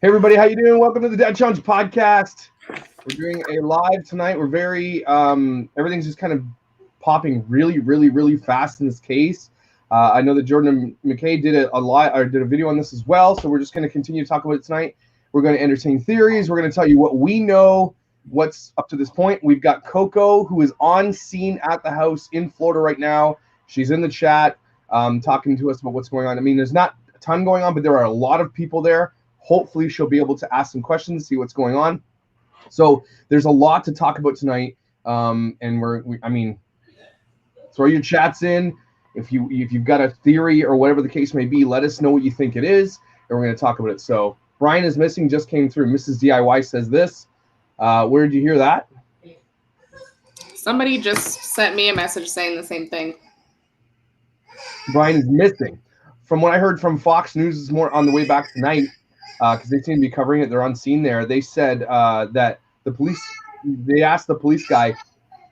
Hey everybody, how you doing? Welcome to the Dad Challenge podcast. We're doing a live tonight. We're very everything's just kind of popping really fast in this case. I know that Jordan and McKay did a video on this as well, so we're just going to continue to talk about it tonight. We're going to entertain theories. We're going to tell you what we know, what's up to this point. We've got Coco, who is on scene at the house in Florida right now. She's in the chat talking to us about what's going on. I mean, there's not a ton going on, but there are a lot of people there. Hopefully she'll be able to ask some questions, see what's going on. So there's a lot to talk about tonight. And throw your chats in. If you've got a theory or whatever the case may be, let us know what you think it is, and we're going to talk about it. So Brian is missing, just came through. Mrs. DIY says this. Where did you hear that? Somebody just sent me a message saying the same thing. Brian is missing. From what I heard from Fox News this morning on the way back tonight, because they seem to be covering it. They're on scene there. They said that the police, they asked the police guy,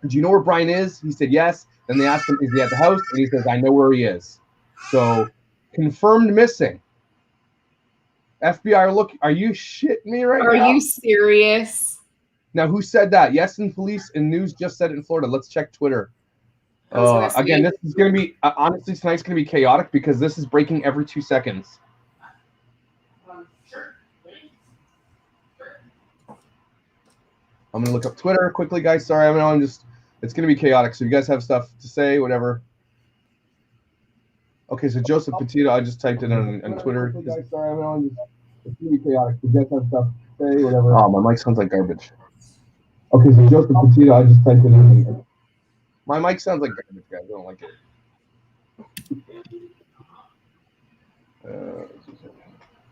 do you know where Brian is? He said yes. Then they asked him, is he at the house? And he says, I know where he is. So confirmed missing. FBI are you shitting me right now? Are you serious? Now, who said that? Yes, and police and news just said it in Florida. Let's check Twitter. Again, this is going to be, honestly, tonight's going to be chaotic because this is breaking every 2 seconds. I'm going to look up Twitter quickly, guys. Sorry, it's going to be chaotic. So if you guys have stuff to say, whatever. Okay, so Joseph Petito, I just typed it on Twitter. Guys, sorry, it's going to be chaotic. If you guys have stuff to say, whatever. Oh, my mic sounds like garbage. Okay, so Joseph Petito, I just typed it in. My mic sounds like garbage, guys. I don't like it.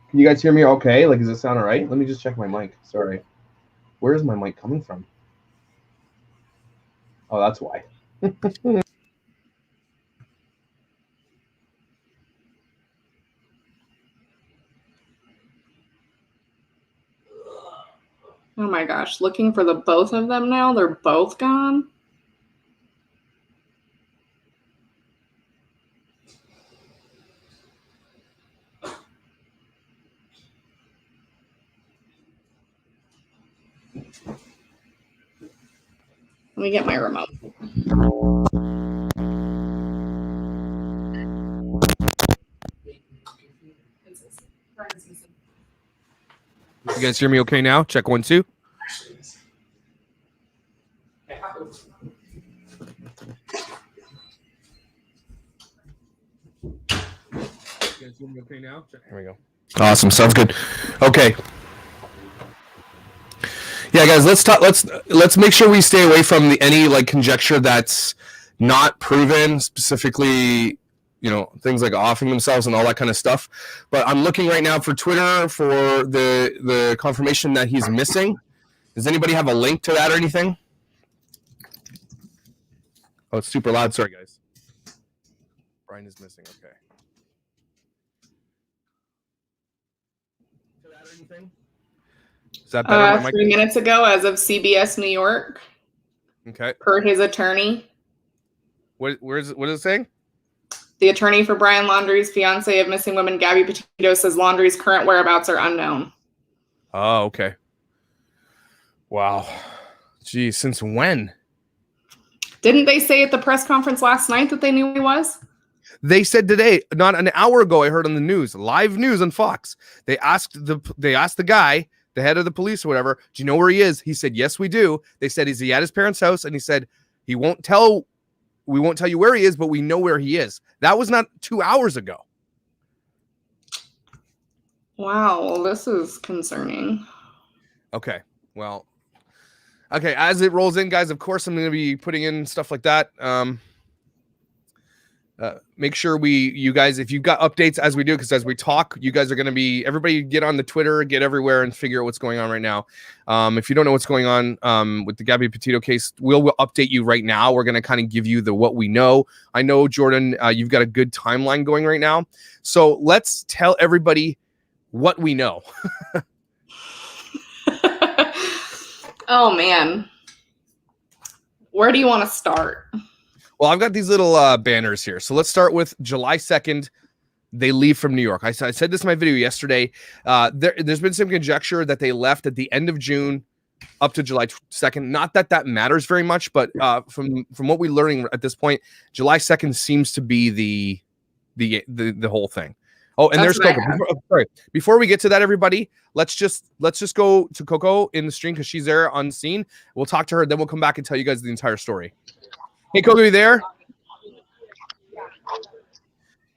Can you guys hear me okay? Like, does it sound all right? Let me just check my mic. Sorry. Where is my mic coming from? Oh, that's why. Oh my gosh, looking for the both of them now? They're both gone? Let me get my remote. You guys hear me okay now? Check 1, 2. You guys hear me okay now? Here we go. Awesome. Sounds good. Okay. Yeah, guys, let's make sure we stay away from any like conjecture that's not proven, specifically, things like offing themselves and all that kind of stuff. But I'm looking right now for Twitter for the confirmation that he's missing. Does anybody have a link to that or anything? Oh, it's super loud. Sorry, guys. Brian is missing. Okay. To that or anything? Is that better? 3 minutes ago, as of CBS New York. Okay. Per his attorney. What is it saying? The attorney for Brian Laundrie's fiance of missing woman, Gabby Petito, says Laundrie's current whereabouts are unknown. Oh, okay. Wow. Geez, since when? Didn't they say at the press conference last night that they knew who he was? They said today, not an hour ago, I heard on the news, live news on Fox. They asked the guy, the head of the police or whatever, do you know where he is? He said, yes, we do. They said, is he at his parents' house? And he said, we won't tell you where he is, but we know where he is. That was not 2 hours ago. Wow, well, this is concerning. Okay, well, okay, as it rolls in, guys, of course, I'm going to be putting in stuff like that. Make sure you guys, if you've got updates as we do, because as we talk, you guys are going to be, everybody get on the Twitter, get everywhere and figure out what's going on right now. If you don't know what's going on with the Gabby Petito case, we'll update you right now. We're going to kind of give you what we know. I know, Jordan, you've got a good timeline going right now. So let's tell everybody what we know. Oh, man. Where do you want to start? Well, I've got these little banners here. So let's start with July 2nd, they leave from New York. I said this in my video yesterday. There's been some conjecture that they left at the end of June up to July 2nd. Not that matters very much, but from what we're learning at this point, July 2nd seems to be the whole thing. Oh, and That's there's Coco. Before we get to that, everybody, let's just go to Coco in the stream because she's there on scene. We'll talk to her, then we'll come back and tell you guys the entire story. Hey, Coco, you there?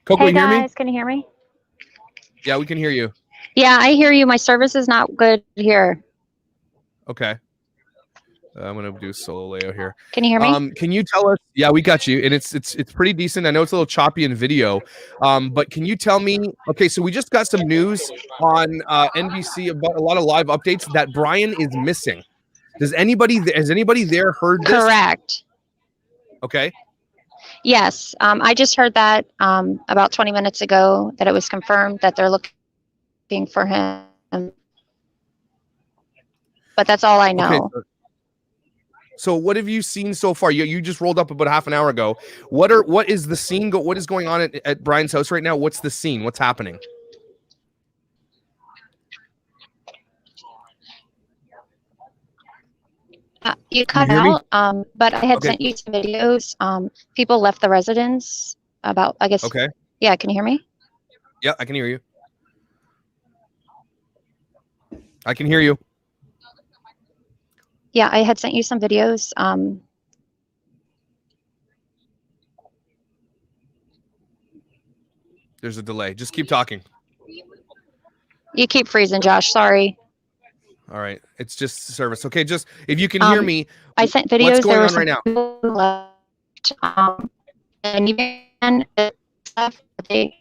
Coco, hey you hear me? guys, can you hear me? Yeah, we can hear you. Yeah, I hear you. My service is not good here. Okay. I'm gonna do a solo layout here. Can you hear me? Can you tell us? Yeah, we got you, and it's pretty decent. I know it's a little choppy in video, but can you tell me? Okay, so we just got some news on NBC about a lot of live updates that Brian is missing. Has anybody there heard this? Correct. Okay. Yes, I just heard that about 20 minutes ago that it was confirmed that they're looking for him. But that's all I know. Okay, so what have you seen so far? You just rolled up about half an hour ago. What is the scene? What is going on at Brian's house right now? What's the scene? What's happening? You cut out, but I had sent you some videos. People left the residence about, I guess. Okay. Yeah, can you hear me? Yeah, I can hear you. I can hear you. Yeah, I had sent you some videos. There's a delay. Just keep talking. You keep freezing, Josh. Sorry. All right. It's just service. Okay, just if you can hear me. I sent videos. What's going there on right now? And even stuff, they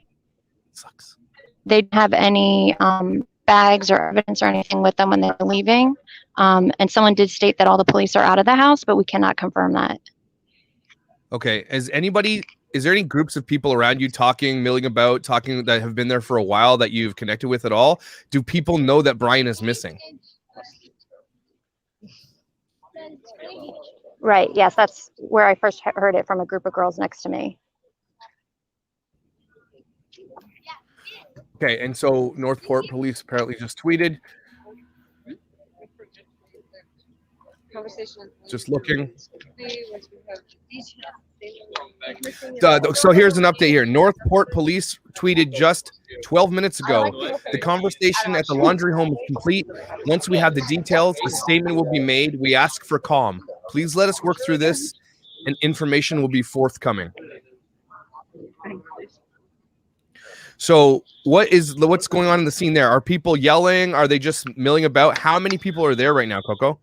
Sucks. didn't have any bags or evidence or anything with them when they were leaving. And someone did state that all the police are out of the house, but we cannot confirm that. Okay. Is there any groups of people around you milling about, talking that have been there for a while that you've connected with at all? Do people know that Brian is missing? Right. Yes, that's where I first heard it, from a group of girls next to me. Okay. And so Northport police apparently just tweeted. Just looking. So here's an update here. Northport police tweeted just 12 minutes ago. The conversation at the laundry home is complete. Once we have the details, a statement will be made. We ask for calm. Please let us work through this, and information will be forthcoming. So what's going on in the scene there? Are people yelling? Are they just milling about? How many people are there right now, Coco?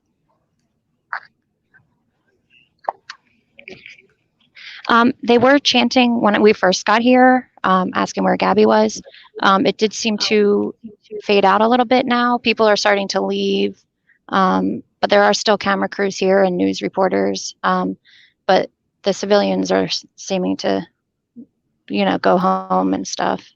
They were chanting when we first got here, asking where Gabby was. It did seem to fade out a little bit now. People are starting to leave, but there are still camera crews here and news reporters. But the civilians are seeming to, go home and stuff.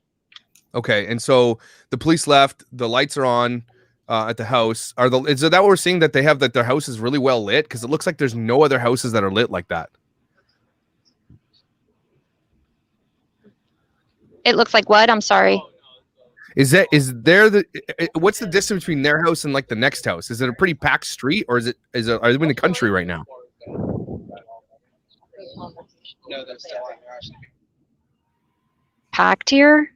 Okay, and so the police left. The lights are on at the house. Is that what we're seeing, that they have, that their house is really well lit? Because it looks like there's no other houses that are lit like that. It looks like what? I'm sorry. What's the distance between their house and like the next house? Is it a pretty packed street, or are they in the country right now? Packed here.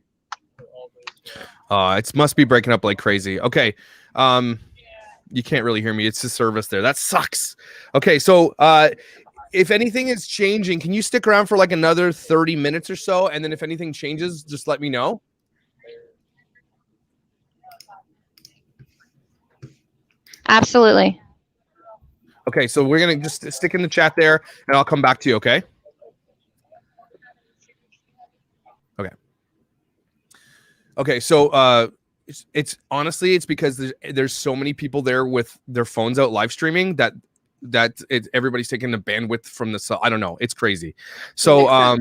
It must be breaking up like crazy. Okay. You can't really hear me. It's the service there. That sucks. Okay. So, if anything is changing, can you stick around for like another 30 minutes or so? And then if anything changes, just let me know. Absolutely. Okay. So we're going to just stick in the chat there and I'll come back to you. Okay. Okay. Okay. So, it's honestly, it's because there's so many people there with their phones out live streaming that everybody's taking the bandwidth from the, I don't know. It's crazy. So,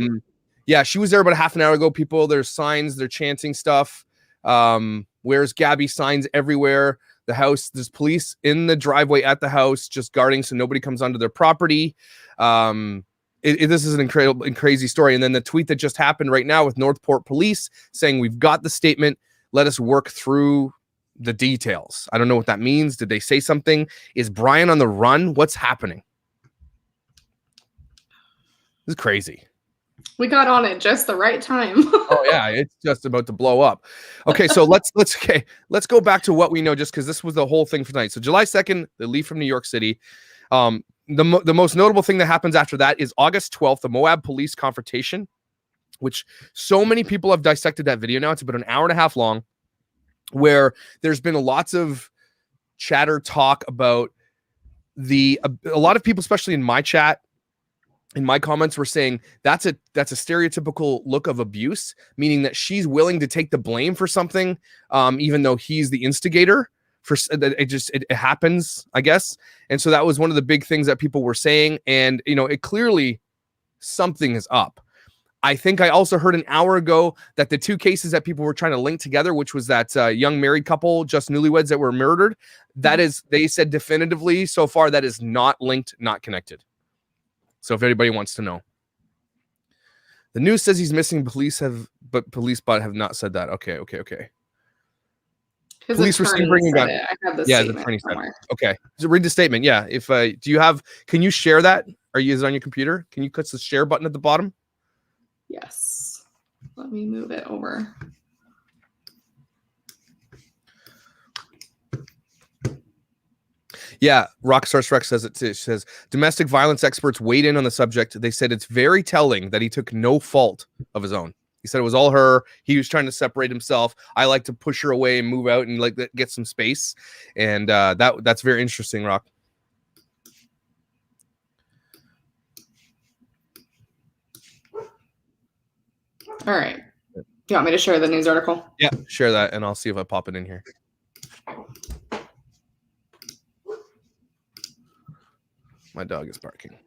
yeah, she was there about a half an hour ago. There's signs, they're chanting stuff. Where's Gabby signs everywhere. The house, there's police in the driveway at the house, just guarding so nobody comes onto their property. this is an incredible and crazy story. And then the tweet that just happened right now with Northport Police saying, we've got the statement. Let us work through the details. I don't know what that means. Did they say something? Is Brian on the run? What's happening? This is crazy. We got on it just the right time. Oh yeah, it's just about to blow up. Okay, so let's go back to what we know, just because this was the whole thing for tonight. So July 2nd, they leave from New York City. The most notable thing that happens after that is August 12th, the Moab police confrontation, which so many people have dissected that video now. It's about an hour and a half long, where there's been lots of chatter talk about a lot of people, especially in my chat, in my comments, were saying that's a stereotypical look of abuse, meaning that she's willing to take the blame for something, even though he's the instigator. It happens, I guess. And so that was one of the big things that people were saying. And, it clearly something is up. I think I also heard an hour ago that the two cases that people were trying to link together, which was that young married couple, just newlyweds that were murdered, they said definitively so far that is not linked, not connected. So if anybody wants to know. The news says he's missing. Police have not said that. Okay. Police were seen bringing gun. I have the the attorney said it. Okay. So read the statement. Yeah. If can you share that? Is it on your computer? Can you click the share button at the bottom? Yes. Let me move it over. Yeah, Rockstar Rex says it too. She says domestic violence experts weighed in on the subject. They said it's very telling that he took no fault of his own. He said it was all her. He was trying to separate himself. I like to push her away and move out and get some space. And that's very interesting, Rock. All right. Do you want me to share the news article? Yeah, share that, and I'll see if I pop it in here. My dog is barking.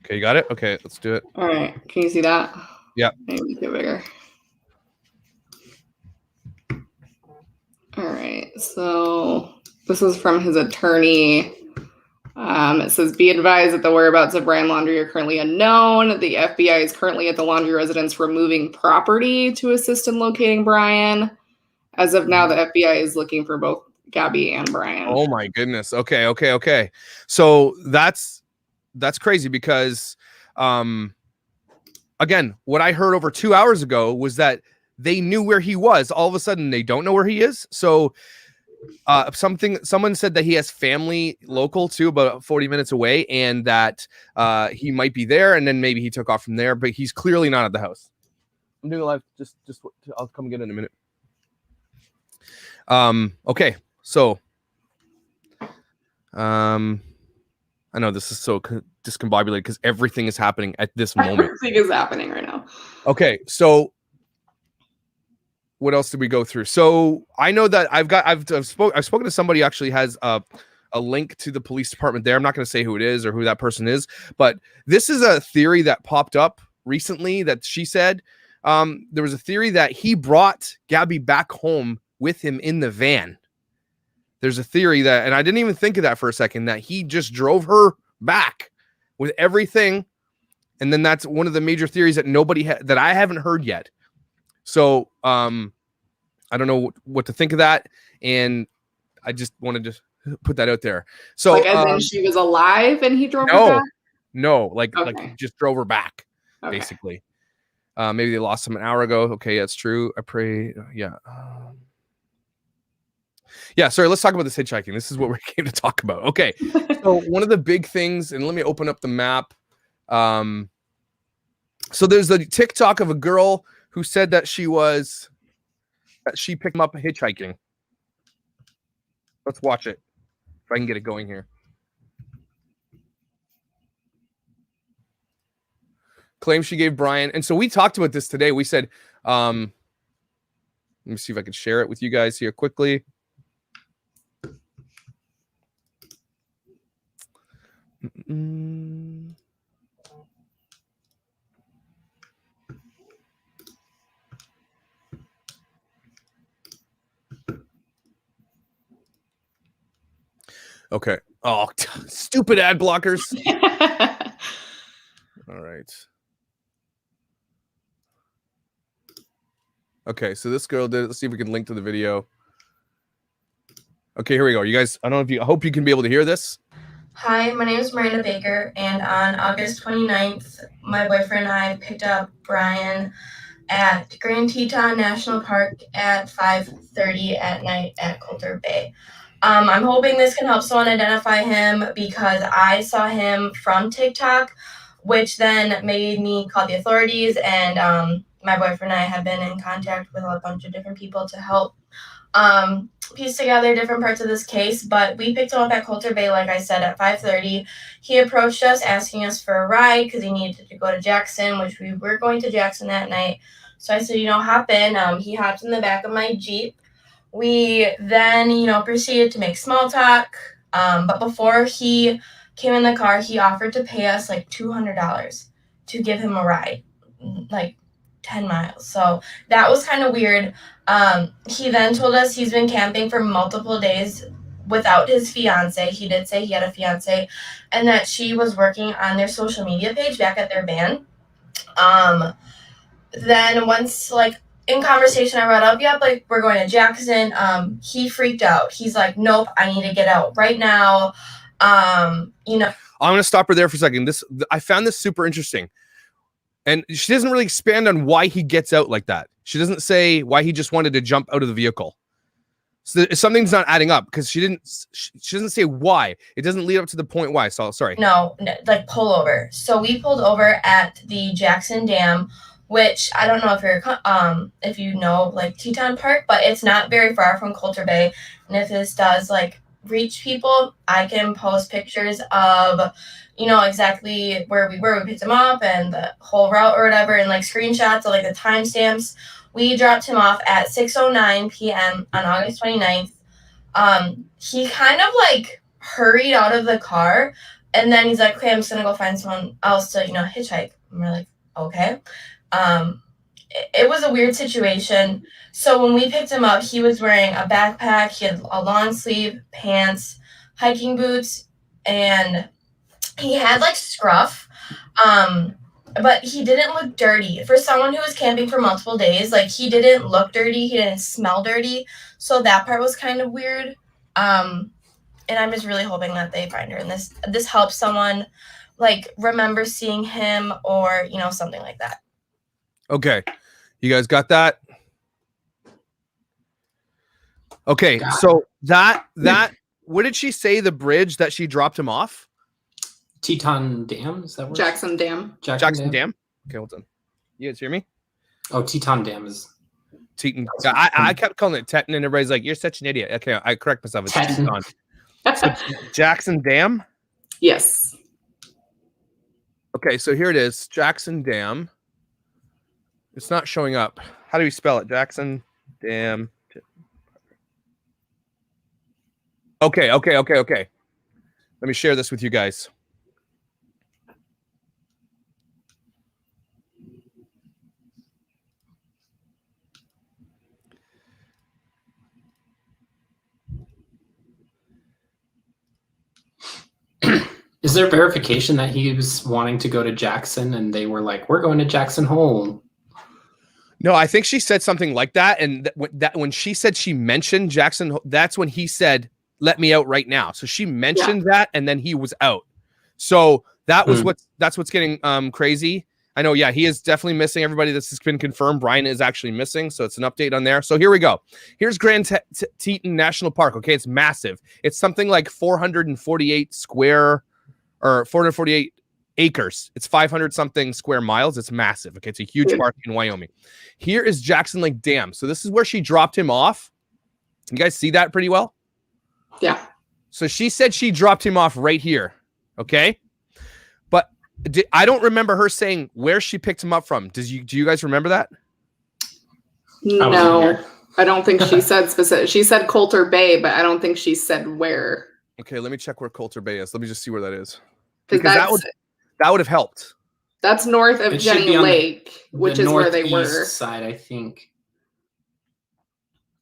Okay, you got it? Okay, let's do it. All right. Can you see that? Yeah. Maybe make it bigger. All right. So this is from his attorney. It says, be advised that the whereabouts of Brian Laundrie are currently unknown. The FBI is currently at the Laundrie residence removing property to assist in locating Brian. As of now, the FBI is looking for both Gabby and Brian. Oh my goodness. Okay. So that's crazy because, again, what I heard over 2 hours ago was that they knew where he was. All of a sudden, they don't know where he is. So someone said that he has family local too, about 40 minutes away, and that he might be there, and then maybe he took off from there, but he's clearly not at the house. I'm doing a live. Just I'll come again in a minute. Okay. So, I know this is so discombobulated because everything is happening at this moment. Everything is happening right now. Okay. So what else did we go through? So I know that I've spoken to somebody who actually has a link to the police department there. I'm not going to say who it is or who that person is, but this is a theory that popped up recently that she said, there was a theory that he brought Gabby back home with him in the van. There's a theory that, and I didn't even think of that for a second, that he just drove her back with everything. And then that's one of the major theories that that I haven't heard yet. So, I don't know what to think of that. And I just wanted to put that out there. So as in she was alive and he drove her back? No, like he just drove her back, basically. Maybe they lost him an hour ago. Okay. That's true. I pray. Yeah. Yeah, sorry, let's talk about this hitchhiking. This is what we came to talk about. Okay, so one of the big things, and let me open up the map. So there's the TikTok of a girl who said that she picked him up hitchhiking. Let's watch it, if I can get it going here. Claims she gave Brian, and so we talked about this today. We said, let me see if I can share it with you guys here quickly. Okay. Oh, stupid ad blockers. All right. Okay, so this girl did it. Let's see if we can link to the video. Okay, here we go. You guys, I don't know if you, I hope you can be able to hear this. Hi, my name is Miranda Baker, and on August 29th, my boyfriend and I picked up Brian at Grand Teton National Park at 5:30 at night at Coulter Bay. I'm hoping this can help someone identify him because I saw him from TikTok, which then made me call the authorities, and my boyfriend and I have been in contact with a bunch of different people to help piece together different parts of this case. But we picked him up at Coulter Bay, like I said, at 5:30. He approached us asking us for a ride because he needed to go to Jackson, which we were going to Jackson that night. So I said, hop in. He hopped in the back of my Jeep. We then, proceeded to make small talk. But before he came in the car, he offered to pay us like $200 to give him a ride, like 10 miles. So that was kind of weird. He then told us he's been camping for multiple days without his fiance. He did say he had a fiance, and that she was working on their social media page back at their van. Then once, in conversation, I brought up, we're going to Jackson. He freaked out. He's like, nope, I need to get out right now. I'm going to stop her there for a second. I found this super interesting. And she doesn't really expand on why he gets out like that. She doesn't say why he just wanted to jump out of the vehicle. So something's not adding up because she doesn't say why. It doesn't lead up to the point why. So sorry. No, pull over. So we pulled over at the Jackson Dam, which I don't know if you know Teton Park, but it's not very far from Coulter Bay. And if this does reach people, I can post pictures of exactly where we were. We picked him up and the whole route or whatever, and screenshots of the timestamps. We dropped him off at 6:09 p.m. on August 29th. He kind of hurried out of the car, and then he's like, okay, I'm just gonna go find someone else to hitchhike. And we're like, okay. It was a weird situation. So when we picked him up, he was wearing a backpack, he had a long sleeve pants, hiking boots, and he had scruff, but he didn't look dirty. For someone who was camping for multiple days, he didn't look dirty, he didn't smell dirty. So that part was kind of weird. And I'm just really hoping that they find her, and this helps someone remember seeing him or something like that. Okay, you guys got that? Okay, so that what did she say? The bridge that she dropped him off? Teton Dam? Is that what? Jackson Dam. Jackson Dam? Okay, hold on. You guys hear me? Oh, Teton Dam is... Teton. I kept calling it Teton, and everybody's like, you're such an idiot. Okay, I correct myself. It's Teton. So, Jackson Dam? Yes. Okay, so here it is. Jackson Dam. It's not showing up. How do we spell it? Jackson Dam. Okay. Let me share this with you guys. Is there verification that he was wanting to go to Jackson and they were like, we're going to Jackson Hole? No, I think she said something like that. And that when she said she mentioned Jackson, that's when he said, let me out right now. So she mentioned that, and then he was out. So that was that's what's getting crazy. I know, he is definitely missing. Everybody, this has been confirmed. Brian is actually missing. So it's an update on there. So here we go. Here's Grand Teton National Park. Okay, it's massive. It's something like 448 acres. It's 500 something square miles. It's massive. Okay, it's a huge park in Wyoming. Here is Jackson Lake Dam. So this is where she dropped him off. You guys see that pretty well? Yeah. So she said she dropped him off right here. Okay. But I don't remember her saying where she picked him up from. Do you guys remember that? No, I don't think she said specific. She said Coulter Bay, but I don't think she said where. Okay, let me check where Coulter Bay is. Let me just see where that is. Because that would have helped. That's north of Jenny Lake, which is where they were. Side, I think.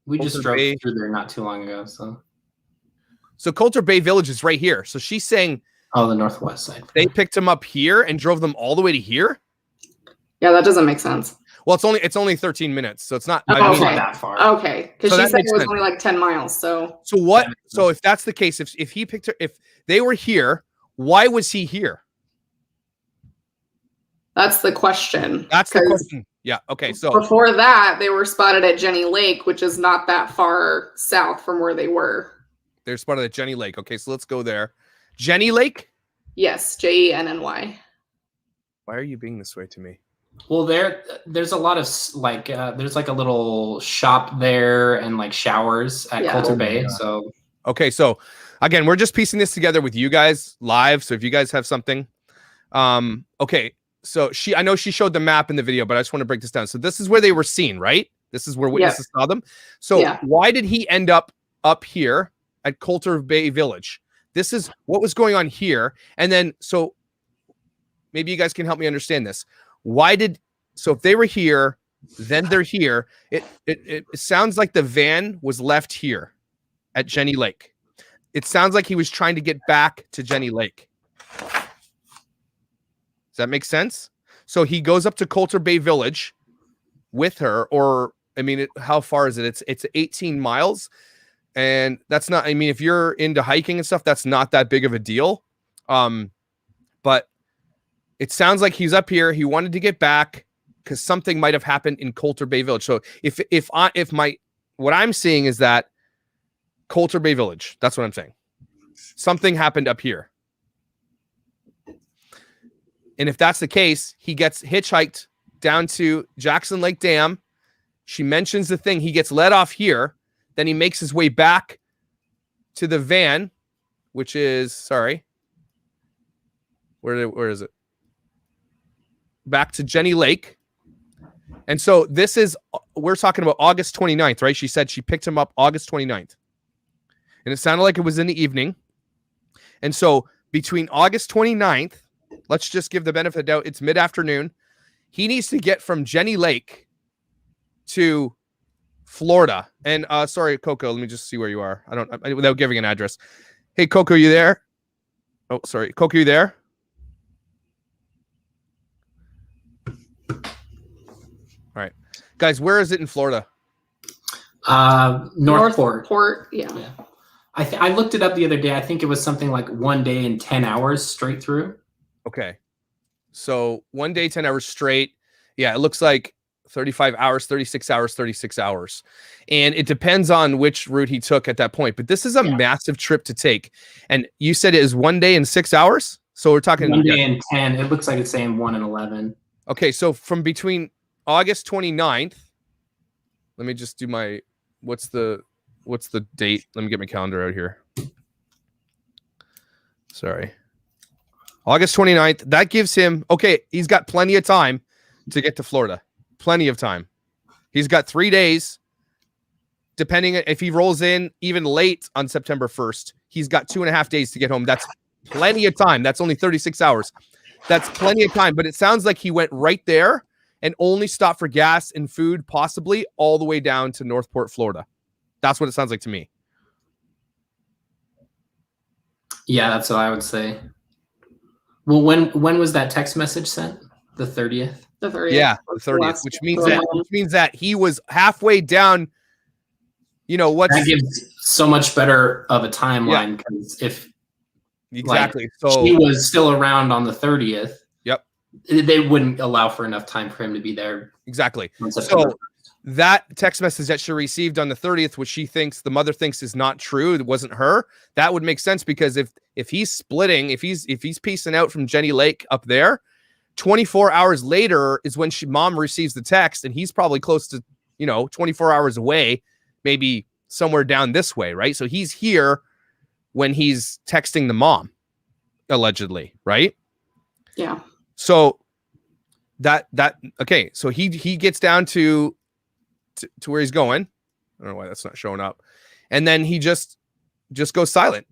We just drove through there not too long ago. So Coulter Bay Village is right here. So she's saying Oh, the northwest side. They picked him up here and drove them all the way to here. Yeah, that doesn't make sense. Well, it's only 13 minutes, so it's not. Oh, I mean, okay. Not that far. Okay, because So she that said it makes was sense. only like 10 miles. So what? So if that's the case, if he picked her, if they were here, why was he here? that's the question. That's the 'Cause question. Yeah. Okay. So before that, they were spotted at Jenny Lake, which is not that far south from where they were. they're spotted at Jenny Lake. Okay, so let's go there. Jenny Lake. Yes, Jenny. Why are you being this way to me? Well, there's a lot of like there's like a little shop there and like showers at Yeah. Coulter Oh my Bay. God. So Okay, so again, we're just piecing this together with you guys live. So if you guys have something, okay. So I know she showed the map in the video, but I just want to break this down. So this is where they were seen, right? This is where witnesses saw them. So Yeah. why did he end up here at Coulter Bay Village? This is what was going on here. And then, so maybe you guys can help me understand this. So if they were here, then they're here. It sounds like the van was left here at Jenny Lake. It sounds like he was trying to get back to Jenny Lake. Does that make sense? So he goes up to Coulter Bay Village with her, or I mean, how far is it? It's 18 miles. And that's not, I mean, if you're into hiking and stuff, that's not that big of a deal. But it sounds like he's up here. He wanted to get back because something might have happened in Coulter Bay Village. So what I'm seeing is that Coulter Bay Village, that's what I'm saying. Something happened up here. And if that's the case, he gets hitchhiked down to Jackson Lake Dam. She mentions the thing. He gets let off here. Then he makes his way back to the van, which is, sorry. Where is it? Back to Jenny Lake. And so we're talking about August 29th, right? She said she picked him up August 29th. And it sounded like it was in the evening. And so between August 29th, let's just give the benefit of the doubt, it's mid-afternoon. He needs to get from Jenny Lake to Florida. And sorry, Coco, let me just see where you are. Without giving an address. Hey, Coco, you there? Oh, sorry. Coco, you there? All right. Guys, where is it in Florida? Northport. Yeah. I looked it up the other day. I think it was something like 1 day and 10 hours straight through. Okay. So 1 day, 10 hours straight. Yeah, it looks like 35 hours, 36 hours, 36 hours. And it depends on which route he took at that point. But this is a massive trip to take. And you said it is 1 day and 6 hours? So we're talking 1 day and 10. It looks like it's saying 1 and 11. Okay, so from between August 29th, let me just do what's the date? Let me get my calendar out here. Sorry. August 29th. That gives him, he's got plenty of time to get to Florida. Plenty of time. He's got 3 days. Depending if he rolls in even late on September 1st, he's got 2.5 days to get home. That's plenty of time. That's only 36 hours. That's plenty of time. But it sounds like he went right there and only stopped for gas and food, possibly all the way down to Northport, Florida. That's what it sounds like to me. Yeah, that's what I would say. Well, when was that text message sent? The 30th? The 30th. Yeah, the 30th, which means that he was halfway down. You know what? That gives so much better of a timeline because if so he was still around on the 30th, yep, they wouldn't allow for enough time for him to be there. Exactly. So that text message that she received on the 30th, which the mother thinks is not true, it wasn't her, that would make sense because if he's splitting, if he's piecing out from Jenny Lake up there, 24 hours later is when mom receives the text, and he's probably close to 24 hours away, maybe somewhere down this way, right? So he's here when he's texting the mom, allegedly, right? Yeah. So okay, so he gets down to where he's going. I don't know why that's not showing up. And then he just goes silent.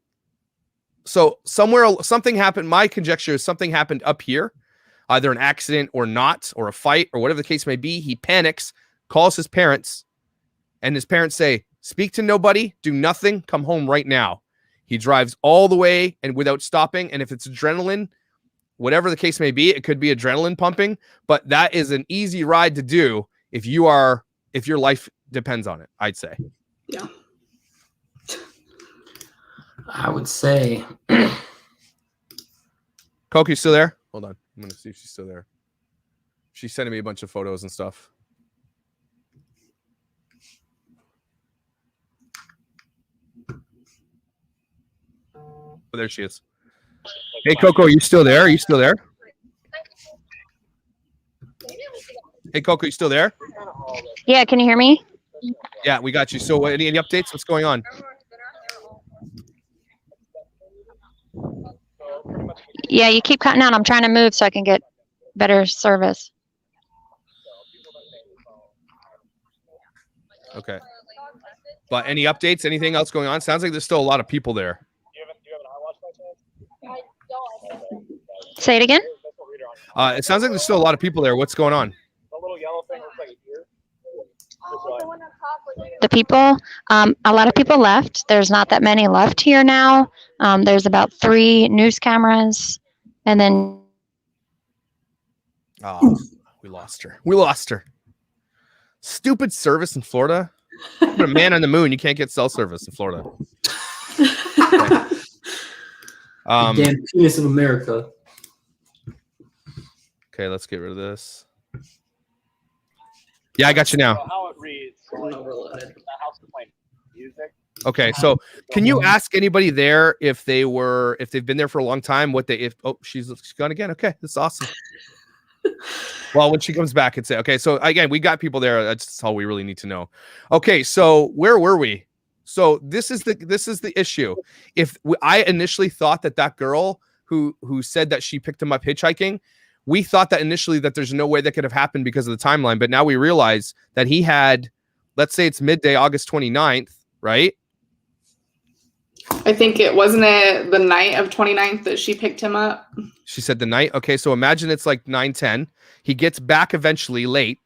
So something happened. My conjecture is something happened up here, either an accident or not, or a fight or whatever the case may be. He panics, calls his parents, and his parents say, speak to nobody, do nothing, come home right now. He drives all the way and without stopping. And if it's adrenaline, whatever the case may be, it could be adrenaline pumping, but that is an easy ride to do if your life depends on it, I'd say. Yeah. I would say. Coke, you still there? Hold on. I'm going to see if she's still there. She's sending me a bunch of photos and stuff. Oh, there she is. Hey, Coco, are you still there? Are you still there? Hey, Coco, you still there? Yeah, can you hear me? Yeah, we got you. So any updates? What's going on? Yeah, you keep cutting out. I'm trying to move so I can get better service. Okay. But any updates? Anything else going on? Sounds like there's still a lot of people there. Say it again? It sounds like there's still a lot of people there. What's going on? The people, a lot of people left. There's not that many left here now. There's about 3 news cameras, and then We lost her. Stupid service in Florida. You're a man on the moon. You can't get cell service in Florida. Okay. Damn penis of America. Okay, let's get rid of this. Yeah, I got you now. How it reads, like, the house is playing music. Okay, so can you ask anybody there if they've been there for a long time? She's gone again. Okay, that's awesome. Well, when she comes back and say, okay, so again, we got people there. That's all we really need to know. Okay, so where were we? So this is the issue. I initially thought that girl who said that she picked him up hitchhiking, we thought that initially that there's no way that could have happened because of the timeline, but now we realize that he had, let's say it's midday, August 29th, right? I think it wasn't the night of 29th that she picked him up. She said the night. Okay, so imagine it's like 9:10. He gets back eventually late.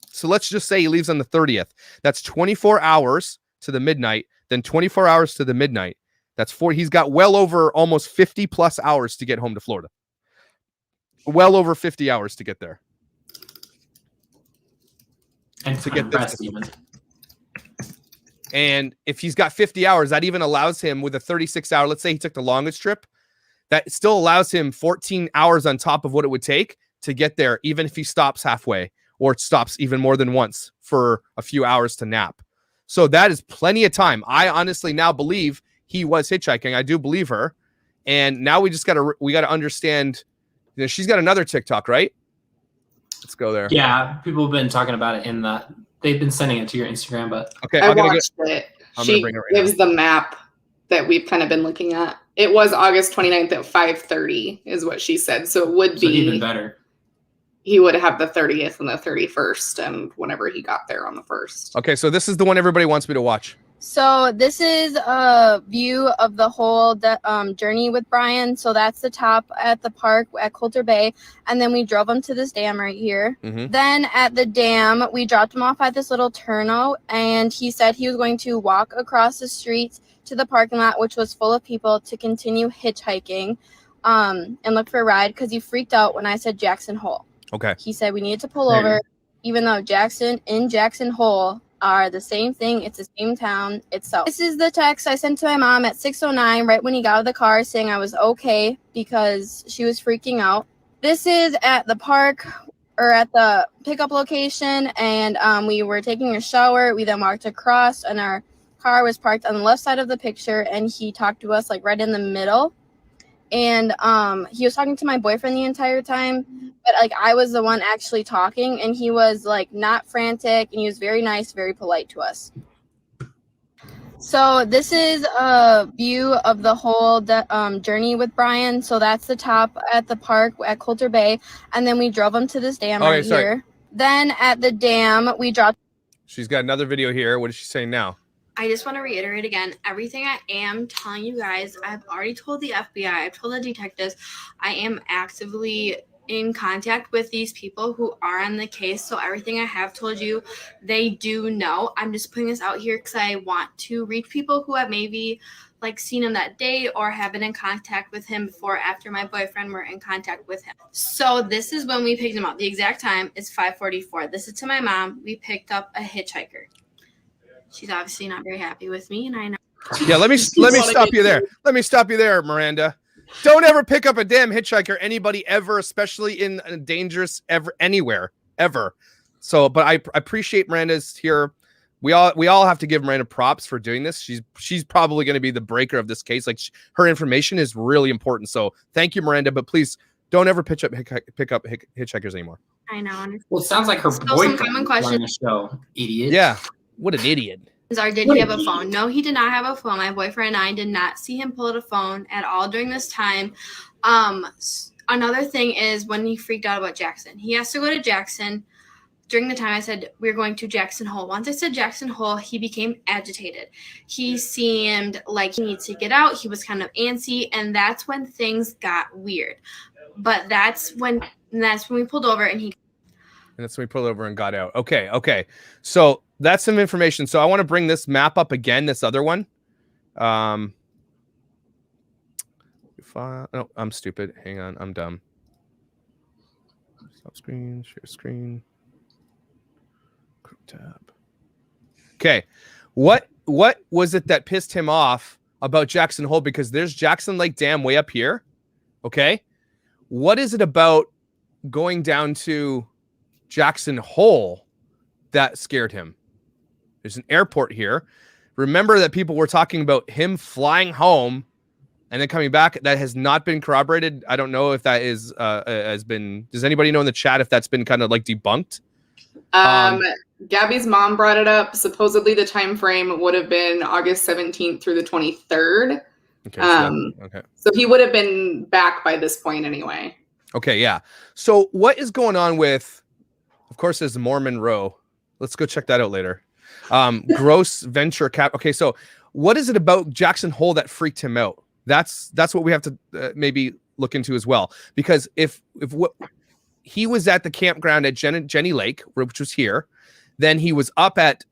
So let's just say he leaves on the 30th. That's 24 hours to the midnight, then 24 hours to the midnight. That's 4. He's got well over almost 50 plus hours to get home to Florida. Well over 50 hours to get there. And to get this. even. And if he's got 50 hours, that even allows him with a 36-hour, let's say he took the longest trip, that still allows him 14 hours on top of what it would take to get there, even if he stops halfway or stops even more than once for a few hours to nap. So that is plenty of time. I honestly now believe he was hitchhiking. I do believe her. And now we just got to understand, she's got another TikTok, right? Let's go there. Yeah, people have been talking about it they've been sending it to your Instagram, but okay, I watched it. She gives the map that we've kind of been looking at. It was August 29th at 5:30 is what she said. So it would be even better. He would have the 30th and the 31st and whenever he got there on the 1st. Okay, so this is the one everybody wants me to watch. So this is a view of the whole journey with Brian. So that's the top at the park at Coulter Bay. And then we drove him to this dam right here. Mm-hmm. Then at the dam, we dropped him off at this little turnout. And he said he was going to walk across the street to the parking lot, which was full of people, to continue hitchhiking and look for a ride because he freaked out when I said Jackson Hole. Okay. He said we needed to pull over, even though Jackson and Jackson Hole are the same thing. It's the same town itself. This is the text I sent to my mom at 6:09, right when he got out of the car, saying I was okay because she was freaking out. This is at the park or at the pickup location, and we were taking a shower. We then walked across, and our car was parked on the left side of the picture, and he talked to us like right in the middle. And he was talking to my boyfriend the entire time, but like I was the one actually talking, and he was like not frantic, and he was very nice, very polite to us. So this is a view of the whole journey with Brian. So that's the top at the park at Coulter Bay, and then we drove him to this dam here. Then at the dam, we dropped. She's got another video here. What is she saying now? I just want to reiterate again, everything I am telling you guys, I've already told the FBI, I've told the detectives, I am actively in contact with these people who are on the case. So everything I have told you, they do know. I'm just putting this out here because I want to reach people who have maybe like seen him that day or have been in contact with him before after my boyfriend were in contact with him. So this is when we picked him up. The exact time is 5:44. This is to my mom. We picked up a hitchhiker. She's obviously not very happy with me, and I know. Yeah, let me stop you there. Let me stop you there, Miranda. Don't ever pick up a damn hitchhiker, anybody ever, especially in dangerous anywhere ever. So, but I appreciate Miranda's here. We all have to give Miranda props for doing this. She's probably going to be the breaker of this case. Like her information is really important. So thank you, Miranda. But please don't ever pick up hitchhikers anymore. I know. Well, it sounds like her boyfriend common question. running the show. Idiot. Yeah. What an idiot. Did he have a phone? No, he did not have a phone. My boyfriend and I did not see him pull out a phone at all during this time. Another thing is when he freaked out about Jackson. He has to go to Jackson. During the time I said we're going to Jackson Hole. Once I said Jackson Hole, he became agitated. He seemed like he needs to get out. He was kind of antsy, and that's when things got weird. But that's when we pulled over and that's when we pulled over and got out. Okay. So that's some information. So I want to bring this map up again, this other one. No, I'm stupid. Hang on, I'm dumb. Stop screen, share screen. Tab. Okay, what was it that pissed him off about Jackson Hole? Because there's Jackson Lake Dam way up here. Okay, what is it about going down to Jackson Hole that scared him? There's an airport here. Remember that people were talking about him flying home and then coming back. That has not been corroborated. I don't know if that is has been. Does anybody know in the chat if that's been kind of like debunked? Gabby's mom brought it up. Supposedly the time frame would have been August 17th through the 23rd. Okay. So he would have been back by this point anyway. Okay, yeah. So what is going on with, of course, there's Mormon Row. Let's go check that out later. Gross Venture Cap. Okay, so what is it about Jackson Hole that freaked him out? That's what we have to maybe look into as well. Because if what he was at the campground at Jenny Lake, which was here, then he was up at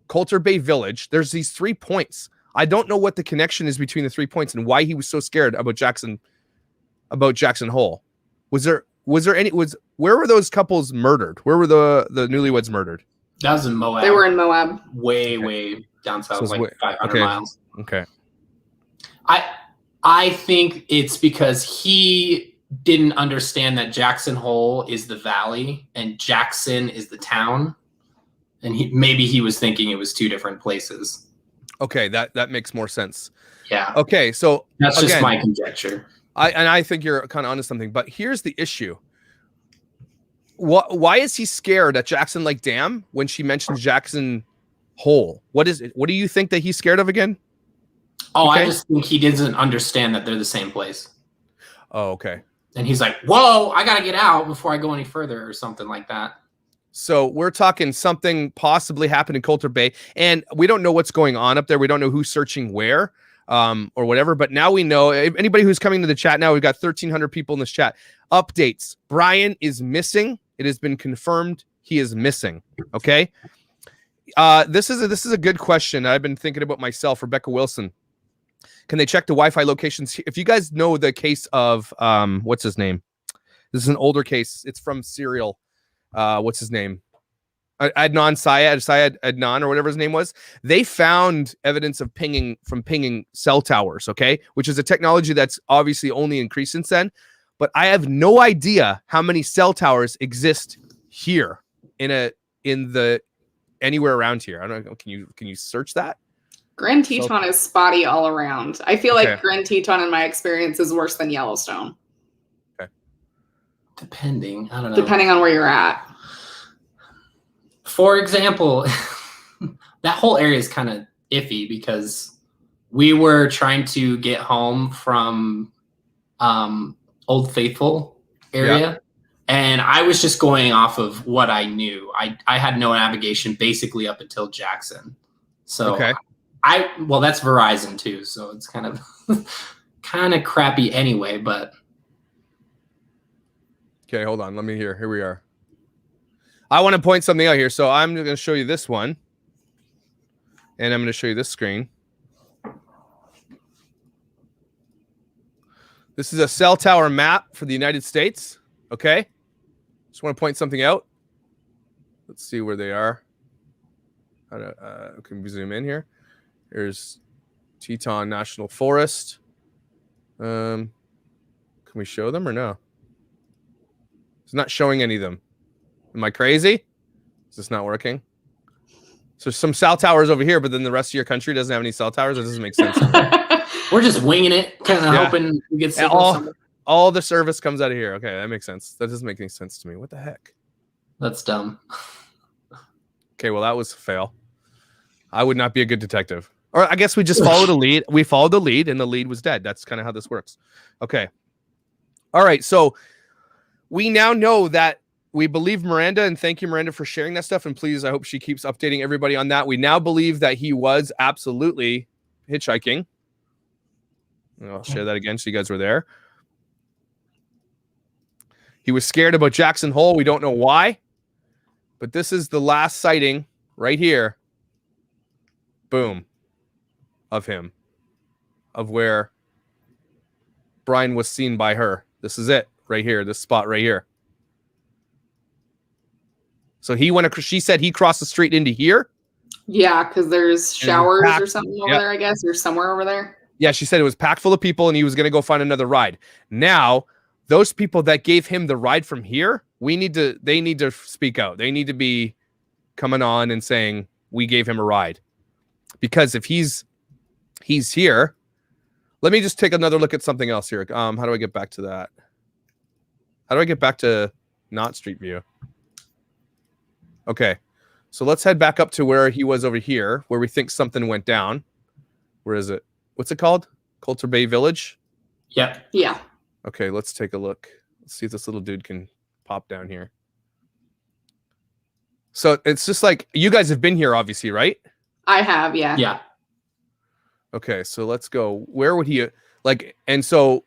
Coulter Bay Village. There's these 3 points. I don't know what the connection is between the 3 points and why he was so scared about Jackson Hole. Where were those couples murdered? Where were the newlyweds murdered? That was in Moab. They were in Moab. Way down south, so like 500 miles. Okay. I think it's because he didn't understand that Jackson Hole is the valley and Jackson is the town, and maybe he was thinking it was two different places. Okay, that makes more sense. Yeah. Okay, so that's just my conjecture. I think you're kind of onto something, but here's the issue. Why is he scared at Jackson Lake Dam when she mentions Jackson Hole? What is it? What do you think that he's scared of again? Oh, okay. I just think he doesn't understand that they're the same place. Oh, okay. And he's like, whoa, I got to get out before I go any further or something like that. So we're talking something possibly happened in Coulter Bay, and we don't know what's going on up there. We don't know who's searching where or whatever. But now we know. Anybody who's coming to the chat now, we've got 1,300 people in this chat. Updates. Brian is missing. It has been confirmed he is missing. Okay. This is a good question. I've been thinking about myself. Rebecca Wilson. Can they check the Wi-Fi locations? If you guys know the case of what's his name? This is an older case. It's from Serial. What's his name? Adnan Syed Adnan or whatever his name was. They found evidence of pinging cell towers. Okay, which is a technology that's obviously only increased since then. But I have no idea how many cell towers exist here in the anywhere around here. I don't know. Can you search that? Grand Teton is spotty all around. I feel like Grand Teton, in my experience, is worse than Yellowstone. Okay. Depending, I don't know. Depending on where you're at. For example, that whole area is kind of iffy because we were trying to get home from Old Faithful area. And I was just going off of what I knew. I had no navigation basically up until Jackson. So okay. Well, that's Verizon too, so it's kind of crappy anyway, but okay, hold on. Let me hear. Here we are. I want to point something out here. So I'm going to show you this one. And I'm going to show you this screen. This is a cell tower map for the United States. Okay. Just want to point something out. Let's see where they are. Can we zoom in here? Here's Teton National Forest. Can we show them or no? It's not showing any of them. Am I crazy? Is this not working? So some cell towers over here, but then the rest of your country doesn't have any cell towers. It doesn't make sense. We're just winging it, kind of hoping we get signal. All the service comes out of here. Okay, that makes sense. That doesn't make any sense to me. What the heck? That's dumb. Okay, well, that was a fail. I would not be a good detective. Or I guess we just followed a lead. We followed the lead, and the lead was dead. That's kind of how this works. Okay. All right, so we now know that we believe Miranda, and thank you, Miranda, for sharing that stuff. And please, I hope she keeps updating everybody on that. We now believe that he was absolutely hitchhiking. I'll share that again so you guys were there. He was scared about Jackson Hole. We don't know why. But this is the last sighting right here. Boom. Of him. Of where Brian was seen by her. This is it right here. This spot right here. So she said he crossed the street into here. Yeah, because there's showers or something over there, I guess, or somewhere over there. Yeah, she said it was packed full of people and he was going to go find another ride. Now, those people that gave him the ride from here, they need to speak out. They need to be coming on and saying, we gave him a ride. Because if he's here, let me just take another look at something else here. How do I get back to that? How do I get back to not Street View? Okay, so let's head back up to where he was over here, where we think something went down. Where is it? What's it called? Coulter Bay Village? Yeah. Yeah. Okay, let's take a look. Let's see if this little dude can pop down here. So it's just like, you guys have been here, obviously, right? I have, yeah. Yeah. Okay, so let's go. Where would he, and so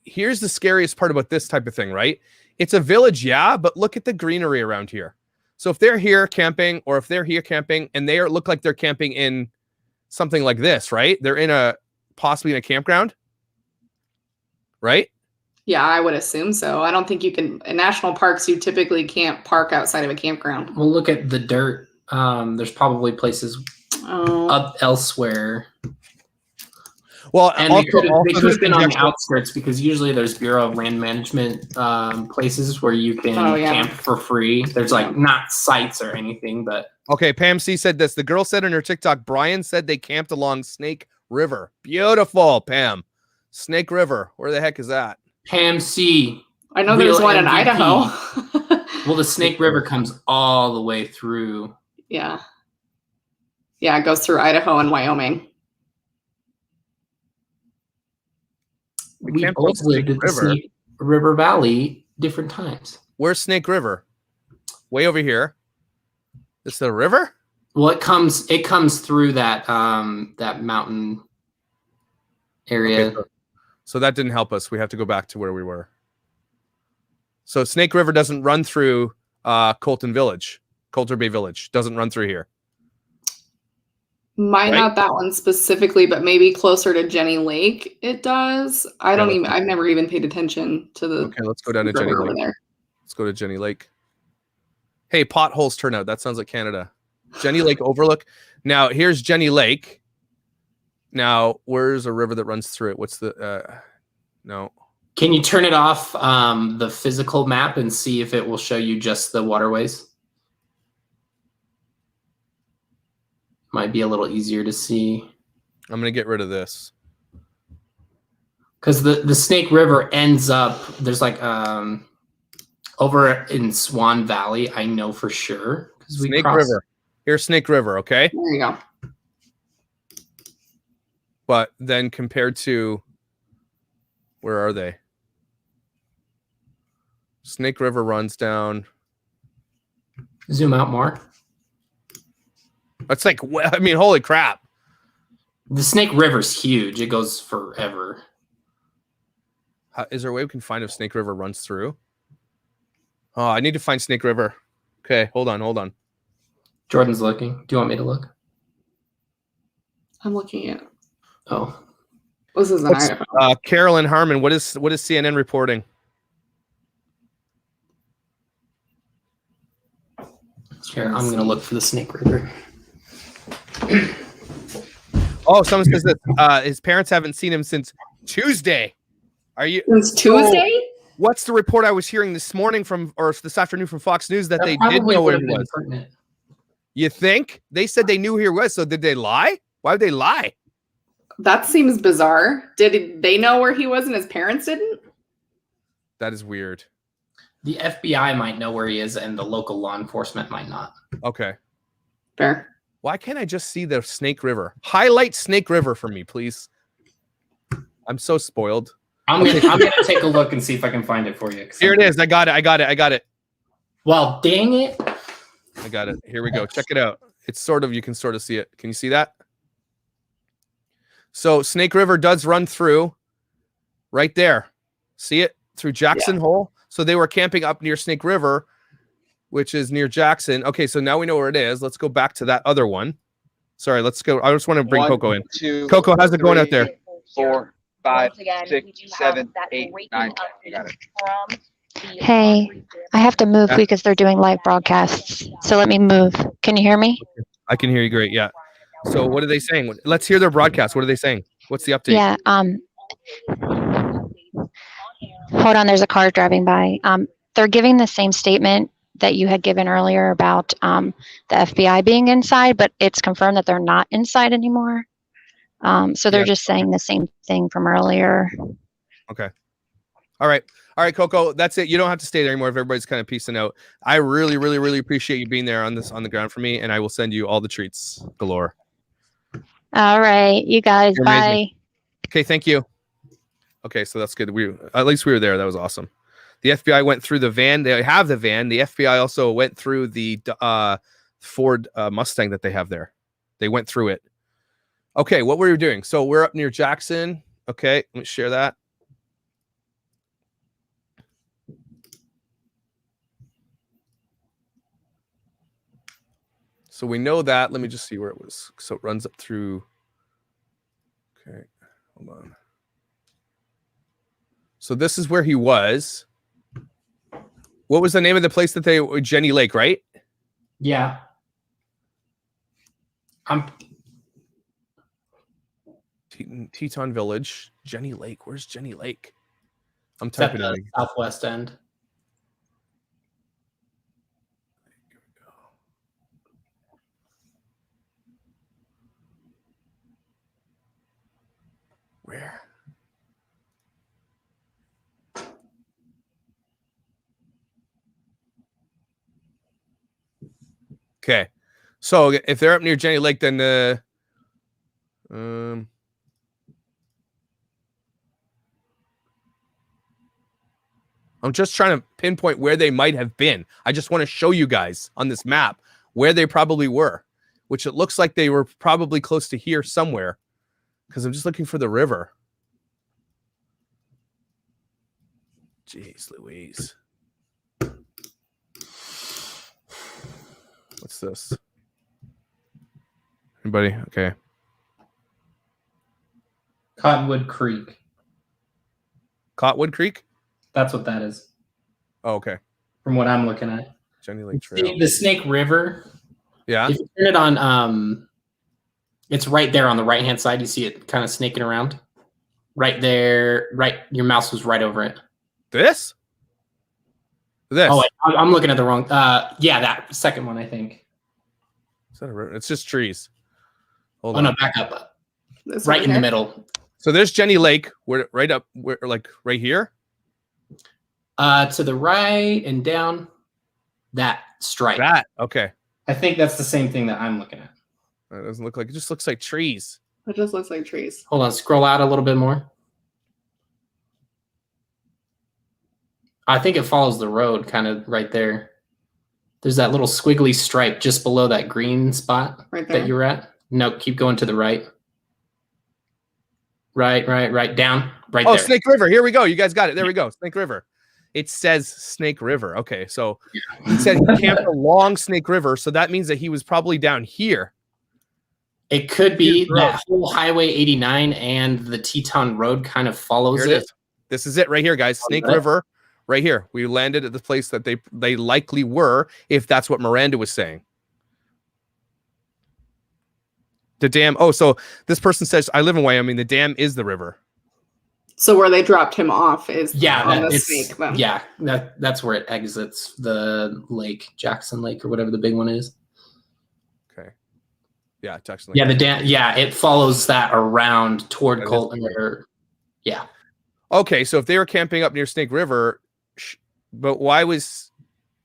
here's the scariest part about this type of thing, right? It's a village, yeah, but look at the greenery around here. So if they're here camping, or if they're here camping, and they look like they're camping in something like this, right? They're possibly in a campground, right? Yeah, I would assume so. I don't think you can, in national parks, you typically can't park outside of a campground. Well, look at the dirt. There's probably places up elsewhere. Well, and they could have been on the outskirts, because usually there's Bureau of Land Management places where you can camp for free. There's not sites or anything, but okay. Pam C said this. The girl said in her TikTok, Brian said they camped along Snake River. Beautiful, Pam. Snake River. Where the heck is that? Pam C. I know there's one in Idaho. Well, the Snake River comes all the way through. Yeah. Yeah, it goes through Idaho and Wyoming. We both lived at the Snake River Valley different times. Where's Snake River? Way over here. It's the river? Well, it comes through that that mountain area. Okay, so that didn't help us. We have to go back to where we were. So Snake River doesn't run through Coulter Bay Village. Doesn't run through here. Not that one specifically, but maybe closer to Jenny Lake it does. I've never even paid attention to the. Okay, let's go down to Jenny Lake. There. Let's go to Jenny Lake. Hey, potholes turnout. That sounds like Canada. Jenny Lake Overlook. Now, here's Jenny Lake. Now, where's a river that runs through it? What's the no. Can you turn it off the physical map and see if it will show you just the waterways? Might be a little easier to see. I'm gonna get rid of this. Because the Snake River ends up, there's over in Swan Valley, I know for sure. Snake River. Here's Snake River, okay? There you go. But then compared to, where are they? Snake River runs down. Zoom out more. It's holy crap. The Snake River's huge. It goes forever. Is there a way we can find if Snake River runs through? Oh, I need to find Snake River. Okay, hold on. Jordan's looking. Do you want me to look? I'm looking at. Oh. This is an iPhone. Carolyn Harmon, what is CNN reporting? Here, I'm gonna look for the Snake River. Oh, someone says that his parents haven't seen him since Tuesday. Are you Since Tuesday? What's the report I was hearing this morning or this afternoon from Fox News that they did probably know where would he have been was? pertinent. You think? They said they knew who he was, so did they lie? Why would they lie? That seems bizarre. Did they know where he was and his parents didn't? That is weird. The FBI might know where he is, and the local law enforcement might not. Okay. Fair. Why can't I just see the Snake River? Highlight Snake River for me, please. I'm so spoiled. I'm gonna take a look and see if I can find it for you. Here it is. I got it. Well, dang it. I got it. Here we go. Check it out. It's you can sort of see it. Can you see that? So Snake River does run through right there. See it? Through Jackson Hole. So they were camping up near Snake River, which is near Jackson. Okay, so now we know where it is. Let's go back to that other one. Sorry, let's go. I just want to bring Coco in. Coco, how's it going out there? 4, 5, 6, 7, 8, 9. Got it. Hey, I have to move because they're doing live broadcasts. So let me move. Can you hear me? I can hear you great. Yeah. So what are they saying? Let's hear their broadcast. What are they saying? What's the update? Yeah. Hold on. There's a car driving by. They're giving the same statement that you had given earlier about the FBI being inside, but it's confirmed that they're not inside anymore. So they're just saying the same thing from earlier. Okay. All right, Coco. That's it. You don't have to stay there anymore if everybody's kind of peacing out. I really, really, really appreciate you being there on the ground for me, and I will send you all the treats galore. All right, you guys. You're bye. amazing. Okay, thank you. Okay, so that's good. At least we were there. That was awesome. The FBI went through the van. They have the van. The FBI also went through the Ford Mustang that they have there. They went through it. Okay, what were we doing? So we're up near Jackson. Okay, let me share that. So we know that. Let me just see where it was. So it runs up through. Okay, hold on. So this is where he was. What was the name of the place that Jenny Lake, right? Yeah. Teton Village, Jenny Lake. Where's Jenny Lake? I'm typing it. Southwest end. Where? Okay, so if they're up near Jenny Lake, then I'm just trying to pinpoint where they might have been. I just want to show you guys on this map where they probably were, which it looks like they were probably close to here somewhere, because I'm just looking for the river. Jeez Louise. What's this? Anybody? Okay. Cottonwood Creek. Cottonwood Creek? That's what that is. Oh, okay. From what I'm looking at. Jenny Lake Trail. The Snake River. Yeah. If you turn it on, it's right there on the right-hand side. You see it kind of snaking around. Right there. Right. Your mouse was right over it. This? Oh, wait, I'm looking at the wrong. Yeah, that second one, I think. Is that a river? It's just trees. Hold on. No, back up. Right in the middle. So there's Jenny Lake. We're right up. We're like right here. To the right and down. That stripe. That okay. I think that's the same thing that I'm looking at. It doesn't look like. It just looks like trees. It just looks like trees. Hold on. Scroll out a little bit more. I think it follows the road kind of right there. There's that little squiggly stripe just below that green spot right there. That you're at. No, keep going to the right. Right, down, right there. Oh, Snake River. Here we go. You guys got it. There we go. Snake River. It says Snake River. Okay, so he said he camped along Snake River, so that means that he was probably down here. It could be that whole Highway 89 and the Teton Road kind of follows Here it it. is. This is it right here, guys. Snake River, right here. We landed at the place that they likely were, if that's what Miranda was saying. The dam. Oh, so this person says, I live in Wyoming. The dam is the river. So where they dropped him off is on the it's, snake. Then. Yeah, that's where it exits the lake, Jackson Lake or whatever the big one is. Okay. Yeah, Jackson Lake. Yeah, the dam. Yeah, it follows that around toward Colton. Yeah. Okay, so if they were camping up near Snake River, but why was?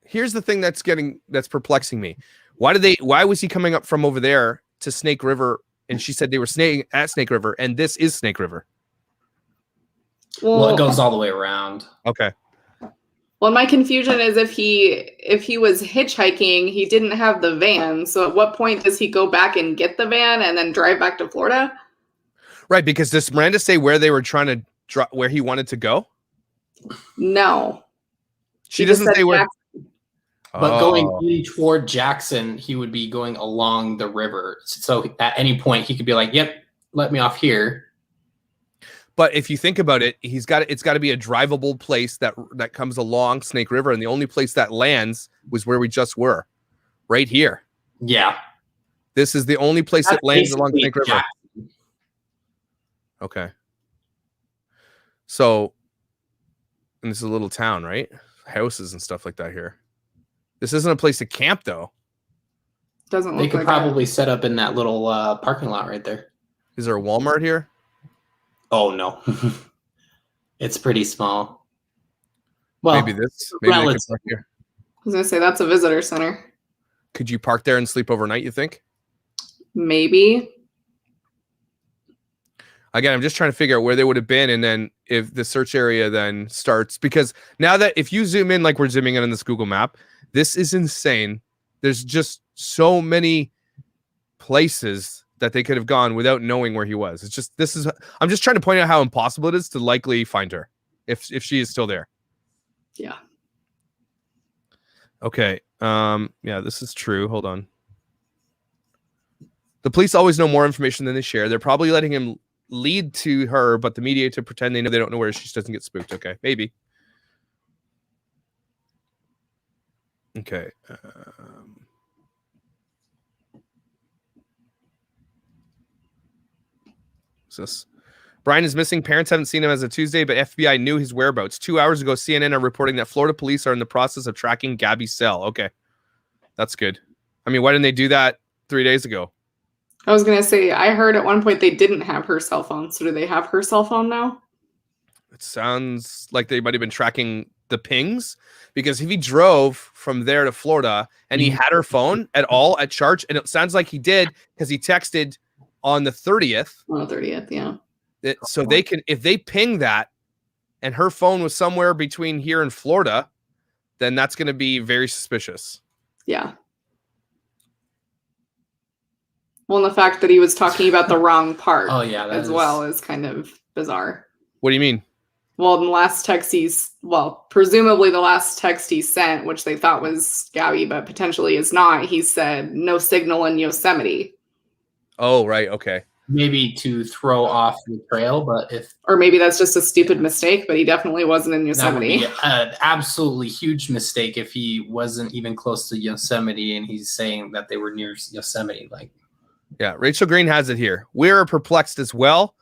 Here's the thing that's perplexing me. Why was he coming up from over there to Snake River? And she said they were staying at Snake River, and this is Snake River. Well, it goes all the way around. Okay. Well, my confusion is if he was hitchhiking, he didn't have the van. So at what point does he go back and get the van and then drive back to Florida? Right, because does Miranda say where they were trying to where he wanted to go? No. She doesn't say where. Jackson. But going in toward Jackson, he would be going along the river. So at any point, he could be like, "Yep, let me off here." But if you think about it, it's got to be a drivable place that comes along Snake River, and the only place that lands was where we just were, right here. Yeah, this is the only place that lands along Snake River. Jackson. Okay. So, and this is a little town, right? Houses and stuff like that here. This isn't a place to camp, though. Doesn't look They could like probably set up in that little parking lot right there. Is there a Walmart here? Oh no, it's pretty small. Well, maybe they could park here. I was gonna say that's a visitor center. Could you park there and sleep overnight? You think? Maybe. Again, I'm just trying to figure out where they would have been, and then if the search area then starts, because now that if you zoom in like we're zooming in on this Google map, this is insane. There's just so many places that they could have gone without knowing where he was. It's just I'm just trying to point out how impossible it is to likely find her if she is still there. Yeah. Okay. Yeah, this is true. Hold on. The police always know more information than they share. They're probably letting him lead to her, but the media to pretend they don't know where she doesn't get spooked. Okay, maybe. Okay. This Brian is missing. Parents haven't seen him as of Tuesday, but FBI knew his whereabouts. 2 hours ago, CNN are reporting that Florida police are in the process of tracking Gabby's cell. Okay, that's good. I mean, why didn't they do that 3 days ago? I was gonna say, I heard at one point they didn't have her cell phone. So do they have her cell phone now? It sounds like they might have been tracking the pings, because if he drove from there to Florida and he had her phone at all at charge, and it sounds like he did because he texted on the 30th. On the 30th, yeah. So they can, if they ping that and her phone was somewhere between here and Florida, then that's going to be very suspicious. Yeah. Well, and the fact that he was talking about the wrong part well is kind of bizarre. What do you mean? Well, in the last text presumably the last text he sent, which they thought was Gabby, but potentially is not, he said, no signal in Yosemite. Oh, right. Okay. Maybe to throw off the trail, or maybe that's just a stupid mistake, but he definitely wasn't in Yosemite. That would be an absolutely huge mistake if he wasn't even close to Yosemite and he's saying that they were near Yosemite. Yeah, Rachel Green has it here. We're perplexed as well.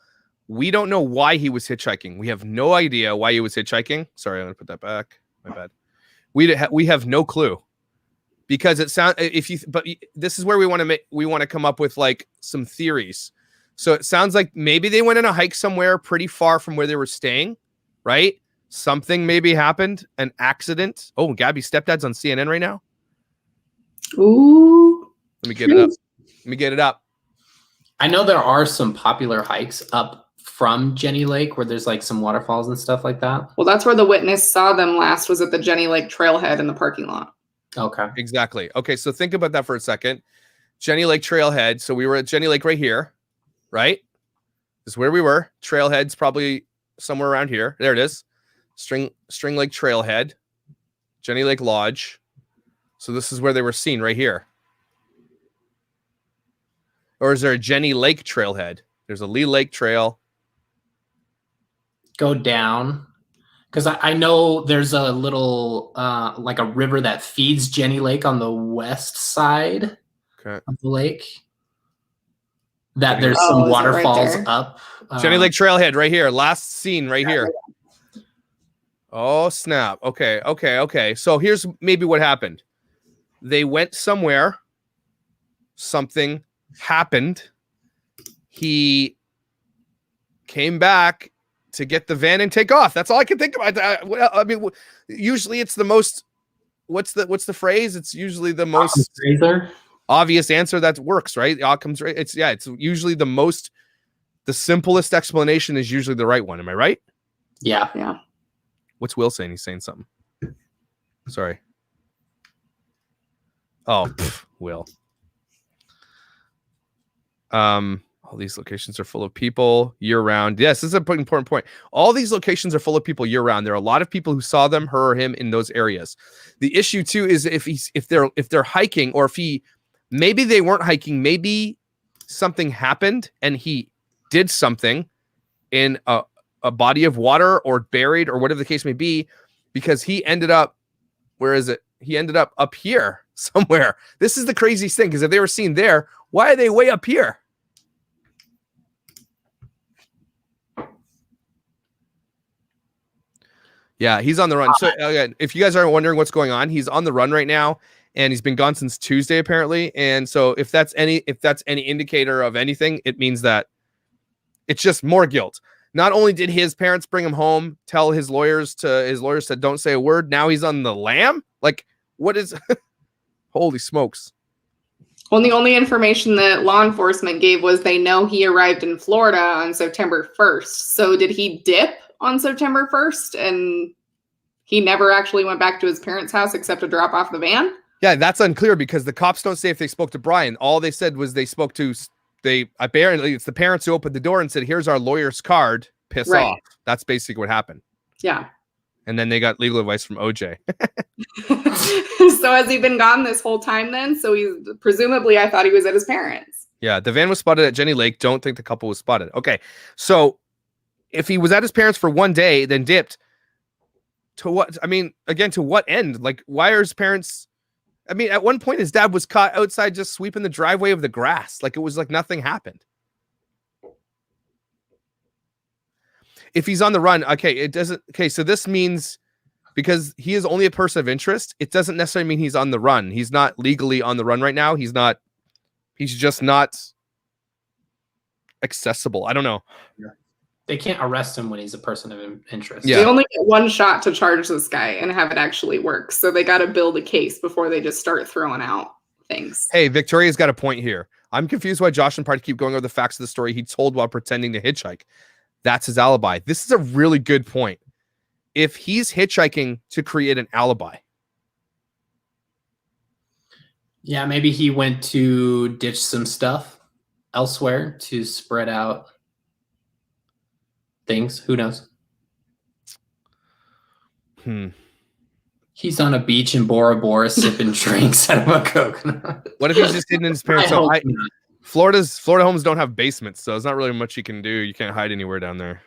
We don't know why he was hitchhiking. We have no idea why he was hitchhiking. Sorry, I'm gonna put that back. My bad. We have no clue, because it sounds but this is where we want to come up with like some theories. So it sounds like maybe they went on a hike somewhere pretty far from where they were staying, right? Something maybe happened, an accident. Oh, Gabby's stepdad's on CNN right now. Ooh. Let me get it up. I know there are some popular hikes up from Jenny Lake where there's like some waterfalls and stuff like that. Well, that's where the witness saw them last, was at the Jenny Lake trailhead in the parking lot. Okay. Exactly. Okay, so think about that for a second. Jenny Lake trailhead. So we were at Jenny Lake right here, right? This is where we were. Trailhead's probably somewhere around here. There it is. String Lake trailhead. Jenny Lake Lodge. So this is where they were seen right here. Or is there a Jenny Lake trailhead? There's a Lee Lake Trail. Go down. Because I know there's a little, like a river that feeds Jenny Lake on the west side of the lake. That there's some waterfalls up. Jenny Lake Trailhead right here. Last scene right here. Oh, snap. Okay. So here's maybe what happened. They went somewhere. Something happened. He came back to get the van and take off. That's all I can think about. I mean, usually it's the most. What's the phrase? It's usually the most obvious answer that works, right? The outcomes, right? It's usually the simplest explanation is usually the right one. Am I right? Yeah. What's Will saying? He's saying something. Sorry. Oh, Will. All these locations are full of people year-round. Yes, this is an important point. All these locations are full of people year-round. There are a lot of people who saw them, her or him, in those areas. The issue too is if they're hiking, or maybe they weren't hiking, maybe something happened and he did something in a body of water or buried or whatever the case may be, because he ended up, where is it? He ended up here somewhere. This is the craziest thing, because if they were seen there, why are they way up here? Yeah, he's on the run. So again, if you guys aren't wondering what's going on, he's on the run right now, and he's been gone since Tuesday apparently. And so if that's any indicator of anything, it means that it's just more guilt. Not only did his parents bring him home, tell his lawyers said don't say a word. Now he's on the lam. Like, what is? Holy smokes! Well, the only information that law enforcement gave was they know he arrived in Florida on September 1st. So did he dip on September 1st and he never actually went back to his parents' house except to drop off the van? Yeah, that's unclear, because the cops don't say if they spoke to Brian. All they said was apparently it's the parents who opened the door and said, "Here's our lawyer's card. Piss off." That's basically what happened. Yeah. And then they got legal advice from OJ. So has he been gone this whole time then? So he's presumably, I thought he was at his parents'. Yeah, the van was spotted at Jenny Lake. Don't think the couple was spotted. Okay, so if he was at his parents for one day, then dipped, to what? I mean, again, to what end? Like, why are his parents? I mean, at one point, his dad was caught outside just sweeping the driveway of the grass. Like, it was like nothing happened. If he's on the run, okay, it doesn't. Okay, so this means because he is only a person of interest, it doesn't necessarily mean he's on the run. He's not legally on the run right now. He's just not accessible. I don't know. They can't arrest him when he's a person of interest. Yeah. They only get one shot to charge this guy and have it actually work. So they got to build a case before they just start throwing out things. Hey, Victoria's got a point here. I'm confused why Josh and Party keep going over the facts of the story he told while pretending to hitchhike. That's his alibi. This is a really good point. If he's hitchhiking to create an alibi. Yeah, maybe he went to ditch some stuff elsewhere to spread out things. Who knows? He's on a beach in Bora Bora sipping drinks out of a coconut. What if he's just hidden in his parents' home? Florida homes don't have basements, so there's not really much you can do. You can't hide anywhere down there.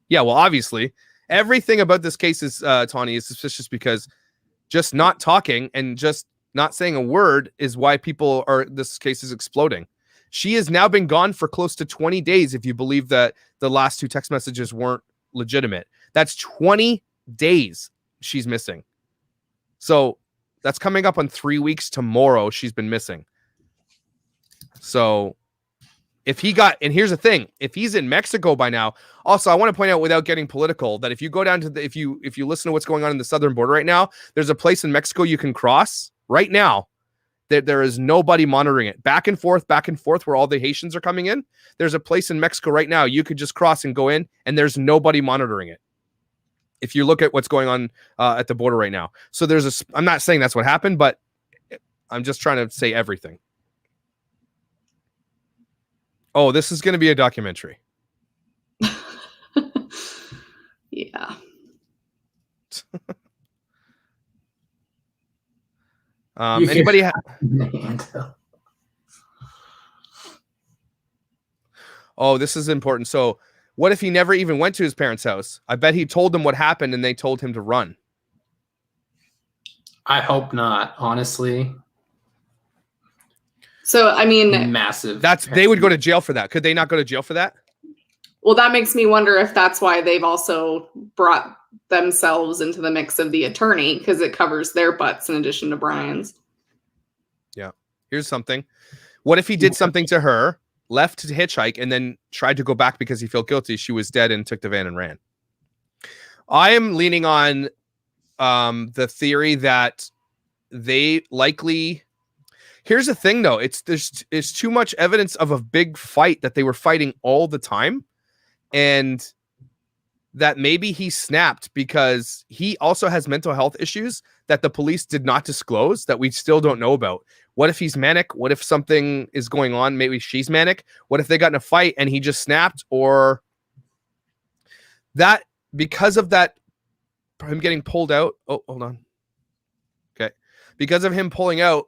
Yeah, well, obviously, everything about this case is, Tawny, is suspicious, because just not talking and just not saying a word is why this case is exploding. She has now been gone for close to 20 days, if you believe that the last two text messages weren't legitimate. That's 20 days she's missing. So that's coming up on 3 weeks tomorrow. She's been missing. So and here's the thing, if he's in Mexico by now, also I want to point out, without getting political, that if you go down to if you listen to what's going on in the southern border right now, there's a place in Mexico you can cross right now that there is nobody monitoring it. Back and forth, where all the Haitians are coming in. There's a place in Mexico right now you could just cross and go in, and there's nobody monitoring it. If you look at what's going on at the border right now. So I'm not saying that's what happened, but I'm just trying to say everything. Oh, this is going to be a documentary. Yeah. Anybody? Oh, this is important. So what if he never even went to his parents' house? I bet he told them what happened and they told him to run. I hope not, honestly. So, I mean, Massive. They would go to jail for that. Could they not go to jail for that? well, that makes me wonder if that's why they've also brought themselves into the mix of the attorney, because it covers their butts in addition to Brian's. Yeah. Here's something. What if he did something to her, left to hitchhike, and then tried to go back because he felt guilty? She was dead and took the van and ran. I am leaning on the theory that they likely... Here's the thing, though. There's too much evidence of a big fight that they were fighting all the time, and that maybe he snapped because he also has mental health issues that the police did not disclose, that we still don't know about. What if he's manic? What if something is going on? Maybe she's manic. What if they got in a fight and he just snapped? Or that, because of that, him getting pulled out. Oh, hold on. Okay. Because of him pulling out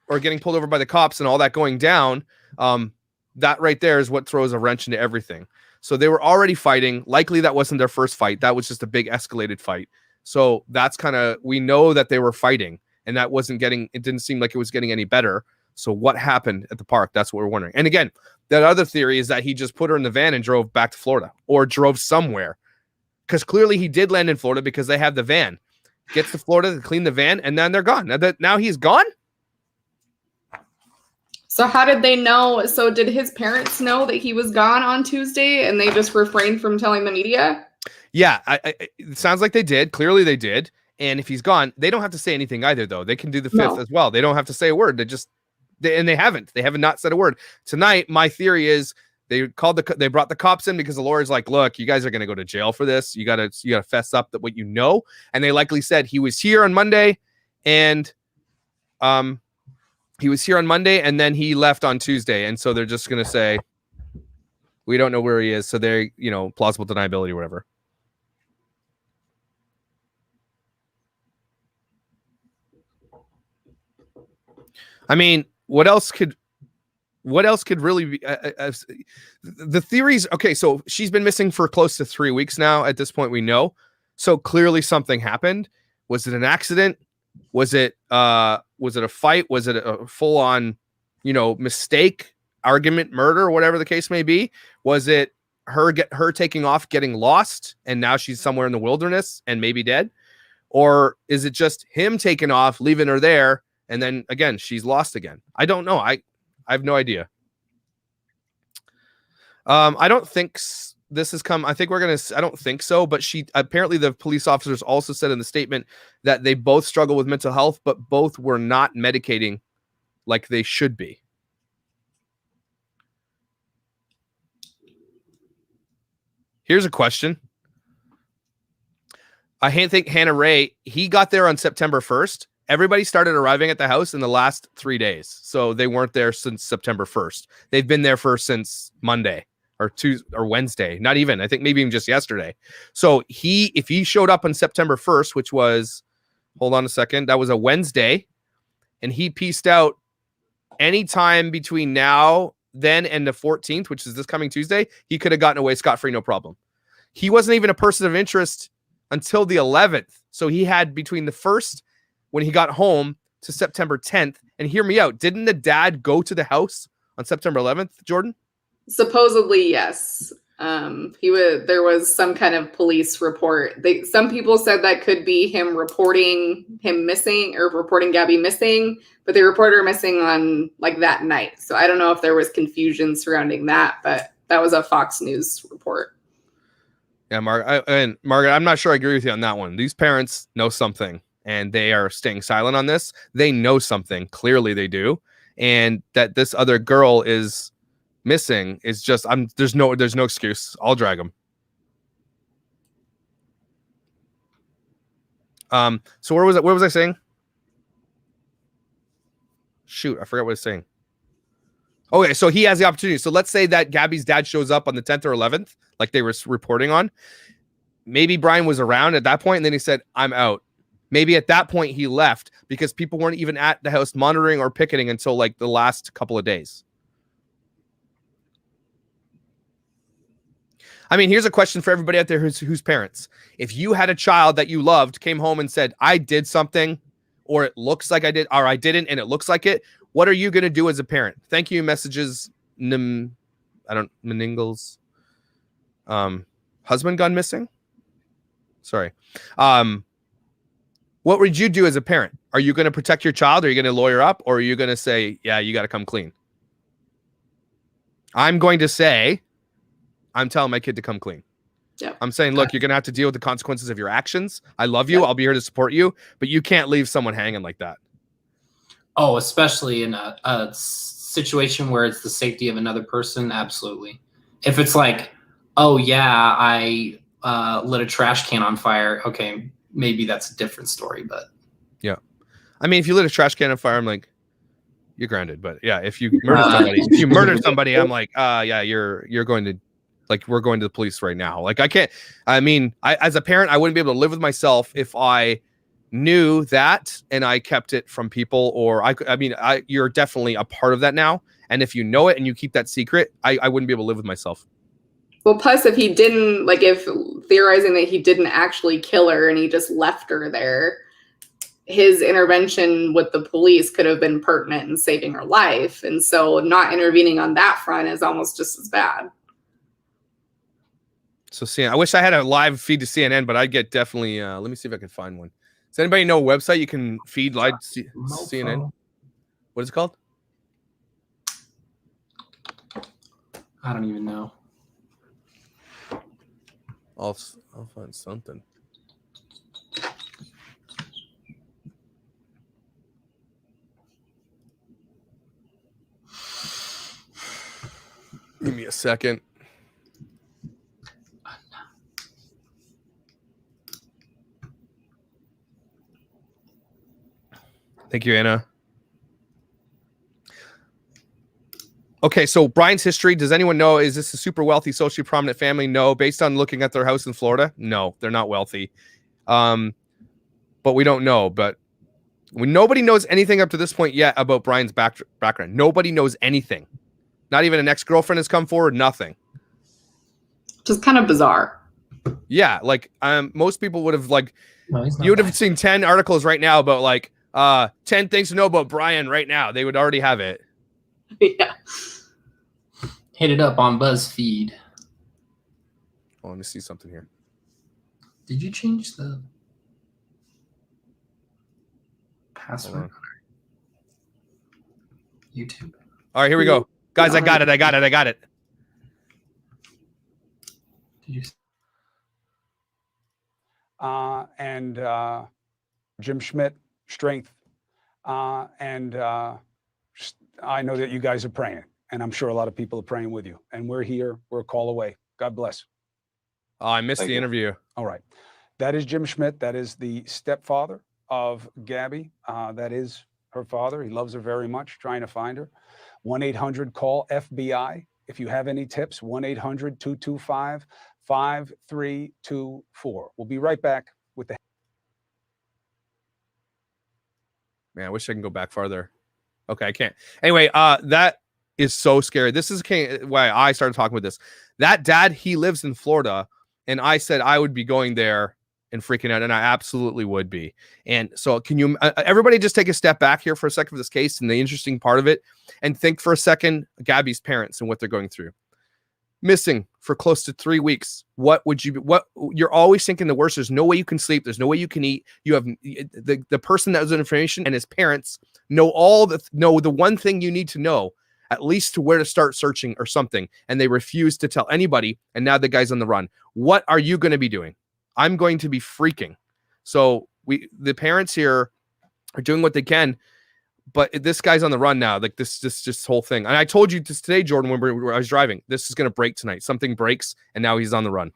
or getting pulled over by the cops and all that going down, that right there is what throws a wrench into everything. So they were already fighting. Likely that wasn't their first fight. That was just a big escalated fight. So that's kind of, we know that they were fighting, and that it didn't seem like it was getting any better. So what happened at the park? That's what we're wondering. And again, that other theory is that he just put her in the van and drove back to Florida, or drove somewhere. Because clearly he did land in Florida because they have the van. Gets to Florida to clean the van, and then they're gone. Now he's gone? So how did they know? So did his parents know that he was gone on Tuesday and they just refrained from telling the media? Yeah, it sounds like they did. Clearly they did. And if he's gone, they don't have to say anything either, though. They can do the 5th as well. They don't have to say a word. They haven't. They have not said a word. Tonight, my theory is they brought the cops in because the lawyer's like, look, you guys are going to go to jail for this. You got to fess up that what you know. And they likely said he was here on Monday, and and then he left on Tuesday. And so they're just going to say, we don't know where he is. So they're, plausible deniability or whatever. I mean, what else could really be the theories? Okay, so she's been missing for close to 3 weeks now. At this point, we know. So clearly something happened. Was it an accident? Was it a fight? Was it a full on, mistake, argument, murder, whatever the case may be? Was it her taking off, getting lost, and now she's somewhere in the wilderness and maybe dead? Or is it just him taking off, leaving her there, and then again she's lost again? I don't know. I have no idea. I don't think this has come. I don't think so. But apparently the police officers also said in the statement that they both struggle with mental health, but both were not medicating like they should be. Here's a question. I think Hannah Ray, he got there on September 1st. Everybody started arriving at the house in the last 3 days. So they weren't there since September 1st. They've been there since Monday or Tuesday or Wednesday. Not even, I think maybe even just yesterday. So if he showed up on September 1st, which was, hold on a second, that was a Wednesday, and he pieced out anytime between then and the 14th, which is this coming Tuesday, he could have gotten away scot-free, no problem. He wasn't even a person of interest until the 11th. So he had between the 1st, when he got home, to September 10th. And hear me out. Didn't the dad go to the house on September 11th, Jordan? Supposedly, yes. There was some kind of police report. Some people said that could be him reporting him missing or reporting Gabby missing, but they reported her missing on that night. So I don't know if there was confusion surrounding that, but that was a Fox News report. Yeah, Margaret, I'm not sure I agree with you on that one. These parents know something, and they are staying silent on this. They know something. Clearly they do. And that this other girl is missing is just, there's no excuse. I'll drag them. So where was I saying? Shoot, I forgot what I was saying. Okay, so he has the opportunity. So let's say that Gabby's dad shows up on the 10th or 11th, like they were reporting on. Maybe Brian was around at that point, and then he said, I'm out. Maybe at that point he left because people weren't even at the house monitoring or picketing until the last couple of days. I mean, here's a question for everybody out there who's parents. If you had a child that you loved, came home and said, I did something, or it looks like I did, or I didn't, and it looks like it, what are you going to do as a parent? Thank you messages. Meningles. Husband gone missing? Sorry. What would you do as a parent? Are you going to protect your child? Are you going to lawyer up? Or are you going to say, yeah, you got to come clean? I'm going to say, I'm telling my kid to come clean. Yep. I'm saying, look, you're going to have to deal with the consequences of your actions. I love you. Yep. I'll be here to support you. But you can't leave someone hanging like that. Oh, especially in a situation where it's the safety of another person. Absolutely. If it's like, oh, yeah, I lit a trash can on fire. Okay, maybe that's a different story. But yeah. I mean, if you lit a trash can on fire, I'm like, you're grounded. But yeah, if you murdered somebody, I'm like, yeah, you're going to, like, we're going to the police right now. Like, I can't, I mean, as a parent, I wouldn't be able to live with myself if I knew that and I kept it from people, or you're definitely a part of that now. And if you know it and you keep that secret, I wouldn't be able to live with myself. Well, plus if he didn't, like, if theorizing that he didn't actually kill her and he just left her there, his intervention with the police could have been pertinent in saving her life. And so not intervening on that front is almost just as bad. So CNN, I wish I had a live feed to CNN, but I'd get definitely, let me see if I can find one. Does anybody know a website you can feed live CNN? What is it called? I don't even know. I'll find something. Give me a second. Thank you, Anna. Okay, so Brian's history. Does anyone know? Is this a super wealthy, socially prominent family? No. Based on looking at their house in Florida? No, they're not wealthy. But we don't know. But nobody knows anything up to this point yet about Brian's background. Nobody knows anything. Not even an ex-girlfriend has come forward. Nothing. Just kind of bizarre. Yeah, like most people would have you would have seen 10 articles right now about 10 things to know about Brian right now. They would already have it. Yeah. Hit it up on BuzzFeed. Oh, let me see something here. Did you change the password on YouTube? All right, here we go. Guys, I got it. Did you? And Jim Schmidt, strength. I know that you guys are praying, and I'm sure a lot of people are praying with you. And we're here. We're a call away. God bless. Oh, I missed the interview. All right. That is Jim Schmidt. That is the stepfather of Gabby. That is her father. He loves her very much, trying to find her. 1-800-CALL-FBI. If you have any tips, 1-800-225-5324. We'll be right back with the... Man, I wish I can go back farther. Okay, I can't. Anyway, that is so scary. This is why I started talking with this. That dad, he lives in Florida, and I said I would be going there and freaking out, and I absolutely would be. And so can you, everybody just take a step back here for a second for this case and the interesting part of it, and think for a second, Gabby's parents and what they're going through. Missing for close to 3 weeks. What would you, you're always thinking the worst. There's no way you can sleep. There's no way you can eat. You have the person that has information and his parents know the one thing you need to know, at least to where to start searching or something. And they refuse to tell anybody. And now the guy's on the run. What are you going to be doing? I'm going to be freaking. So the parents here are doing what they can, but this guy's on the run now. Like this whole thing. And I told you this today, Jordan, when I was driving, this is going to break tonight. Something breaks and now he's on the run.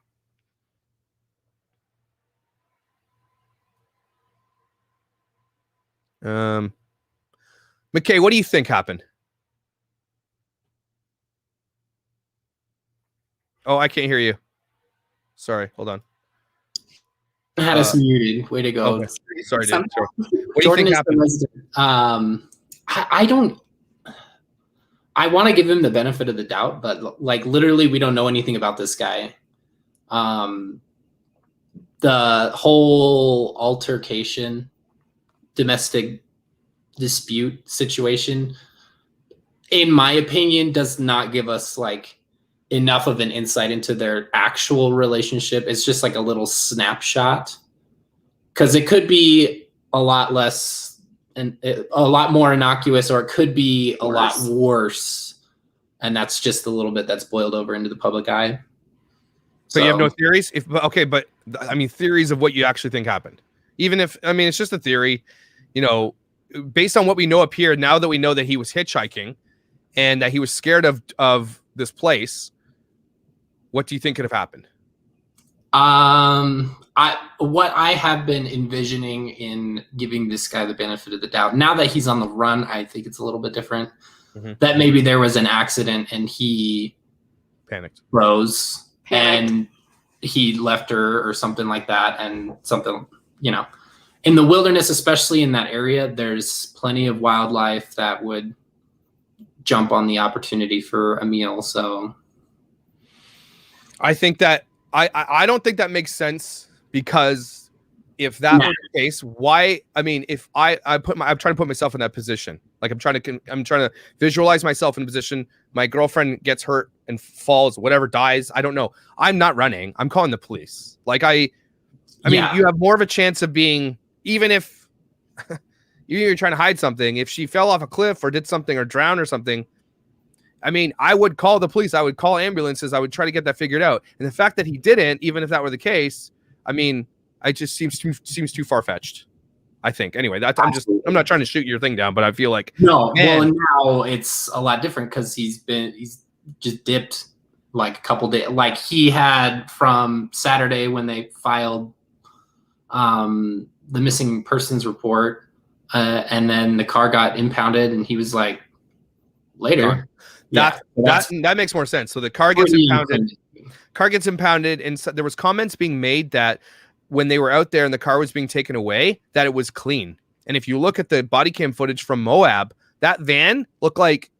McKay, what do you think happened? Oh, I can't hear you. Sorry. Hold on. I had us muted. Way to go. Okay. Sorry, dude. Sorry. What Jordan do you think happened? I want to give him the benefit of the doubt, but literally we don't know anything about this guy. The whole altercation, domestic dispute situation, in my opinion, does not give us like enough of an insight into their actual relationship. It's just like a little snapshot, because it could be a lot less and a lot more innocuous, or it could be a lot worse. And that's just a little bit that's boiled over into the public eye. So you have no theories? But I mean, theories of what you actually think happened. Even if, I mean, it's just a theory, you know, based on what we know up here, now that we know that he was hitchhiking and that he was scared of this place, what do you think could have happened? What I have been envisioning in giving this guy the benefit of the doubt, now that he's on the run, I think it's a little bit different. That maybe there was an accident and he panicked, froze, and he left her or something like that. And something, you know, in the wilderness, especially in that area, there's plenty of wildlife that would jump on the opportunity for a meal. So I think that I don't think that makes sense, because if that were the case, why? I mean, if I'm trying to put myself in that position. Like I'm trying to visualize myself in a position. My girlfriend gets hurt and falls, whatever, dies. I don't know. I'm not running. I'm calling the police. Like I mean, you have more of a chance of being, even if you're trying to hide something. If she fell off a cliff or did something or drowned or something, I mean, I would call the police. I would call ambulances. I would try to get that figured out. And the fact that he didn't, even if that were the case, I mean, it just seems too far-fetched, I think. Anyway, I'm not trying to shoot your thing down, but I feel like well, now it's a lot different, because he's just dipped like a couple days. Like he had from Saturday when they filed the missing persons report, and then the car got impounded, and he was like later. That makes more sense. So the car gets impounded. And so there was comments being made that when they were out there and the car was being taken away, that it was clean. And if you look at the body cam footage from Moab, that van looked like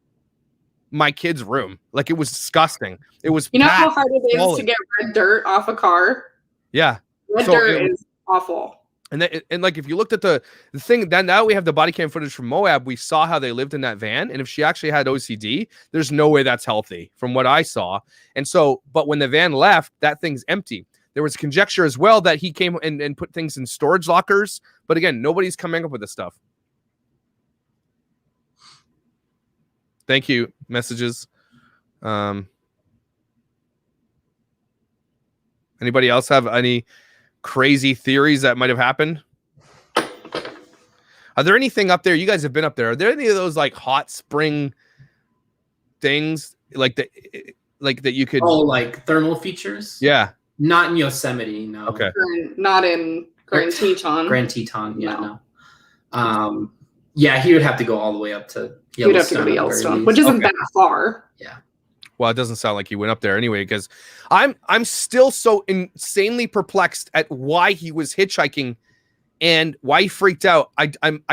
my kid's room. Like it was disgusting. It was, you know how hard it is to get red dirt off a car? Yeah. Red dirt is awful. And like if you looked at the thing, then now we have the body cam footage from Moab. We saw how they lived in that van, and if she actually had OCD, there's no way that's healthy from what I saw. And so, but when the van left, that thing's empty. There was conjecture as well that he came and put things in storage lockers, but again, nobody's coming up with this stuff. Thank you. Messages. Anybody else have any crazy theories that might have happened? Are there anything up there? You guys have been up there. Are there any of those like hot spring things like that you could? Oh, like thermal features? Yeah. Not in Yosemite, no. Okay. Not in Grand Teton. Grand Teton, yeah, no. Yeah, he would have to go all the way up to Yellowstone. He would have to go to Yellowstone, which isn't that far. Yeah. Well, it doesn't sound like he went up there anyway, because I'm still so insanely perplexed at why he was hitchhiking and why he freaked out. I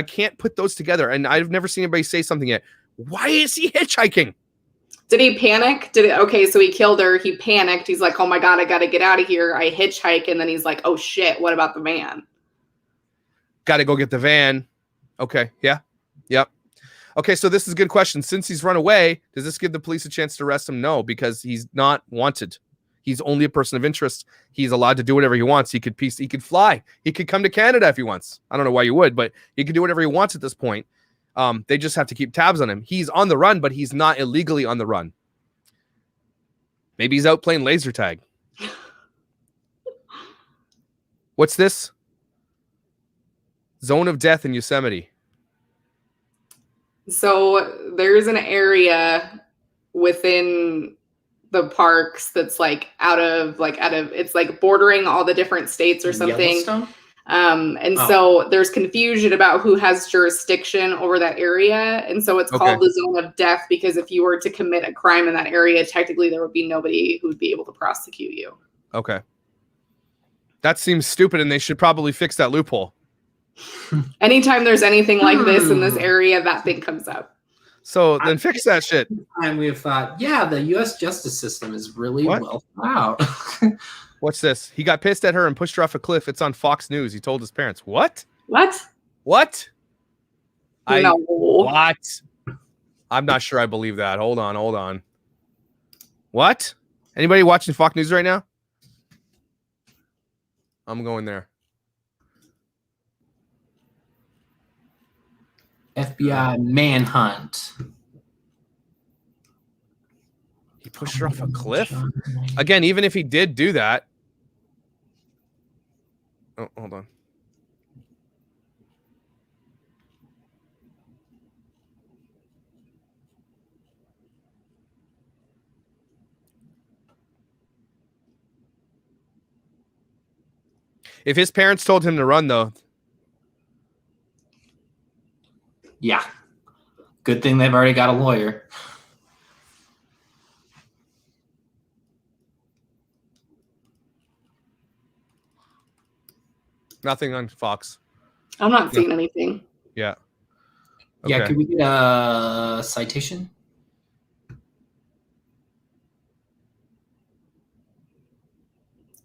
can't put those together, and I've never seen anybody say something yet. Why is he hitchhiking? Did he panic? Okay, so he killed her. He panicked. He's like, oh my God, I got to get out of here. I hitchhike. And then he's like, oh shit, what about the van? Got to go get the van. Okay, yeah, yep. Okay, so this is a good question. Since he's run away, does this give the police a chance to arrest him? No, because he's not wanted. He's only a person of interest. He's allowed to do whatever he wants. He could fly. He could come to Canada if he wants. I don't know why you would, but he can do whatever he wants at this point. They just have to keep tabs on him. He's on the run, but he's not illegally on the run. Maybe he's out playing laser tag. What's this? Zone of death in Yosemite. So there's an area within the parks that's like out of it's like bordering all the different states or something. So there's confusion about who has jurisdiction over that area. And so it's called the zone of death, because if you were to commit a crime in that area, technically there would be nobody who would be able to prosecute you. Okay. That seems stupid, and they should probably fix that loophole. Anytime there's anything like this in this area, that thing comes up. So then fix that shit. And we've thought, yeah, the U.S. justice system is really well thought out. What's this? He got pissed at her and pushed her off a cliff. It's on Fox News. He told his parents. What? What? No. What? I'm not sure I believe that. Hold on. What? Anybody watching Fox News right now? I'm going there. FBI manhunt. He pushed her off a cliff? Again, even if he did do that. Oh, hold on. If his parents told him to run, though. Yeah. Good thing they've already got a lawyer. Nothing on Fox. I'm not seeing anything. Yeah. Yeah, Okay. could we get a citation?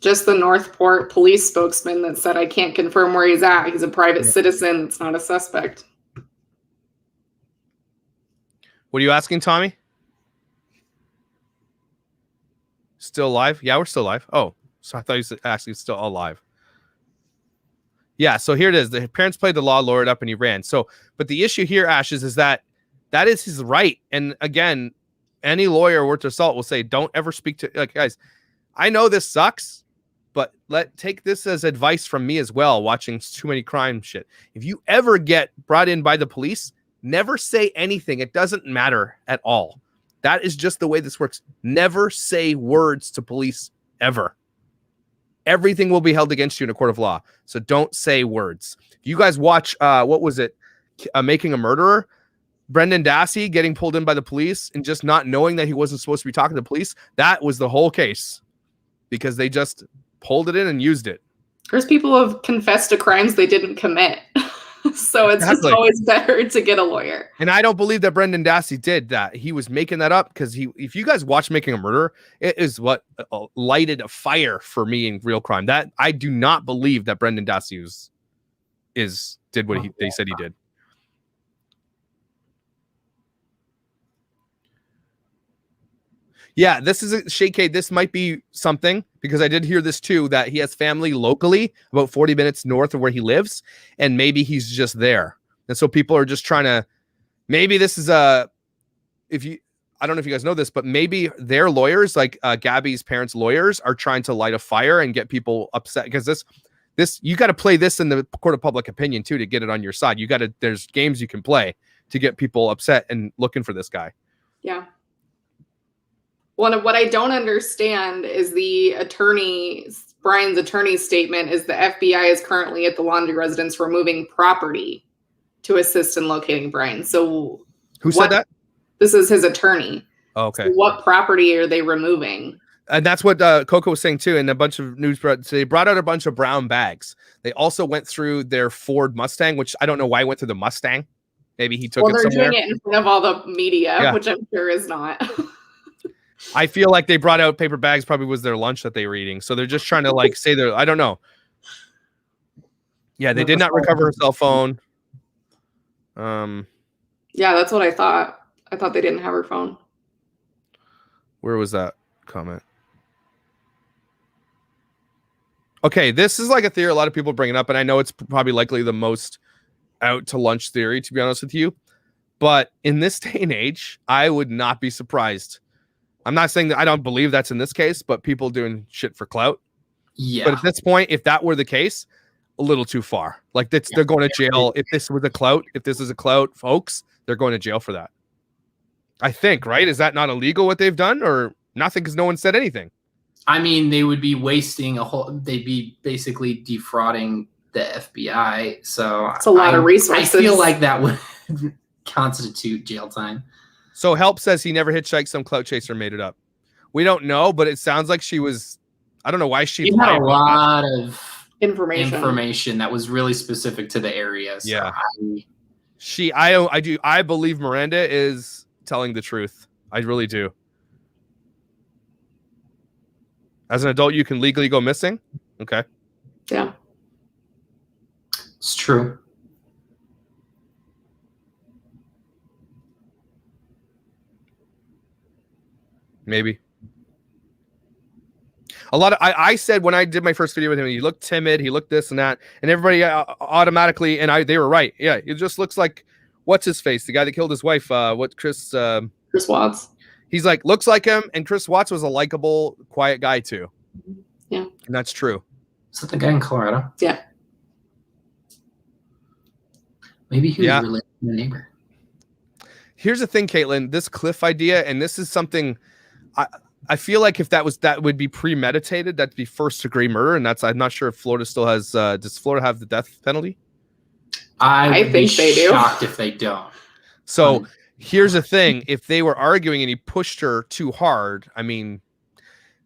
Just the Northport police spokesman that said, I can't confirm where he's at. He's a private citizen. It's not a suspect. What are you asking, Tommy? Still alive? Yeah, we're still alive. Oh, so I thought you said actually still alive. Yeah, so here it is. The parents played the law, lawyered up, and he ran. So, but the issue here, Ash, is that is his right. And again, any lawyer worth their salt will say, don't ever speak to, like, guys, I know this sucks, but take this as advice from me as well, watching too many crime shit. If you ever get brought in by the police, never say anything. It doesn't matter at all. That is just the way this works. Never say words to police ever. Everything will be held against you in a court of law. So don't say words. You guys watch, what was it? Making a Murderer? Brendan Dassey getting pulled in by the police and just not knowing that he wasn't supposed to be talking to the police. That was the whole case because they just pulled it in and used it. There's people who have confessed to crimes they didn't commit. So it's Exactly. just always better to get a lawyer. And I don't believe that Brendan Dassey did that. He was making that up because if you guys watch Making a Murderer, it is what lighted a fire for me in real crime. That I do not believe that Brendan Dassey did what they said he did. Yeah, this is a Shake. This might be something because I did hear this too, that he has family locally about 40 minutes north of where he lives. And maybe he's just there. And so people are just trying to, maybe this is I don't know if you guys know this, but maybe their lawyers, like Gabby's parents' lawyers, are trying to light a fire and get people upset because this, you got to play this in the court of public opinion too, to get it on your side. There's games you can play to get people upset and looking for this guy. Yeah. What I don't understand is Brian's attorney's statement is the FBI is currently at the Laundrie residence removing property to assist in locating Brian. So who said that? This is his attorney. Oh, okay. So what property are they removing? And that's what Coco was saying too. And a bunch of news, so they brought out a bunch of brown bags. They also went through their Ford Mustang, which I don't know why he went through the Mustang. Maybe he took it somewhere. They're doing it in front of all the media, which I'm sure is not. I feel like they brought out paper bags, probably was their lunch that they were eating. So they're just trying to say I don't know. Yeah, they did not recover her cell phone. Yeah, that's what I thought. I thought they didn't have her phone. Where was that comment? Okay, this is like a theory a lot of people bring it up, and I know it's probably likely the most out to lunch theory, to be honest with you. But in this day and age, I would not be surprised. I'm not saying that I don't believe that's in this case, but people doing shit for clout. Yeah. But at this point, if that were the case, a little too far. Like they're going to jail. If this is a clout, folks, they're going to jail for that. I think, right? Is that not illegal what they've done or nothing? Because no one said anything. I mean, they would be wasting they'd be basically defrauding the FBI. So it's a lot of resources. I feel like that would constitute jail time. So Help says he never hitchhiked. Some clout chaser made it up. We don't know, but it sounds like she was. I don't know why she had a lot of information that was really specific to the area. So yeah, I believe Miranda is telling the truth. I really do. As an adult, you can legally go missing. Okay. Yeah. It's true. Maybe. A lot of I said when I did my first video with him, he looked timid, he looked this and that, and everybody automatically they were right. Yeah, it just looks like what's his face, the guy that killed his wife. Chris Watts. He's like looks like him, and Chris Watts was a likable, quiet guy too. Yeah, and that's true. Is that the guy in Colorado? Yeah. Maybe he was related to the neighbor. Here's the thing, Caitlin. This cliff idea, and this is something I feel like if that would be premeditated, that'd be first degree murder, and I'm not sure if Florida still has. Does Florida have the death penalty? I think they do. Shocked if they don't. So here's the thing: if they were arguing and he pushed her too hard, I mean,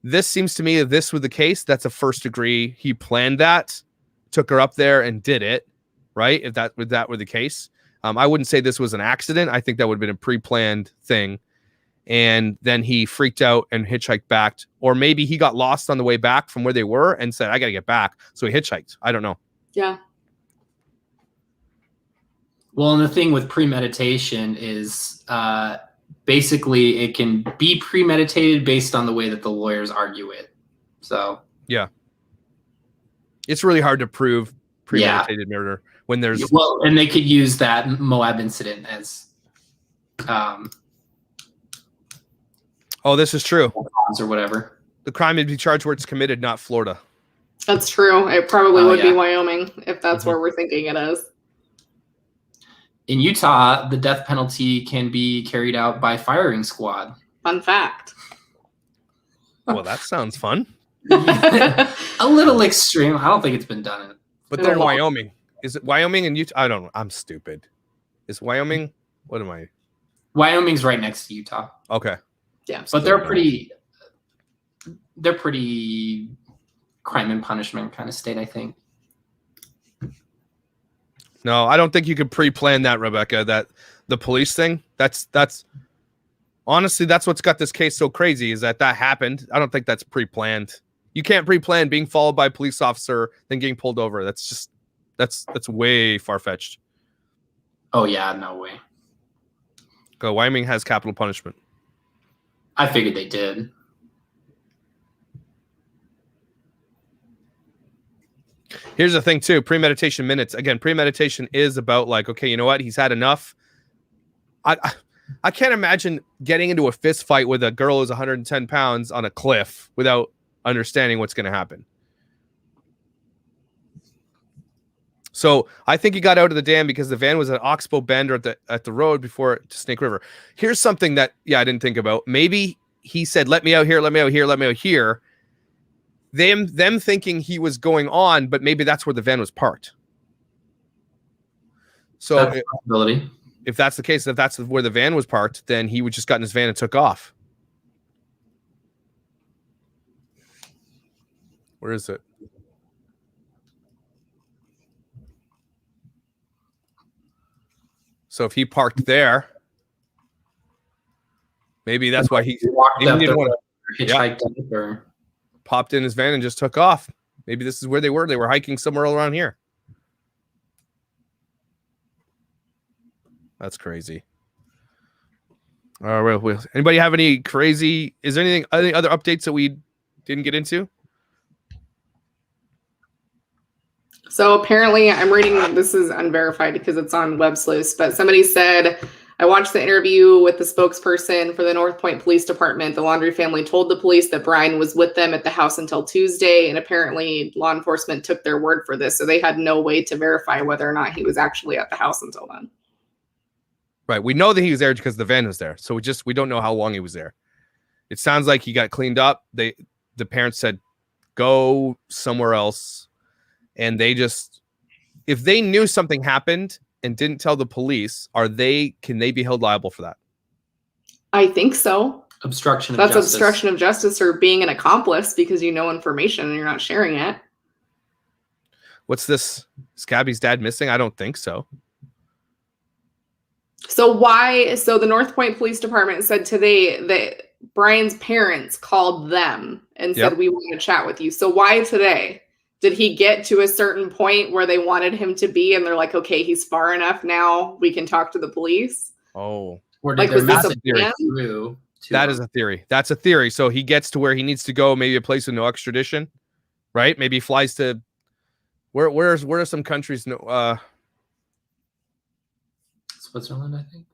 this seems to me if this was the case, that's a first degree. He planned that, took her up there, and did it. Right? If that were the case, I wouldn't say this was an accident. I think that would have been a pre-planned thing. And then he freaked out and hitchhiked back, or maybe he got lost on the way back from where they were and said, I got to get back. So he hitchhiked. I don't know. Yeah. Well, and the thing with premeditation is basically it can be premeditated based on the way that the lawyers argue it. So, yeah. It's really hard to prove premeditated murder when there's. Well, and they could use that Moab incident as. Oh, this is true. Or whatever. The crime would be charged where it's committed, not Florida. That's true. It probably would be Wyoming if that's where we're thinking it is. In Utah, the death penalty can be carried out by firing squad. Fun fact. Well, that sounds fun. A little extreme. I don't think it's been done. But they're Wyoming. Is it Wyoming and Utah? I don't know. I'm stupid. Is Wyoming? What am I? Wyoming's right next to Utah. Okay. Yeah. But they're pretty crime and punishment kind of state, I think. No, I don't think you could pre-plan that, Rebecca. That the police thing. That's honestly that's what's got this case so crazy is that happened. I don't think that's pre-planned. You can't pre-plan being followed by a police officer then getting pulled over. That's way far-fetched. Oh yeah, no way. Go. Wyoming has capital punishment. I figured they did. Here's the thing too, premeditation minutes. Again, premeditation is about like, okay, you know what? He's had enough. I can't imagine getting into a fist fight with a girl who's 110 pounds on a cliff without understanding what's going to happen. So I think he got out of the dam because the van was at Oxbow Bend or at the road before to Snake River. Here's something that, I didn't think about. Maybe he said, let me out here, let me out here, let me out here. Them thinking he was going on, but maybe that's where the van was parked. So that's a possibility. If that's the case, if that's where the van was parked, then he would just got in his van and took off. Where is it? So if he parked there, maybe that's why he didn't want to hitchhike or popped in his van and just took off. Maybe this is where they were. They were hiking somewhere around here. That's crazy. All right. Well, anybody have any crazy? Is there any other updates that we didn't get into? So apparently I'm reading, this is unverified because it's on WebSleuth, but somebody said, I watched the interview with the spokesperson for the North Point Police Department. The Laundrie family told the police that Brian was with them at the house until Tuesday, and apparently law enforcement took their word for this, so they had no way to verify whether or not he was actually at the house until then. Right. We know that he was there because the van was there, so we don't know how long he was there. It sounds like he got cleaned up. The parents said, go somewhere else. And they just, if they knew something happened and didn't tell the police, can they be held liable for that? I think so. Obstruction of justice. That's obstruction of justice or being an accomplice because you know information and you're not sharing it. What's this? Is Gabby's dad missing? I don't think so. So the North Point Police Department said today that Brian's parents called them and said, Yep. we want to chat with you. So why today? Did he get to a certain point where they wanted him to be and they're like, okay, he's far enough now, we can talk to the police? Oh. Or Like, did was their this a message plan? through to That him? is a theory. That's a theory. So he gets to where he needs to go, maybe a place with no extradition, right? Maybe he flies to where are some countries Switzerland, I think.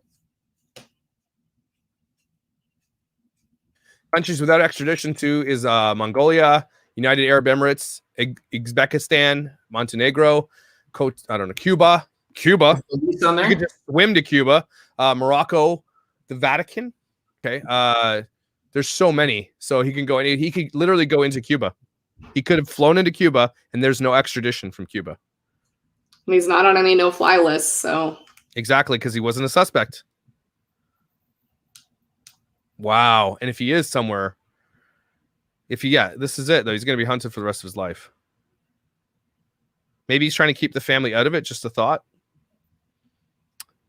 countries without extradition to is Mongolia, United Arab Emirates, Uzbekistan, Montenegro, Cuba. Police on You there? could just swim to Cuba, Morocco, the Vatican. Okay. There's so many. So he can go and he could literally go into Cuba. He could have flown into Cuba and there's no extradition from Cuba. And he's not on any no-fly lists, so Exactly, because he wasn't a suspect. Wow. And if he is somewhere, this is it though. He's going to be hunted for the rest of his life. Maybe he's trying to keep the family out of it. Just a thought.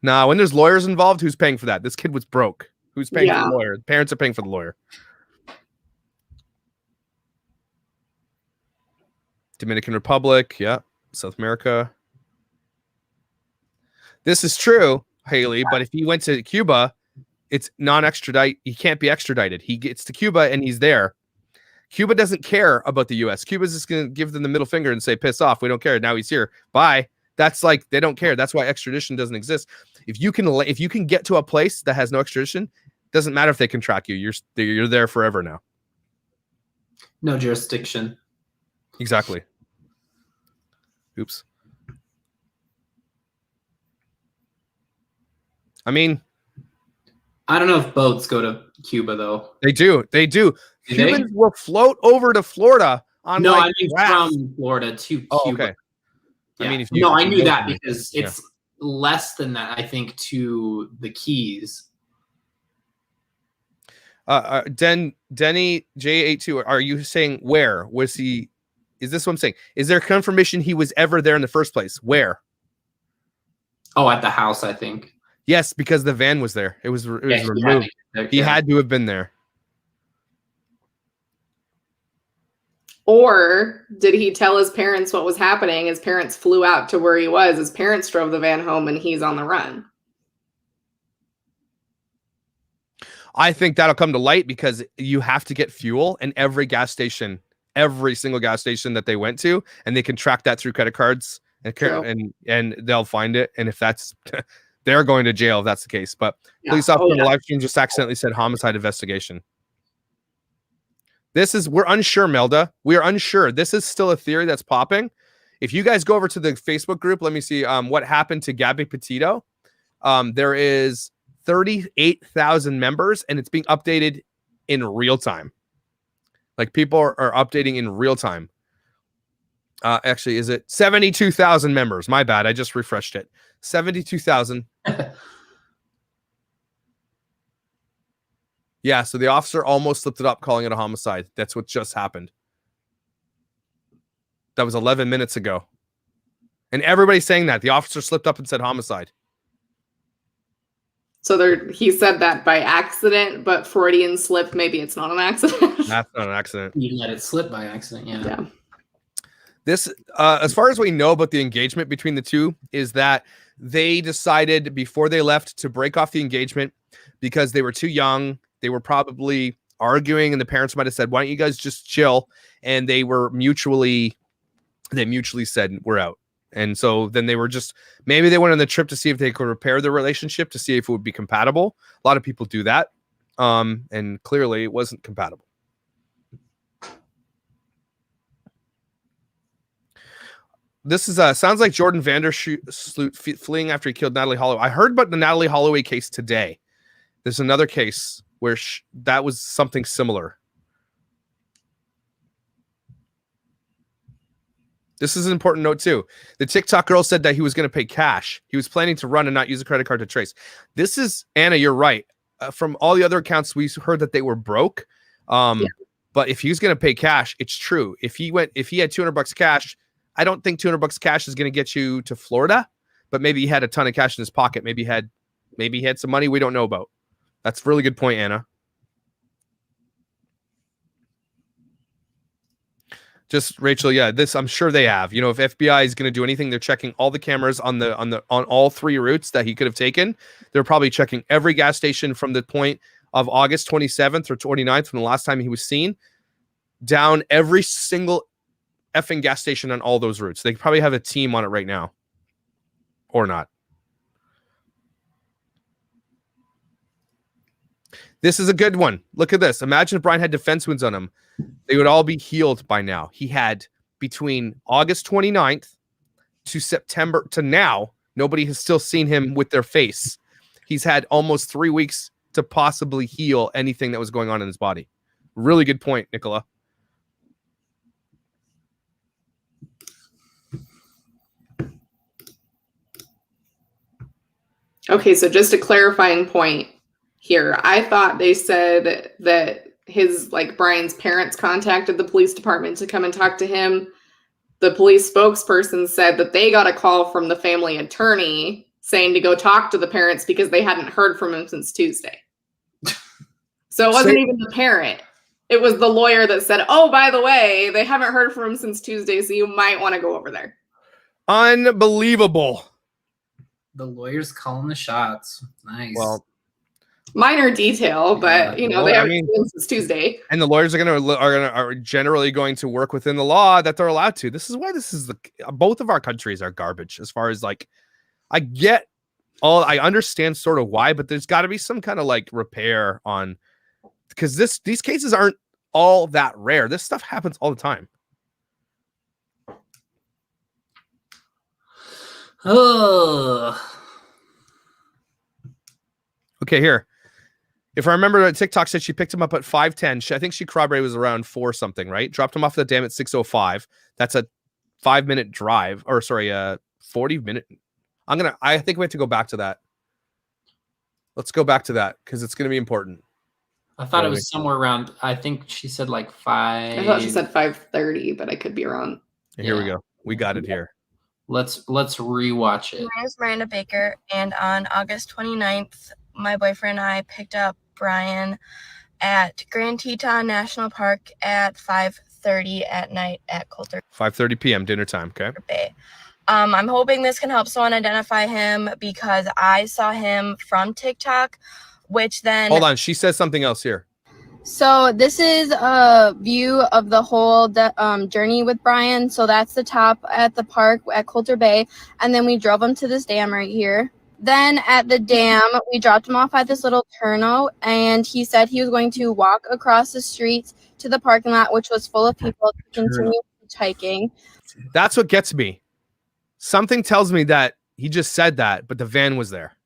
Nah, when there's lawyers involved, who's paying for that? This kid was broke. Who's paying for the lawyer? The parents are paying for the lawyer. Dominican Republic. Yeah. South America. This is true, Haley. But if he went to Cuba, it's non-extradite. He can't be extradited. He gets to Cuba and he's there. Cuba doesn't care about the U.S. Cuba's just going to give them the middle finger and say, piss off. We don't care. Now he's here. Bye. That's like, they don't care. That's why extradition doesn't exist. If you can get to a place that has no extradition, doesn't matter if they can track you. You're there forever now. No jurisdiction. Exactly. Oops. I mean, I don't know if boats go to Cuba though. They do. Do Cubans will float over to Florida on No, like I mean rafts. from Florida to Cuba. Oh, okay. Yeah. I mean, I knew that boat- because yeah. it's less than that, I think, to the Keys. Denny J82, are you saying where was he? Is this what I'm saying? Is there confirmation he was ever there in the first place? Where? Oh, at the house, I think. Yes, because the van was there. It was removed. He had to have been there. Or did he tell his parents what was happening? His parents flew out to where he was. His parents drove the van home and he's on the run. I think that'll come to light because you have to get fuel in every single gas station that they went to, and they can track that through credit cards and they'll find it. And if that's they're going to jail if that's the case. But police officer on the live stream just accidentally said homicide investigation. We're unsure, Melda. We are unsure. This is still a theory that's popping. If you guys go over to the Facebook group, let me see what happened to Gabby Petito. There is 38,000 members, and it's being updated in real time. Like people are updating in real time. Actually, is it 72,000 members? My bad. I just refreshed it. 72,000. Yeah, so the officer almost slipped it up, calling it a homicide. That's what just happened. That was 11 minutes ago. And everybody's saying that. The officer slipped up and said homicide. So he said that by accident, but Freudian slip, maybe it's not an accident. That's not an accident. You let it slip by accident, yeah. This, as far as we know about the engagement between the two, is that they decided before they left to break off the engagement because they were too young. They were probably arguing, and the parents might have said, "Why don't you guys just chill?" And they mutually said, "We're out." And so then they were maybe they went on the trip to see if they could repair their relationship, to see if it would be compatible. A lot of people do that. And clearly it wasn't compatible. This is sounds like Jordan Vandersloot fleeing after he killed Natalie Holloway. I heard about the Natalie Holloway case today. There's another case where that was something similar. This is an important note too. The TikTok girl said that he was going to pay cash. He was planning to run and not use a credit card to trace. This is, Anna, you're right. From all the other accounts, we heard that they were broke. But if he was going to pay cash, it's true. If he had $200 cash, I don't think $200 cash is going to get you to Florida, but maybe he had a ton of cash in his pocket. Maybe he had some money we don't know about. That's a really good point, Anna. Just Rachel, yeah, this I'm sure they have. You know, if FBI is going to do anything, they're checking all the cameras on all 3 routes that he could have taken. They're probably checking every gas station from the point of August 27th or 29th from the last time he was seen, down every single effing gas station on all those routes. They probably have a team on it right now, or not. This is a good one. Look at this. Imagine if Brian had defense wounds on him. They would all be healed by now. He had between August 29th to September to now, nobody has still seen him with their face. He's had almost 3 weeks to possibly heal anything that was going on in his body. Really good point, Nicola. Okay, so just a clarifying point here. I thought they said that his, like, Brian's parents contacted the police department to come and talk to him. The police spokesperson said that they got a call from the family attorney saying to go talk to the parents because they hadn't heard from him since Tuesday. So it wasn't even the parent. It was the lawyer that said, oh, by the way, they haven't heard from him since Tuesday, so you might want to go over there. Unbelievable. The lawyer's calling the shots. Nice. Well, minor detail, but you know, they haven't seen him since Tuesday. And the lawyers are generally going to work within the law that they're allowed to. This is why both of our countries are garbage as far as, like, I understand sort of why, but there's got to be some kind of, like, repair on, because these cases aren't all that rare. This stuff happens all the time. Oh. Okay, here. If I remember, TikTok said she picked him up at 5:10. I think she corroborated it was around 4 something, right? Dropped him off the dam at 6:05. That's a 5-minute drive, or sorry, 40-minute. I think we have to go back to that. Let's go back to that because it's going to be important. I thought it was somewhere around, I think she said like 5. I thought she said 5:30, but I could be wrong. Here we go. We got it here. Let's rewatch it. My name is Miranda Baker, and on August 29th, my boyfriend and I picked up Brian at Grand Teton National Park at 5:30 at night at Coulter 5:30 p.m. dinner time. Okay. Bay. I'm hoping this can help someone identify him because I saw him from TikTok, which then... Hold on. She says something else here. So this is a view of the whole journey with Brian. So that's the top at the park at Coulter Bay. And then we drove him to this dam right here. Then at the dam, we dropped him off at this little turnout. And he said he was going to walk across the street to the parking lot, which was full of people to continue hitchhiking. That's what gets me. Something tells me that he just said that, but the van was there.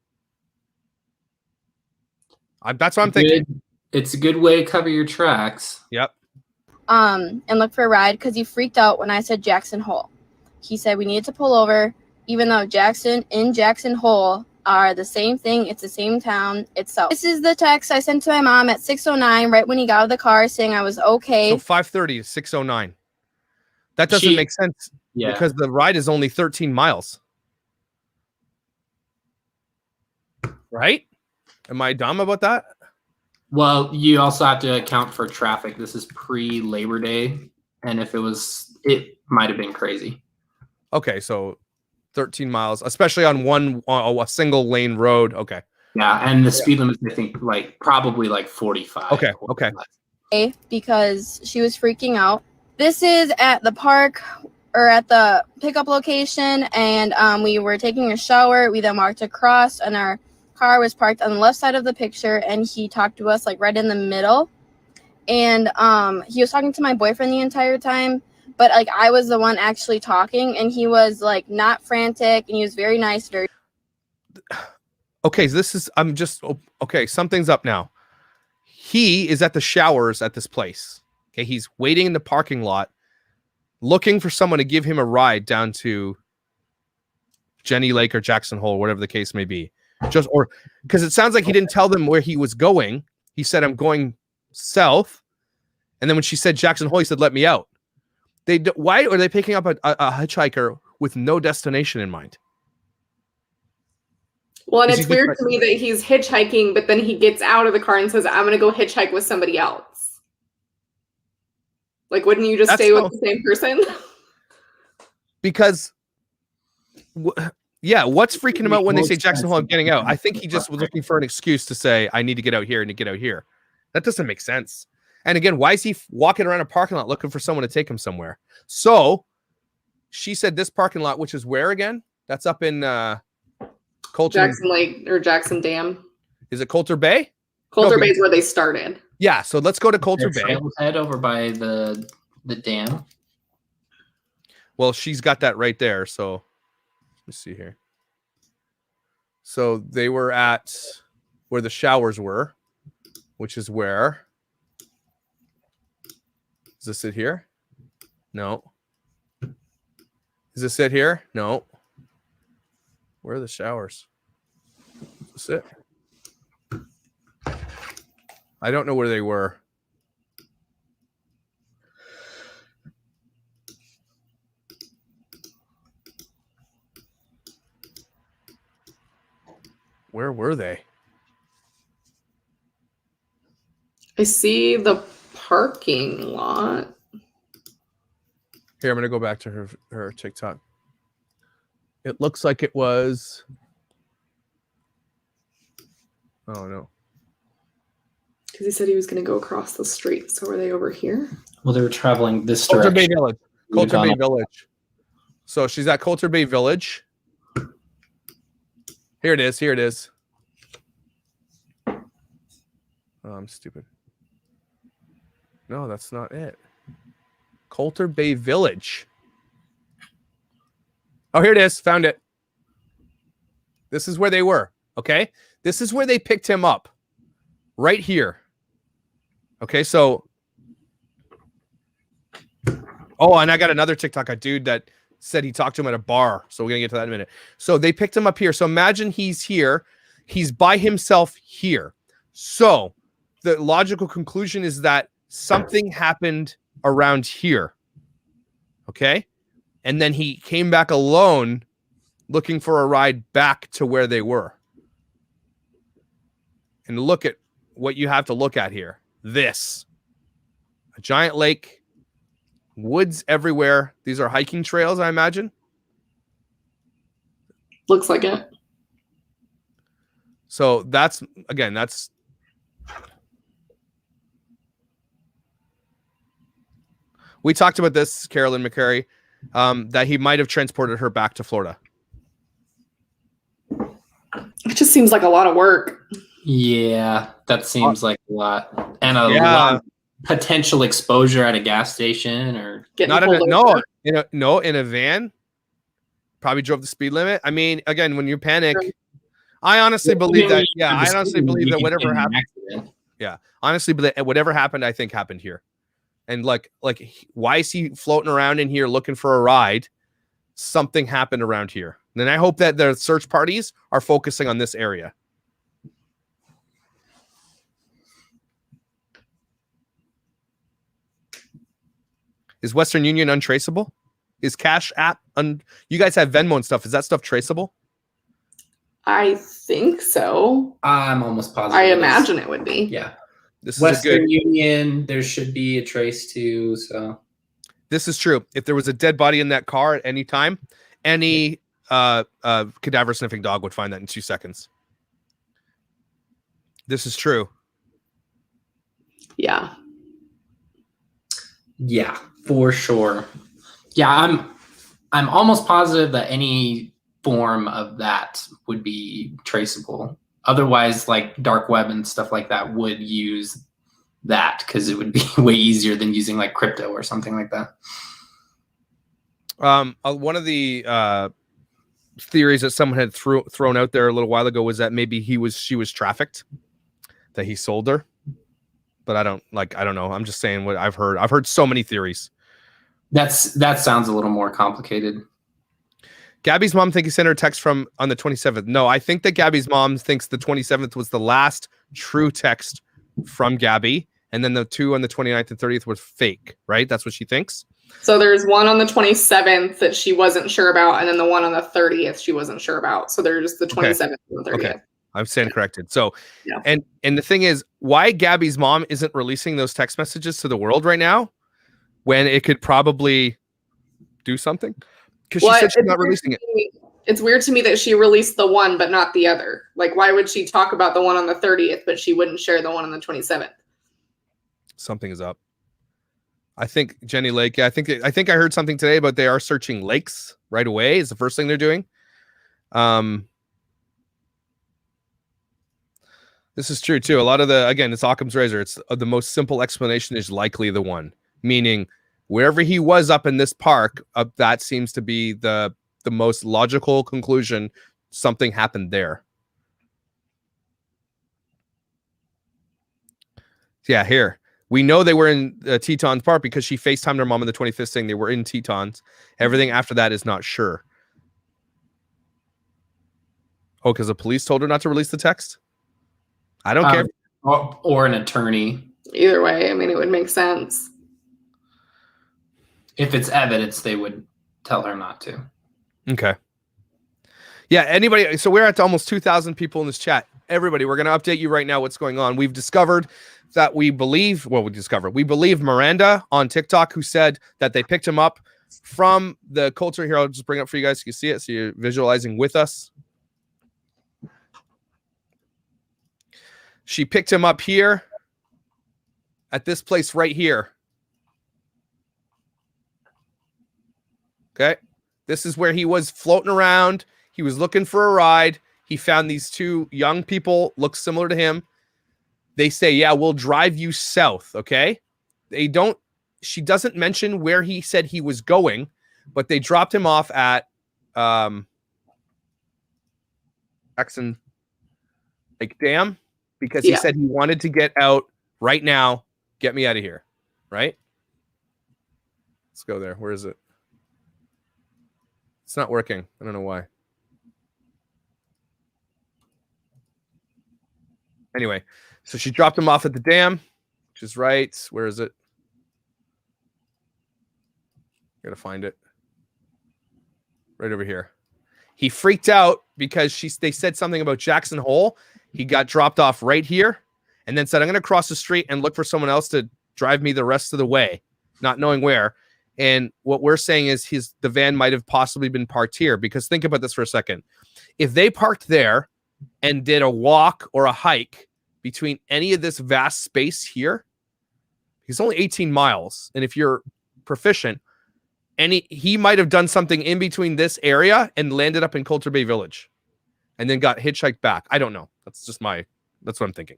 That's what I'm thinking. It's a good way to cover your tracks. Yep. And look for a ride because he freaked out when I said Jackson Hole. He said we needed to pull over, even though Jackson and Jackson Hole are the same thing. It's the same town itself. This is the text I sent to my mom at 6:09, right when he got out of the car, saying I was okay. So 5:30 is 6:09. That doesn't make sense because the ride is only 13 miles. Right? Am I dumb about that? Well, you also have to account for traffic. This is pre-Labor Day, and if it might have been crazy. Okay, so 13 miles, especially on a single lane road. Okay. Yeah, and the speed limit, I think, probably 45. Okay. Because she was freaking out. This is at the park or at the pickup location, and we were taking a shower. We then walked across, and our car was parked on the left side of the picture, and he talked to us right in the middle. And he was talking to my boyfriend the entire time, but I was the one actually talking, and he was not frantic, and he was very nice. Okay, so something's up now. He is at the showers at this place. Okay, he's waiting in the parking lot, looking for someone to give him a ride down to Jenny Lake or Jackson Hole, whatever the case may be. Because it sounds like he didn't tell them where he was going. He said, I'm going south. And then when she said Jackson Hole, he said, let me out. Why are they picking up a hitchhiker with no destination in mind? Well, and it's weird to me that he's hitchhiking, but then he gets out of the car and says, I'm going to go hitchhike with somebody else. Like, wouldn't you just That's stay with so- the same person? Because, yeah, what's freaking him out when they say Jackson Hole, I'm getting out? I think he just was looking for an excuse to say, I need to get out here and to get out here. That doesn't make sense. And again, why is he walking around a parking lot looking for someone to take him somewhere? So she said this parking lot, which is where again? That's up in Coulter. Jackson Lake or Jackson Dam. Is it Coulter Bay? Coulter No, Bay is where they started. Yeah, so let's go to Coulter Bay. Head over by the dam. Well, she's got that right there. So let's see here. So they were at where the showers were, which is where? Is this it here? No. Is this it here? No. Where are the showers? Is this it? I don't know where they were. Where were they? I see the parking lot. Here, I'm going to go back to her TikTok. It looks like it was... Oh, no. Because he said he was going to go across the street. So are they over here? Well, they were traveling this Coulter direction. Bay Village. Coulter Bay Village. So she's at Coulter Bay Village. Here it is. Here it is. Oh, I'm stupid. No, that's not it. Coulter Bay Village. Oh, here it is. Found it. This is where they were. Okay. This is where they picked him up. Right here. Okay. So. Oh, and I got another TikTok, a dude that said he talked to him at a bar. So we're going to get to that in a minute. So they picked him up here. So imagine he's here. He's by himself here. So the logical conclusion is that something happened around here. Okay. And then he came back alone looking for a ride back to where they were. And look at what you have to look at here. This. A giant lake. Woods everywhere. These are hiking trails, I imagine. Looks like it. So that's, again, that's... We talked about this, Carolyn McCary, that he might have transported her back to Florida. It just seems like a lot of work. Yeah, that seems like a lot. And a lot of potential exposure at a gas station or not in a van. Probably drove the speed limit. I mean, again, when you panic, I honestly believe that. Yeah, I honestly believe that whatever happened. Yeah, honestly, but whatever happened, I think happened here. And like, why is he floating around in here looking for a ride? Something happened around here. And then I hope that the search parties are focusing on this area. Is Western Union untraceable? Is Cash App you guys have Venmo and stuff? Is that stuff traceable? I think so. I'm almost positive. I imagine it would be. Yeah. This is Western Union, there should be a trace too. So this is true. If there was a dead body in that car at any time, any cadaver sniffing dog would find that in 2 seconds. This is true. Yeah. Yeah, for sure. Yeah, I'm almost positive that any form of that would be traceable. Otherwise, like dark web and stuff like that would use that because it would be way easier than using like crypto or something like that. One of the theories that someone had thrown out there a little while ago was that maybe she was trafficked, that he sold her. But I don't know. I'm just saying what I've heard. I've heard so many theories. That sounds a little more complicated. Gabby's mom think he sent her a text on the 27th. No, I think that Gabby's mom thinks the 27th was the last true text from Gabby. And then the two on the 29th and 30th was fake, right? That's what she thinks. So there's one on the 27th that she wasn't sure about. And then the one on the 30th she wasn't sure about. So there's the 27th and the 30th. Okay. I'm stand corrected. So, yeah. And the thing is, why Gabby's mom isn't releasing those text messages to the world right now, when it could probably do something? Because she said she's not releasing it. It's weird to me that she released the one but not the other. Like, why would she talk about the one on the 30th, but she wouldn't share the one on the 27th? Something is up. I think Jenny Lake. I think I heard something today about they are searching lakes right away. Is the first thing they're doing. This is true too. A lot of it's Occam's razor. It's the most simple explanation is likely the one, meaning wherever he was up in this park, that seems to be the most logical conclusion. Something happened there. Yeah, here. We know they were in Teton's park because she FaceTimed her mom on the 25th saying they were in Teton's. Everything after that is not sure. Oh, because the police told her not to release the text? I don't care. Or an attorney. Either way, I mean, it would make sense. If it's evidence, they would tell her not to. Okay. Yeah, anybody. So we're at almost 2,000 people in this chat. Everybody, we're going to update you right now what's going on. We've discovered that we believe Miranda on TikTok, who said that they picked him up from the Coulter. Here, I'll just bring it up for you guys so you can see it, so you're visualizing with us. She picked him up here at this place right here. Okay. This is where he was floating around. He was looking for a ride. He found these two young people, look similar to him. They say, yeah, we'll drive you south. Okay. She doesn't mention where he said he was going, but they dropped him off at Jackson Lake Dam because he said he wanted to get out right now. Get me out of here. Right. Let's go there. Where is it? It's not working. I don't know why. Anyway, so she dropped him off at the dam, which is right. Where is it? Gotta find it. Right over here. He freaked out because they said something about Jackson Hole. He got dropped off right here and then said, I'm going to cross the street and look for someone else to drive me the rest of the way, not knowing where. And what we're saying is the van might have possibly been parked here, because think about this for a second. If they parked there and did a walk or a hike between any of this vast space here, he's only 18 miles. And if you're proficient, he might have done something in between this area and landed up in Coulter Bay Village and then got hitchhiked back. I don't know. That's what I'm thinking.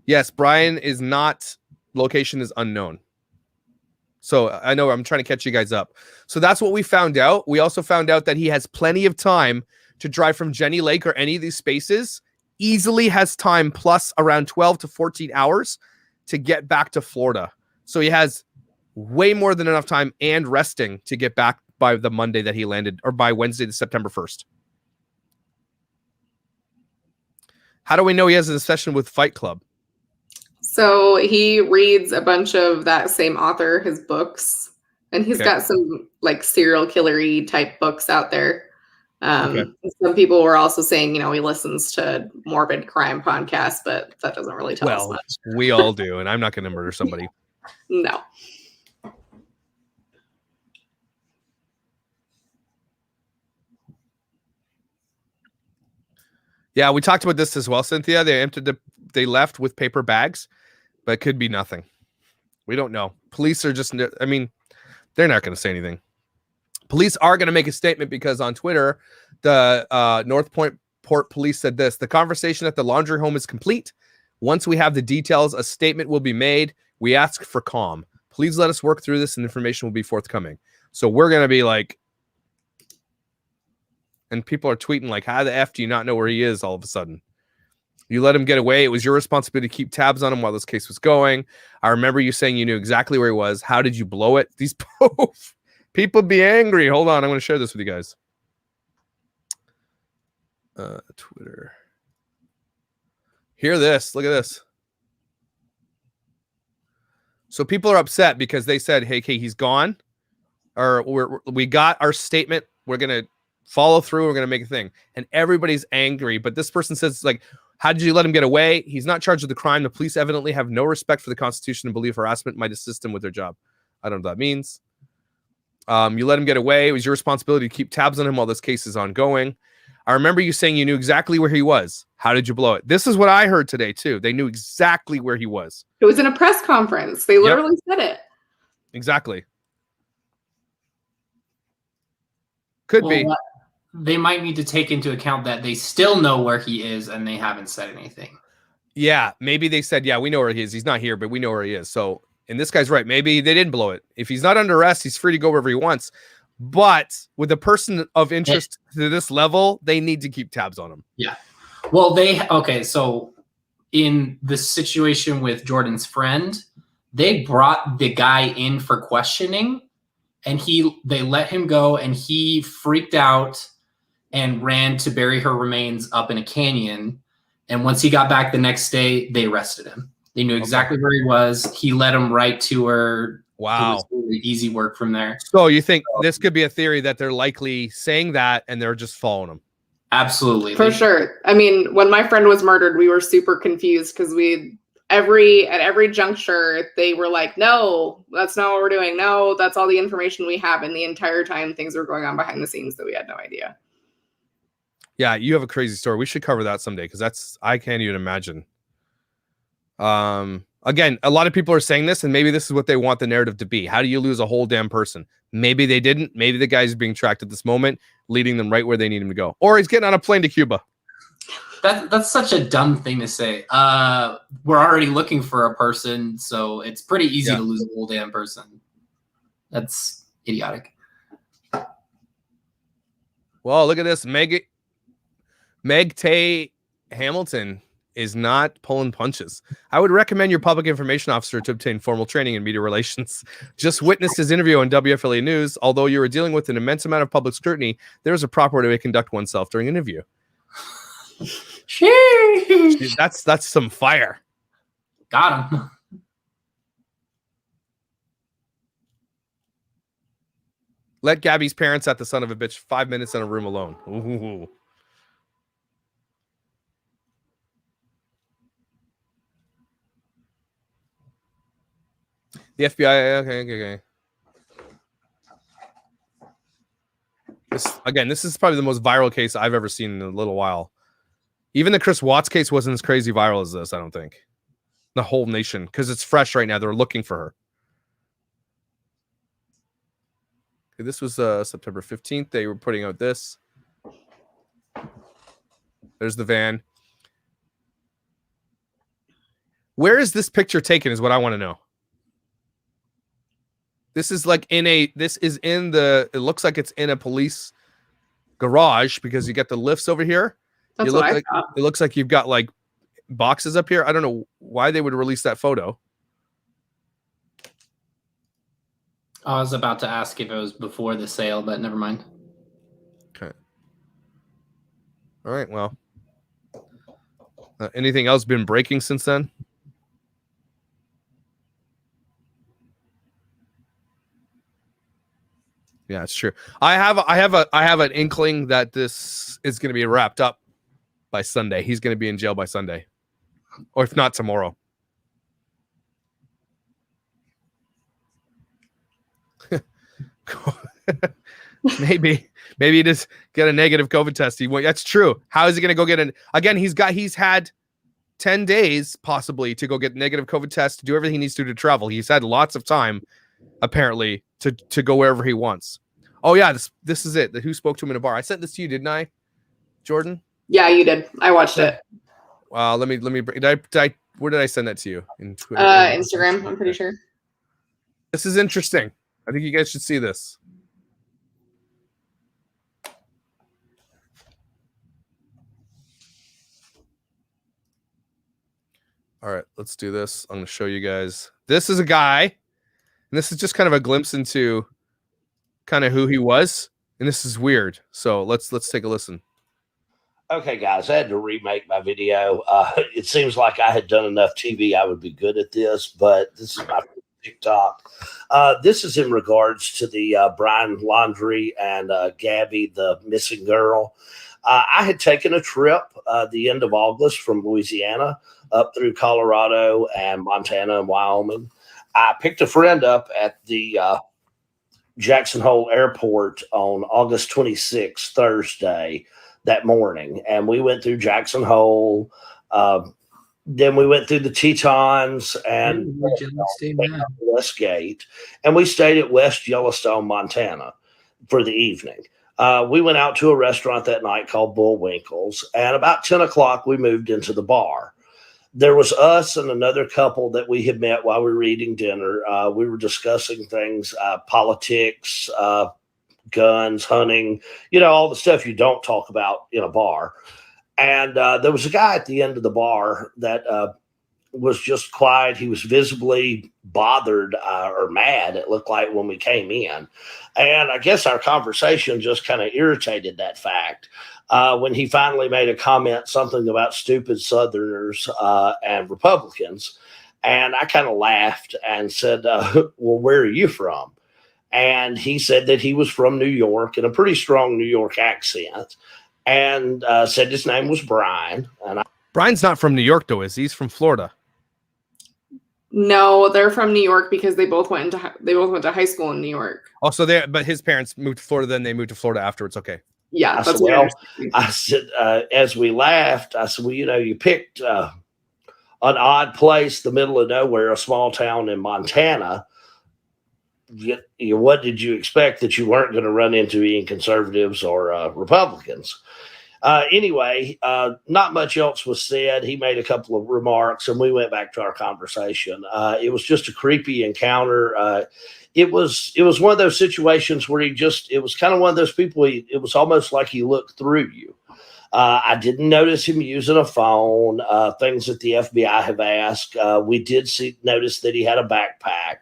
Yes, Brian is not, location is unknown. So I know I'm trying to catch you guys up. So that's what we found out. We also found out that he has plenty of time to drive from Jenny Lake or any of these spaces. Easily has time plus around 12 to 14 hours to get back to Florida. So he has way more than enough time and resting to get back by the Monday that he landed, or by Wednesday, September 1st. How do we know he has a session with Fight Club? So he reads a bunch of that same author, his books, and he's got some like serial killer-y type books out there. Some people were also saying, he listens to morbid crime podcasts, but that doesn't really tell us much. We all do, and I'm not going to murder somebody. No. Yeah, we talked about this as well, Cynthia. They left with paper bags, but it could be nothing. We don't know. Police are just, they're not going to say anything. Police are going to make a statement because on Twitter, the North Point Port Police said this: the conversation at the laundry home is complete. Once we have the details, a statement will be made. We ask for calm. Please let us work through this and information will be forthcoming. So we're going to be like, and people are tweeting like, how the F do you not know where he is all of a sudden? You let him get away. It was your responsibility to keep tabs on him while this case was going. I remember you saying you knew exactly where he was. How did you blow it? These people be angry. Hold on. I'm going to share this with you guys. Twitter. Hear this. Look at this. So people are upset because they said, hey, he's gone. Or we got our statement. We're going to follow through. We're going to make a thing. And everybody's angry. But this person says, like, How did you let him get away? He's not charged with the crime. The police evidently have no respect for the Constitution and believe harassment might assist them with their job. I don't know what that means. You let him get away. It was your responsibility to keep tabs on him while this case is ongoing. I remember you saying you knew exactly where he was. How did you blow it? This is what I heard today, too. They knew exactly where he was. It was in a press conference. They literally said it. Exactly. Could be. They might need to take into account that they still know where he is and they haven't said anything. Yeah, maybe they said, yeah, we know where he is. He's not here, but we know where he is. So, and this guy's right. Maybe they didn't blow it. If he's not under arrest, he's free to go wherever he wants. But with a person of interest to this level, they need to keep tabs on him. Yeah. Well, so in the situation with Jordan's friend, they brought the guy in for questioning, and they let him go, and he freaked out and ran to bury her remains up in a canyon. And once he got back the next day, they arrested him. They knew exactly where he was. He led him right to her. Wow. It was really easy work from there. So you think this could be a theory that they're likely saying that and they're just following him? Absolutely. For sure. I mean, when my friend was murdered, we were super confused because at every juncture, they were like, no, that's not what we're doing. No, that's all the information we have. And the entire time things were going on behind the scenes that we had no idea. Yeah, you have a crazy story. We should cover that someday because I can't even imagine. Again, a lot of people are saying this, and maybe this is what they want the narrative to be. How do you lose a whole damn person? Maybe they didn't. Maybe the guy's being tracked at this moment, leading them right where they need him to go. Or he's getting on a plane to Cuba. That's such a dumb thing to say. We're already looking for a person, so it's pretty easy to lose a whole damn person. That's idiotic. Well, look at this. Meg Tay Hamilton is not pulling punches. I would recommend your public information officer to obtain formal training in media relations. Just witnessed his interview on WFLA News. Although you are dealing with an immense amount of public scrutiny, there is a proper way to conduct oneself during an interview. Dude, that's some fire. Got him. Let Gabby's parents at the son of a bitch 5 minutes in a room alone. Ooh. The FBI. Okay. This is probably the most viral case I've ever seen in a little while. Even the Chris Watts case wasn't as crazy viral as this, I don't think. The whole nation, because it's fresh right now. They're looking for her. Okay, this was September 15th. They were putting out this. There's the van. Where is this picture taken is what I want to know. This is like it looks like it's in a police garage because you got the lifts over here. That's what I thought. It looks like you've got like boxes up here. I don't know why they would release that photo. I was about to ask if it was before the sale, but never mind. Okay. All right. Well, anything else been breaking since then? Yeah, it's true. I have an inkling that this is going to be wrapped up by Sunday. He's going to be in jail by Sunday, or if not tomorrow. maybe he just get a negative COVID test. That's true. How is he going to go get an? Again, he's had 10 days possibly to go get negative COVID test, to do everything he needs to travel. He's had lots of time, apparently, to go wherever he wants. Oh yeah, this is it. Who spoke to him in a bar? I sent this to you, didn't I, Jordan? Yeah, you did. I watched it. Let me. Where did I send that to you? In Twitter? Instagram. I'm pretty sure. This is interesting. I think you guys should see this. All right, let's do this. I'm going to show you guys. This is a guy, and this is just kind of a glimpse into kind of who he was, and this is weird. So let's take a listen. Okay, guys, I had to remake my video. It seems like I had done enough TV. I would be good at this, but this is my TikTok. This is in regards to the Brian Laundrie and Gabby, the missing girl. I had taken a trip the end of August from Louisiana up through Colorado and Montana and Wyoming. I picked a friend up at the Jackson Hole Airport on August 26th, Thursday, that morning. And we went through Jackson Hole. Then we went through the Tetons and Westgate. And we stayed at West Yellowstone, Montana for the evening. We went out to a restaurant that night called Bullwinkle's. And about 10 o'clock, we moved into the bar. There was us and another couple that we had met while we were eating dinner. We were discussing things, politics, guns, hunting, all the stuff you don't talk about in a bar. And there was a guy at the end of the bar that was just quiet. He was visibly bothered or mad, it looked like, when we came in. And I guess our conversation just kind of irritated that fact. When he finally made a comment, something about stupid Southerners and Republicans. And I kind of laughed and said, well, where are you from? And he said that he was from New York in a pretty strong New York accent, and said his name was Brian. And Brian's not from New York, though, is he? He's from Florida. No, they're from New York because they both went to high school in New York. Oh, but his parents moved to Florida, then they moved to Florida afterwards. Okay. Yeah, that's I said, as we laughed, I said, well, you picked an odd place, the middle of nowhere, a small town in Montana. What did you expect, that you weren't going to run into any conservatives or Republicans? Anyway, not much else was said. He made a couple of remarks, and we went back to our conversation. It was just a creepy encounter. It was one of those situations where it was kind of one of those people, it was almost like he looked through you. I didn't notice him using a phone, things that the FBI have asked. We did notice that he had a backpack.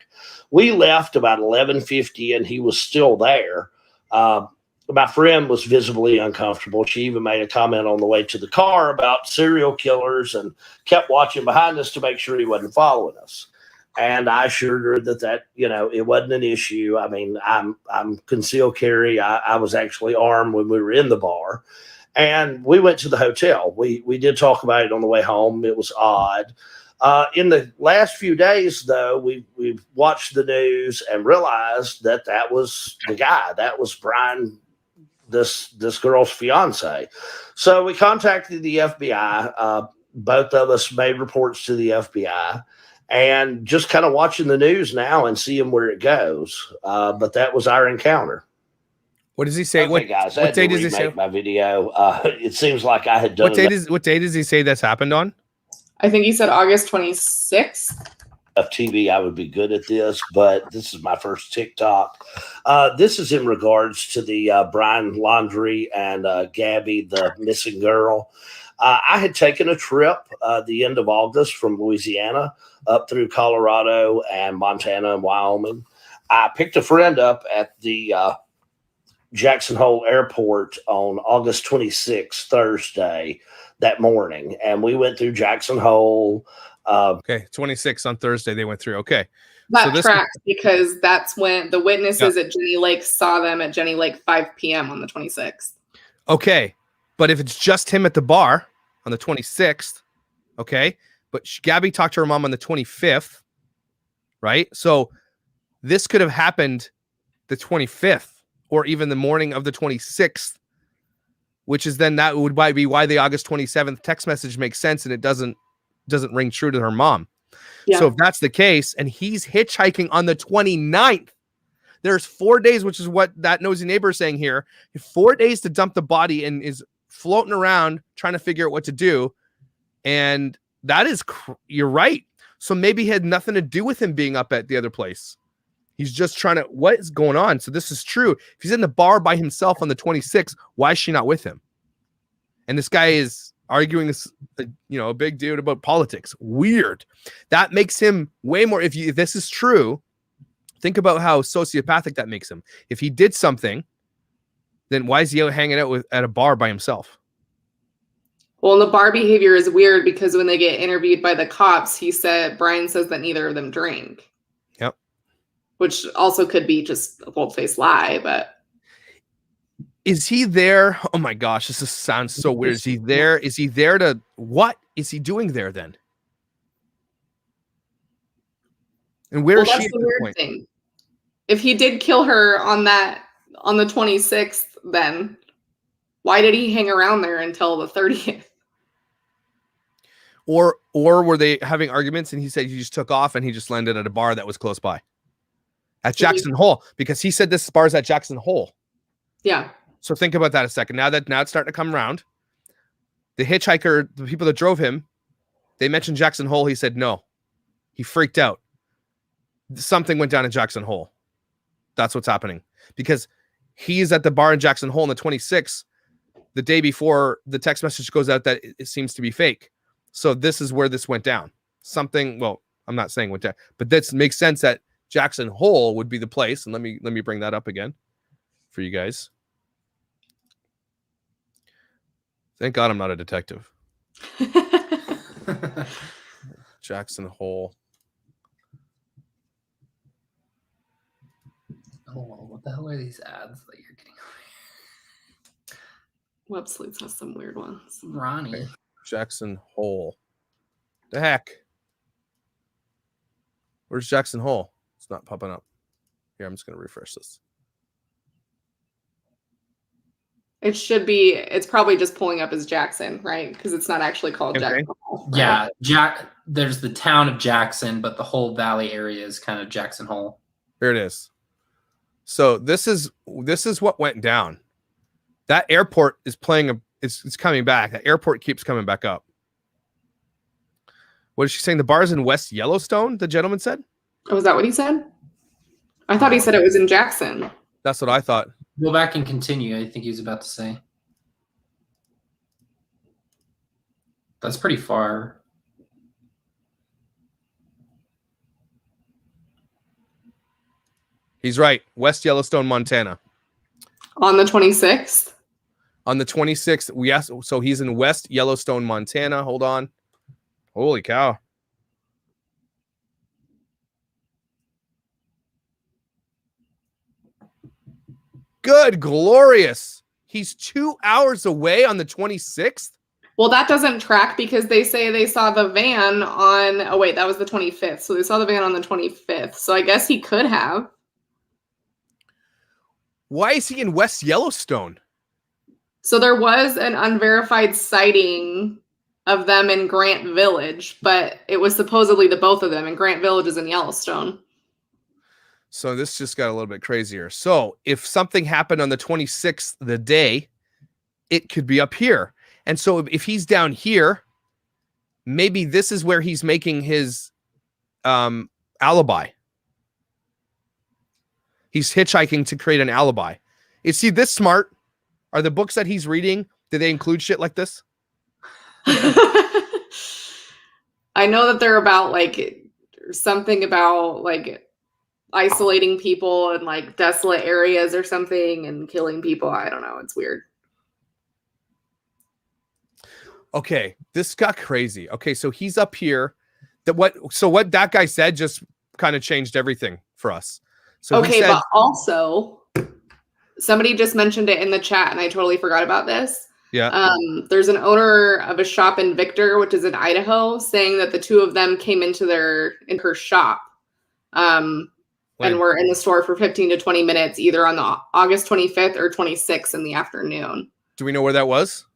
We left about 11:50 and he was still there. My friend was visibly uncomfortable. She even made a comment on the way to the car about serial killers and kept watching behind us to make sure he wasn't following us. And I assured her that it wasn't an issue. I mean, I'm concealed carry. I was actually armed when we were in the bar. And we went to the hotel. We did talk about it on the way home. It was odd. In the last few days, though, we've watched the news and realized that was the guy. That was Brian, this girl's fiance. So we contacted the FBI. Both of us made reports to the FBI. And just kind of watching the news now and seeing where it goes. But that was our encounter. What does he say? Okay, guys, what day does he say? My video. It seems like I had done. What day does he say that's happened on? I think he said August 26th. Of TV, I would be good at this, but this is my first TikTok. This is in regards to the Brian Laundrie and Gabby, the missing girl. I had taken a trip the end of August from Louisiana up through Colorado and Montana and Wyoming. I picked a friend up at the Jackson Hole Airport on August 26th, Thursday, that morning. And we went through Jackson Hole. Okay, 26 on Thursday they went through. Okay. That tracks because that's when the witnesses at Jenny Lake saw them at Jenny Lake 5 p.m. on the 26th. Okay. But if it's just him at the bar on the 26th, okay, but Gabby talked to her mom on the 25th, right? So this could have happened the 25th or even the morning of the 26th, which is then that would be why the August 27th text message makes sense and it doesn't ring true to her mom. Yeah. So if that's the case and he's hitchhiking on the 29th, there's 4 days, which is what that nosy neighbor is saying here, 4 days to dump the body and is floating around trying to figure out what to do. And that is, you're right. So maybe he had nothing to do with him being up at the other place. He's just trying to, what is going on? So this is true. If he's in the bar by himself on the 26th, why is she not with him? And this guy is arguing this, a big dude about politics. Weird. That makes him way more, if this is true, think about how sociopathic that makes him. If he did something, then why is he out hanging out at a bar by himself? Well, and the bar behavior is weird because when they get interviewed by the cops, Brian says that neither of them drink. Yep. Which also could be just a bold-faced lie, but Is he there? Oh my gosh, this sounds so weird. Is he there? Is he there to what is he doing there then? And where is That's she at the this weird point? thing. If he did kill her on the 26th, then why did he hang around there until the 30th? Or were they having arguments and he said he just took off and he just landed at a bar that was close by? At Jackson Hole, because he said this bar's at Jackson Hole. Yeah. So think about that a second. Now it's starting to come around. The hitchhiker, the people that drove him, they mentioned Jackson Hole. He said no. He freaked out. Something went down in Jackson Hole. That's what's happening. Because he's at the bar in Jackson Hole on the 26th, the day before the text message goes out that it seems to be fake. So this is where this went down. Something, well, I'm not saying went down, but that makes sense that Jackson Hole would be the place. And let me bring that up again for you guys. Thank God I'm not a detective. Jackson Hole. Oh, what the hell are these ads that you're getting? Webslates has some weird ones. Ronnie. Jackson Hole. The heck? Where's Jackson Hole? It's not popping up. Here, I'm just going to refresh this. It should be, it's probably just pulling up as Jackson, right? Because it's not actually called Jackson Hole. Right? Yeah, there's the town of Jackson, but the whole valley area is kind of Jackson Hole. Here it is. So this is what went down. That airport is playing it's coming back. That airport keeps coming back up. What is she saying? The bar's in West Yellowstone, the gentleman said? Oh, is that what he said? I thought he said it was in Jackson. That's what I thought. Go back and continue. I think he was about to say. That's pretty far. He's right. West Yellowstone, Montana. On the 26th? On the 26th. Yes. So he's in West Yellowstone, Montana. Hold on. Holy cow. Good, glorious. He's 2 hours away on the 26th. Well, that doesn't track because they say they saw the van on, oh wait, that was the 25th. So they saw the van on the 25th. So I guess he could have. Why is he in West Yellowstone? So there was an unverified sighting of them in Grant Village, but it was supposedly the both of them, and Grant Village is in Yellowstone. So this just got a little bit crazier. So if something happened on the 26th, the day, it could be up here. And so if he's down here, maybe this is where he's making his alibi. He's hitchhiking to create an alibi. Is he this smart? Are the books that he's reading, do they include shit like this? I know that they're about like something about like isolating people in like desolate areas or something and killing people. I don't know. It's weird. Okay, this got crazy. Okay, so he's up here. What that guy said just kind of changed everything for us. So okay, but also somebody just mentioned it in the chat and I totally forgot about this. Yeah. There's an owner of a shop in Victor, which is in Idaho, saying that the two of them came into her shop and were in the store for 15 to 20 minutes, either on the August 25th or 26th in the afternoon. Do we know where that was?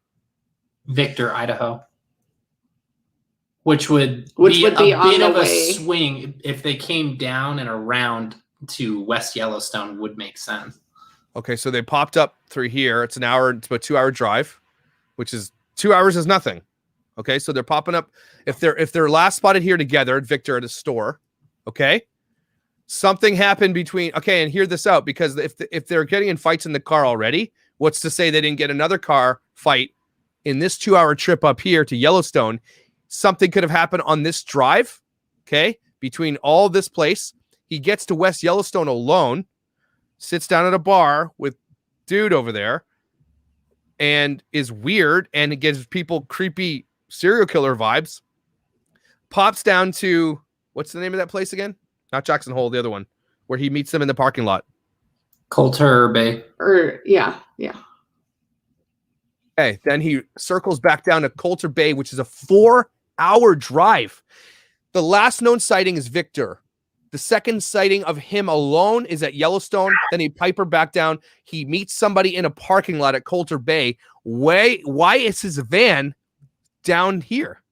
Victor, Idaho. Which would be a on bit the of a way. swing if they came down and around to West Yellowstone would make sense. Okay, so they popped up through here. It's an hour, it's about 2 hour drive, which is 2 hours is nothing. Okay, so they're popping up. If they're last spotted here together at Victor at a store, okay, something happened between. Okay, and hear this out, because if they're getting in fights in the car already, what's to say they didn't get another car fight in this 2 hour trip up here to Yellowstone? Something could have happened on this drive. Okay, between all this place, he gets to West Yellowstone alone. Sits down at a bar with dude over there and is weird, and it gives people creepy serial killer vibes. Pops down to, what's the name of that place again? Not Jackson Hole, the other one, where he meets them in the parking lot. Coulter Bay. Or yeah. Okay, then he circles back down to Coulter Bay, which is a 4-hour drive. The last known sighting is Victor. The second sighting of him alone is at Yellowstone. Then he piper back down. He meets somebody in a parking lot at Coulter Bay. Why is his van down here?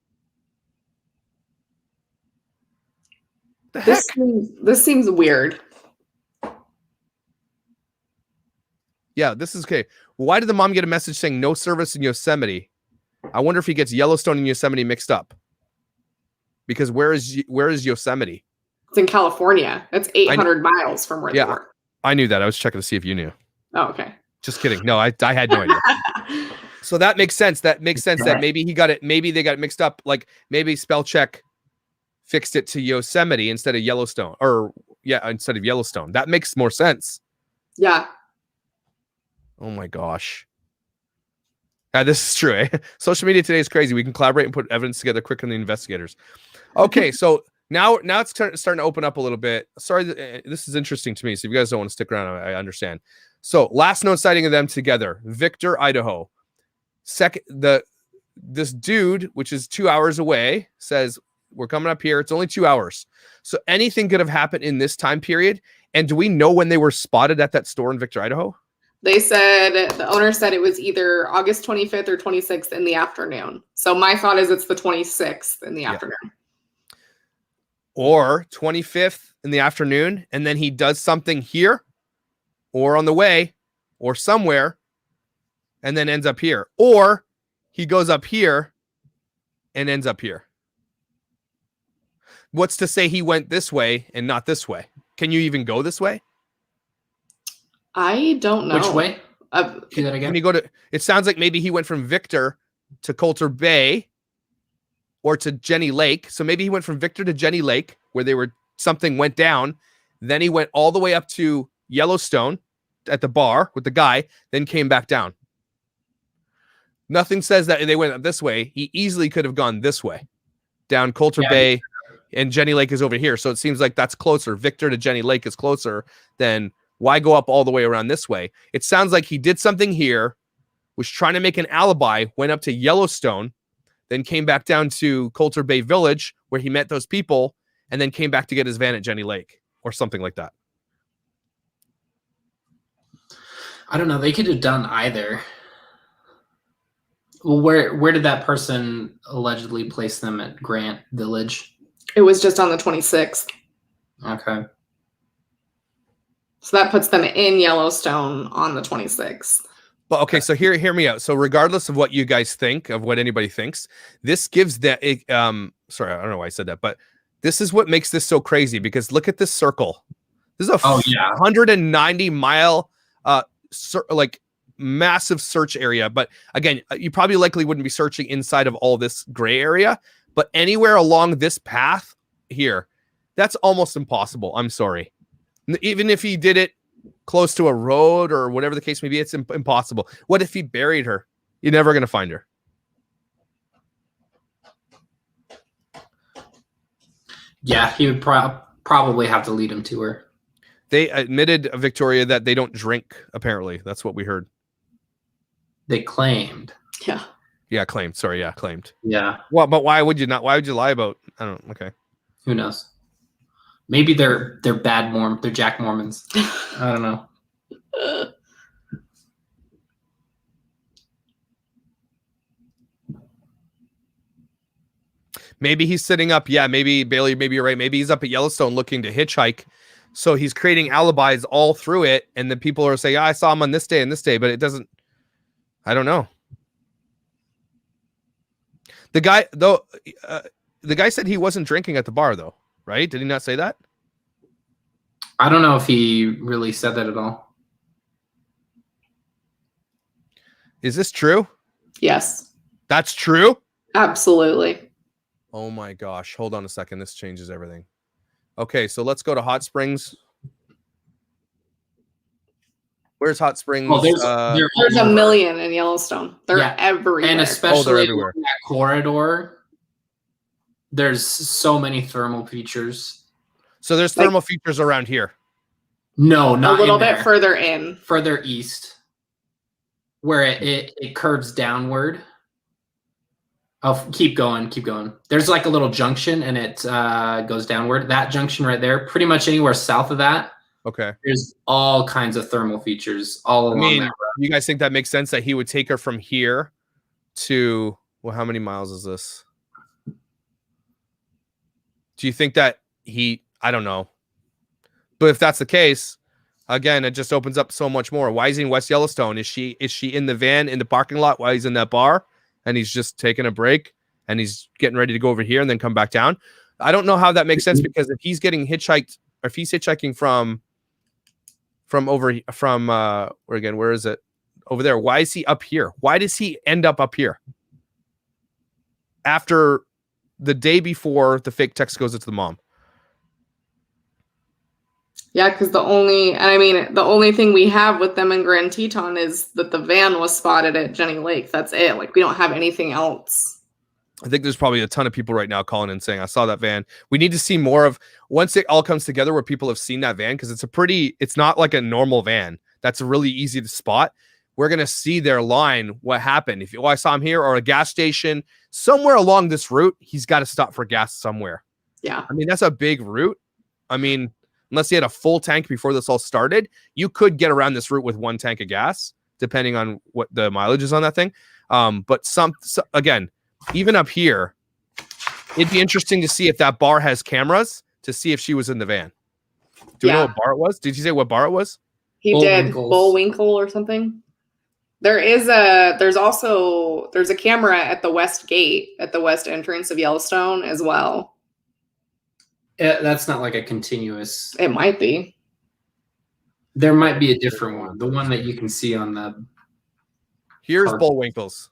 The heck? This seems weird. Yeah, this is okay. Why did the mom get a message saying no service in Yosemite? I wonder if he gets Yellowstone and Yosemite mixed up. Because where is Yosemite? It's in California. It's 800 miles from where they were. I knew that. I was checking to see if you knew. Oh, okay. Just kidding. No, I had no idea. So that makes sense. That makes sense that maybe he got it. Maybe they got it mixed up. Like maybe spell check fixed it to Yosemite instead of Yellowstone, instead of Yellowstone. That makes more sense. Yeah. Oh my gosh. This is true. Eh? Social media today is crazy. We can collaborate and put evidence together quicker than the investigators. Okay, so now it's starting to open up a little bit. Sorry, this is interesting to me. So if you guys don't want to stick around, I understand. So last known sighting of them together, Victor, Idaho. This dude, which is 2 hours away, says we're coming up here. It's only 2 hours. So anything could have happened in this time period. And do we know when they were spotted at that store in Victor, Idaho? They said, the owner said it was either August 25th or 26th in the afternoon. So my thought is it's the 26th in the afternoon. Or 25th in the afternoon, and then he does something here, or on the way, or somewhere, and then ends up here. Or he goes up here and ends up here. What's to say he went this way and not this way? Can you even go this way? I don't know. Which way? Do that again. Can you go to? It sounds like maybe he went from Victor to Coulter Bay or to Jenny Lake. So maybe he went from Victor to Jenny Lake where something went down. Then he went all the way up to Yellowstone at the bar with the guy, then came back down. Nothing says that they went up this way. He easily could have gone this way down Coulter Bay, and Jenny Lake is over here. So it seems like that's closer. Victor to Jenny Lake is closer than. Why go up all the way around this way? It sounds like he did something here, was trying to make an alibi, went up to Yellowstone, then came back down to Coulter Bay Village where he met those people, and then came back to get his van at Jenny Lake or something like that. I don't know. They could have done either. Well, where did that person allegedly place them at Grant Village? It was just on the 26th. Okay. So that puts them in Yellowstone on the 26th. But okay, so hear me out. So regardless of what you guys think, of what anybody thinks, this gives that. Sorry, I don't know why I said that, but this is what makes this so crazy because look at this circle. This is a 190-mile, massive search area. But again, you probably likely wouldn't be searching inside of all this gray area, but anywhere along this path here, that's almost impossible. I'm sorry. Even if he did it close to a road or whatever the case may be, it's impossible. What if he buried her? You're never going to find her. Yeah, he would probably have to lead him to her. They admitted, Victoria, that they don't drink, apparently. That's what we heard. They claimed. Yeah. Yeah, claimed. Sorry, yeah, claimed. Yeah. Well, but why would you not? Why would you lie about? I don't know. Okay. Who knows? Maybe they're bad they're Jack Mormons. I don't know. Maybe he's sitting up. Yeah, maybe Bailey, maybe you're right. Maybe he's up at Yellowstone looking to hitchhike. So he's creating alibis all through it. And then people are saying, I saw him on this day and this day, but it doesn't. I don't know. The guy, though, the guy said he wasn't drinking at the bar, though. Right? Did he not say that? I don't know if he really said that at all. Is this true? Yes. That's true? Absolutely. Oh my gosh. Hold on a second. This changes everything. Okay, so let's go to Hot Springs. Where's Hot Springs? Oh, there's a million in Yellowstone. They're everywhere. And especially everywhere. in that corridor. There's so many thermal features. So there's thermal features around here. No, not a little in bit there. further in. Further east. where it curves downward. Oh, keep going. There's like a little junction, and it goes downward. That junction right there, pretty much anywhere south of that. Okay. There's all kinds of thermal features all along that road. You guys think that makes sense that he would take her from here to, well, how many miles is this? Do you think that I don't know. But if that's the case, again, it just opens up so much more. Why is he in West Yellowstone? Is she in the van in the parking lot while he's in that bar and he's just taking a break and he's getting ready to go over here and then come back down? I don't know how that makes sense, because if he's getting hitchhiked, or if he's hitchhiking from where is it? Over there. Why is he up here? Why does he end up here? After the day before the fake text goes into the mom. Yeah, because the only thing we have with them in Grand Teton is that the van was spotted at Jenny Lake. That's it. Like, we don't have anything else. I think there's probably a ton of people right now calling and saying, I saw that van. We need to see more of, once it all comes together where people have seen that van, because it's not like a normal van. That's really easy to spot. We're going to see their line, what happened. If I saw him here, or a gas station, somewhere along this route, he's got to stop for gas somewhere. Yeah. I mean, that's a big route. I mean, unless he had a full tank before this all started, you could get around this route with one tank of gas, depending on what the mileage is on that thing. But again, even up here, it'd be interesting to see if that bar has cameras to see if she was in the van. Do we know what bar it was? Did you say what bar it was? He did. Bullwinkle or something. There's a camera at the west gate, at the west entrance of Yellowstone as well. That's not like a continuous. It might be. There might be a different one. The one that you can see on the. Here's Bullwinkle's.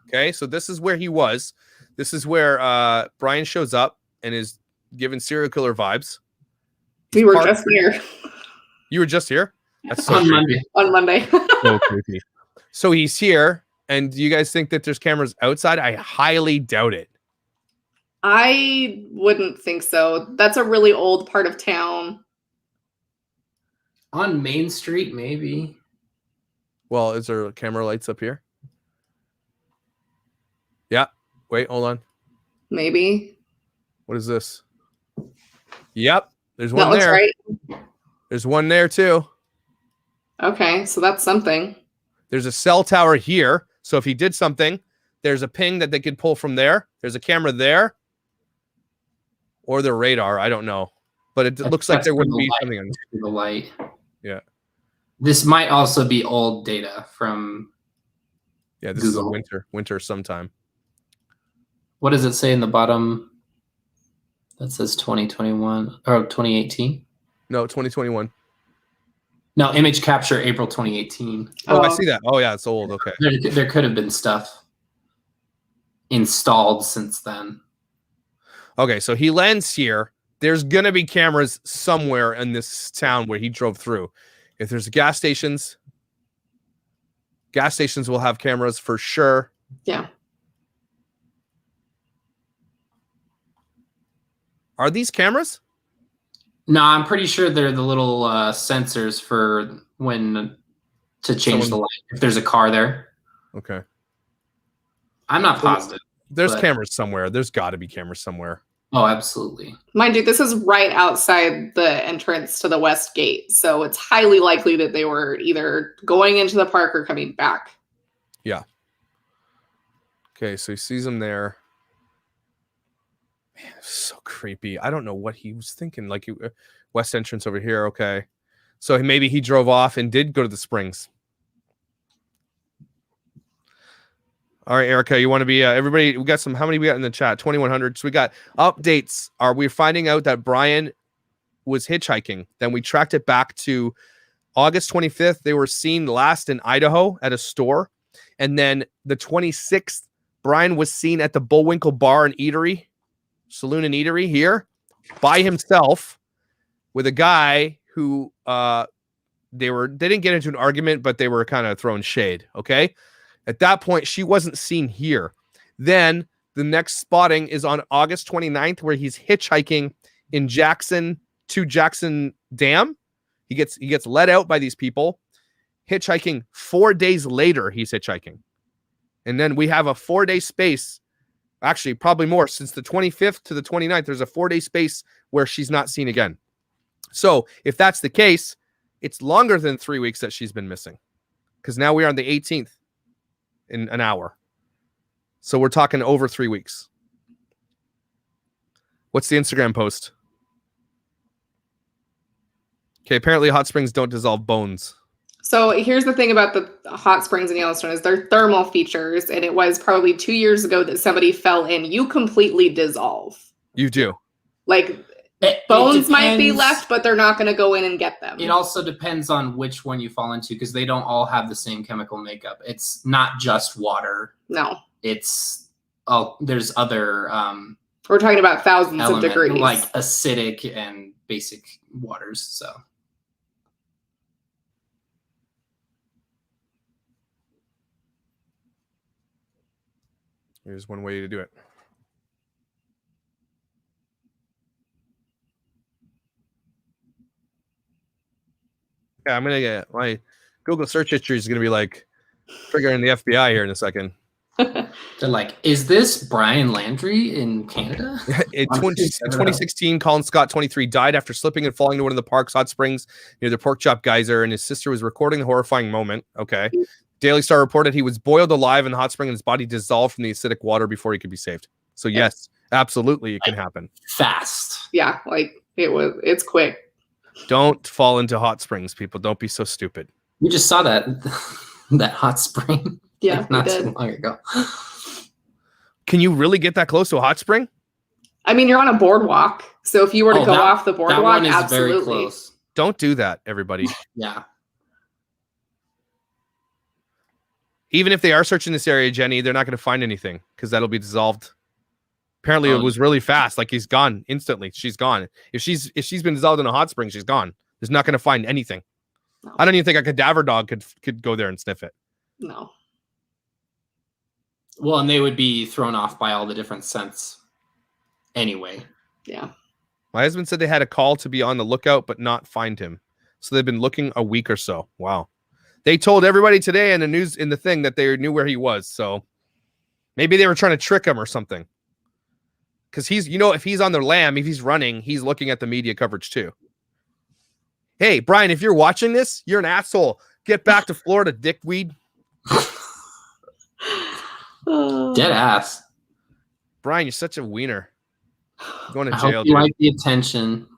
Okay, so this is where he was. This is where Brian shows up and is given serial killer vibes. We were just here. You were just here? That's so on creepy. Monday. So creepy. So he's here, and do you guys think that there's cameras outside? I highly doubt it. I wouldn't think so. That's a really old part of town. On Main Street, maybe. Well, is there camera lights up here? Yeah. Wait, hold on. Maybe. What is this? Yep. There's one there. Right. There's one there too. Okay, so that's something. There's a cell tower here. So if he did something, there's a ping that they could pull from there. There's a camera there. Or the radar. I don't know. But it looks like there wouldn't be something on the light. Yeah. This might also be old data from this Google. is a winter sometime. What does it say in the bottom? That says 2021 or 2018? No, 2021. No, image capture April 2018. Oh, I see that. Oh, yeah, it's old. Okay. There could have been stuff installed since then. Okay, so he lands here. There's going to be cameras somewhere in this town where he drove through. If there's gas stations will have cameras for sure. Yeah. Are these cameras? No, I'm pretty sure they're the little sensors for when to change the light if there's a car there. Okay. I'm not positive. There's cameras somewhere. There's got to be cameras somewhere. Oh, absolutely. Mind you, this is right outside the entrance to the west gate, so it's highly likely that they were either going into the park or coming back. Yeah. Okay, so he sees him there. Man, it's so creepy. I don't know what he was thinking. Like, west entrance over here. Okay. So maybe he drove off and did go to the springs. All right, Erica, you want to be everybody? We got some. How many we got in the chat? 2,100. So we got updates. We're finding out that Brian was hitchhiking. Then we tracked it back to August 25th. They were seen last in Idaho at a store. And then the 26th, Brian was seen at the Bullwinkle Bar and Eatery, Saloon and Eatery here by himself with a guy who they didn't get into an argument, but they were kind of throwing shade. Okay. At that point, she wasn't seen here. Then the next spotting is on August 29th, where he's hitchhiking in Jackson Dam. He gets let out by these people. hitchhiking 4 days later. He's hitchhiking. And then we have a 4-day space, actually probably more, since the 25th to the 29th. There's a 4-day space where she's not seen again. So if that's the case, it's longer than 3 weeks that she's been missing, because now we are on the 18th in an hour. So we're talking over 3 weeks. What's the Instagram post? Okay, apparently hot springs don't dissolve bones. So here's the thing about the hot springs in Yellowstone is they're thermal features, and it was probably 2 years ago that somebody fell in. You completely dissolve. You do. Like bones might be left, but they're not going to go in and get them. It also depends on which one you fall into, because they don't all have the same chemical makeup. It's not just water. No. It's there's other we're talking about thousands of degrees, like acidic and basic waters. So here's one way to do it. Yeah, I'm gonna get my Google search history is gonna be like triggering the FBI here in a second. They're like, is this Brian Landry in Canada? In 2016, Colin Scott, 23, died after slipping and falling to one of the park's hot springs near the Pork Chop Geyser, and his sister was recording the horrifying moment. Okay. Daily Star reported he was boiled alive in the hot spring and his body dissolved from the acidic water before he could be saved. So yes, absolutely it can happen. Fast. Yeah, like it's quick. Don't fall into hot springs, people. Don't be so stupid. We just saw that that hot spring. Yeah, not too long ago. Can you really get that close to a hot spring? I mean, you're on a boardwalk, so if you were to go off the boardwalk, that one is absolutely. very close. Don't do that, everybody. Yeah. Even if they are searching this area, Jenny, they're not going to find anything because that'll be dissolved. Apparently, it was really fast. Like he's gone instantly. She's gone. If she's been dissolved in a hot spring, she's gone. There's not going to find anything. No. I don't even think a cadaver dog could go there and sniff it. No. Well, and they would be thrown off by all the different scents anyway. Yeah. My husband said they had a call to be on the lookout, but not find him. So they've been looking a week or so. Wow. They told everybody today in the news, in the thing, that they knew where he was. So maybe they were trying to trick him or something. Because he's, if he's on the lam, if he's running, he's looking at the media coverage too. Hey, Brian, if you're watching this, you're an asshole. Get back to Florida, dickweed. Dead ass. Brian, you're such a wiener. You're going to I jail. Hope you like the attention.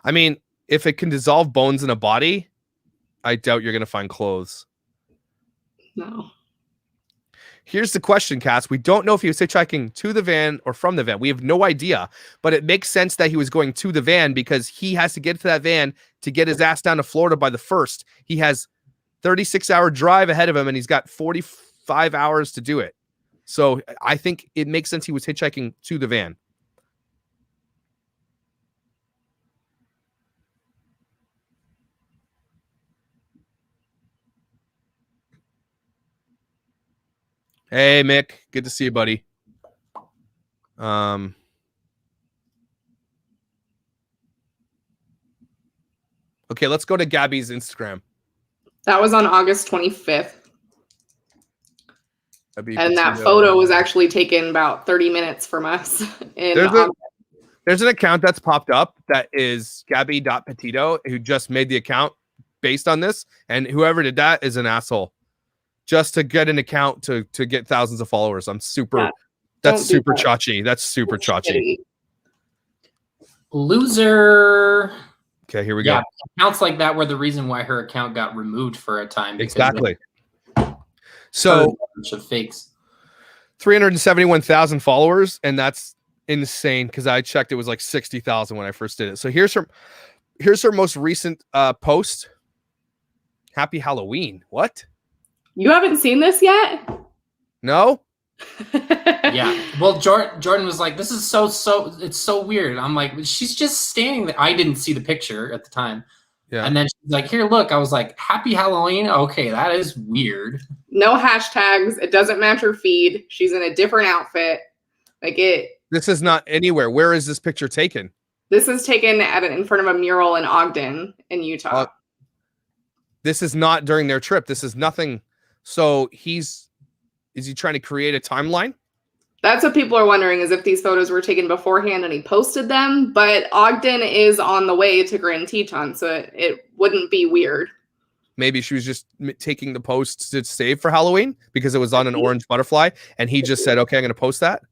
I mean, if it can dissolve bones in a body, I doubt you're going to find clothes. No. Here's the question, Cass. We don't know if he was hitchhiking to the van or from the van. We have no idea, but it makes sense that he was going to the van because he has to get to that van to get his ass down to Florida by the 1st. He has 36-hour drive ahead of him, and he's got 45 hours to do it. So I think it makes sense he was hitchhiking to the van. Hey, Mick. Good to see you, buddy. Okay, let's go to Gabby's Instagram. That was on August 25th. And that photo was actually taken about 30 minutes from us. There's an account that's popped up that is Gabby.Petito, who just made the account based on this. And whoever did that is an asshole. Just to get an account to get thousands of followers. That's super chachi. That's super chachi. Loser. Okay, here we go. Accounts like that were the reason why her account got removed for a time. Exactly. So a bunch of fakes. 371,000 followers, and that's insane because I checked it was like 60,000 when I first did it. So here's her most recent post. Happy Halloween. What? You haven't seen this yet? No. Yeah. Well, Jordan was like, "This is so it's so weird." I'm like, "She's just standing there." I didn't see the picture at the time. Yeah. And then she's like, "Here, look." I was like, "Happy Halloween." Okay, that is weird. No hashtags. It doesn't match her feed. She's in a different outfit. Like it. This is not anywhere. Where is this picture taken? This is taken in front of a mural in Ogden in Utah. This is not during their trip. This is nothing. So is he trying to create a timeline? That's what people are wondering, is if these photos were taken beforehand and he posted them. But Ogden is on the way to Grand Teton, so it wouldn't be weird. Maybe she was just taking the post to save for Halloween because it was on an orange butterfly, and he just said, "Okay, I'm going to post that."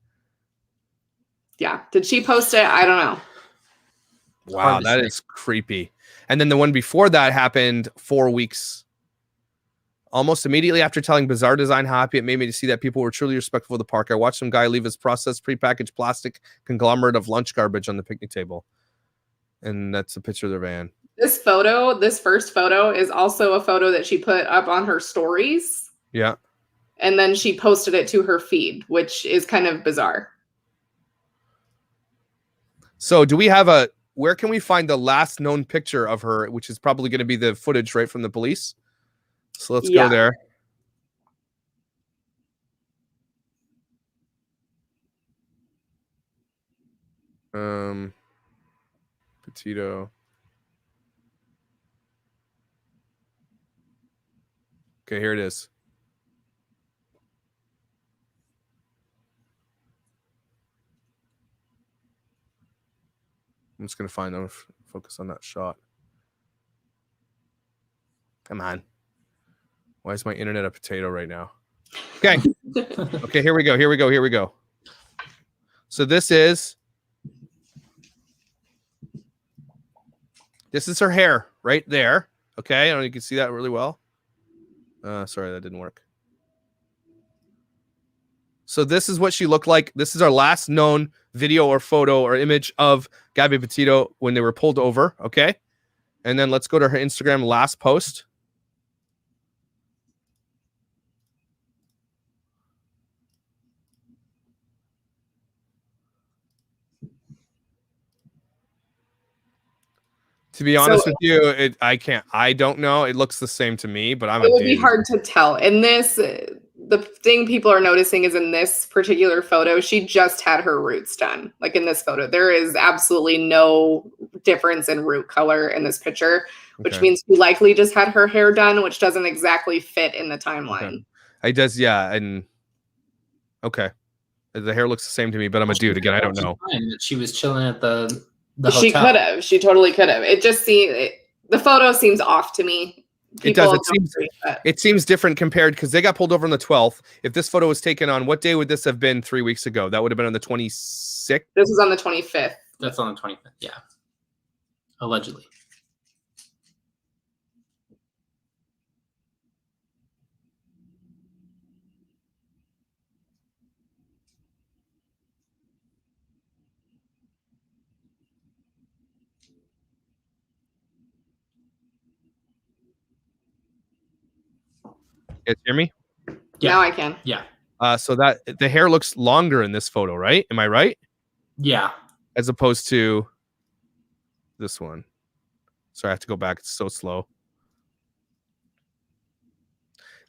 Yeah. Did she post it? I don't know. Wow, that is creepy. And then the one before that happened 4 weeks. Almost immediately after telling Bizarre Design Happy, it made me to see that people were truly respectful of the park. I watched some guy leave his processed prepackaged plastic conglomerate of lunch garbage on the picnic table. And that's a picture of their van. This first photo, is also a photo that she put up on her stories. Yeah. And then she posted it to her feed, which is kind of bizarre. So do we have where can we find the last known picture of her, which is probably going to be the footage right from the police? So let's go there. Petito. Okay, here it is. I'm just going to focus on that shot. Come on. Why is my internet a potato right now? Okay. Okay, here we go. So this is her hair right there. Okay, I don't know if you can see that really well. Sorry, that didn't work. So this is what she looked like. This is our last known video or photo or image of Gabby Petito when they were pulled over. Okay. And then let's go to her Instagram last post. To be honest with you, I don't know. It looks the same to me, but it would be hard to tell. In this, the thing people are noticing is in this particular photo, she just had her roots done. Like in this photo, there is absolutely no difference in root color in this picture, which means she likely just had her hair done, which doesn't exactly fit in the timeline. It does, yeah. And okay. The hair looks the same to me, but I'm a dude. Again, I don't know. She was chilling at the She hotel. could have. She totally could have. It just the photo seems off to me. It does. It seems different compared because they got pulled over on the 12th. If this photo was taken on, what day would this have been 3 weeks ago? That would have been on the 26th. This is on the 25th. That's on the 25th. Yeah. Allegedly. You guys hear me? Yeah. Now I can. Yeah. So that the hair looks longer in this photo, right? Am I right? Yeah. As opposed to this one. Sorry, I have to go back. It's so slow.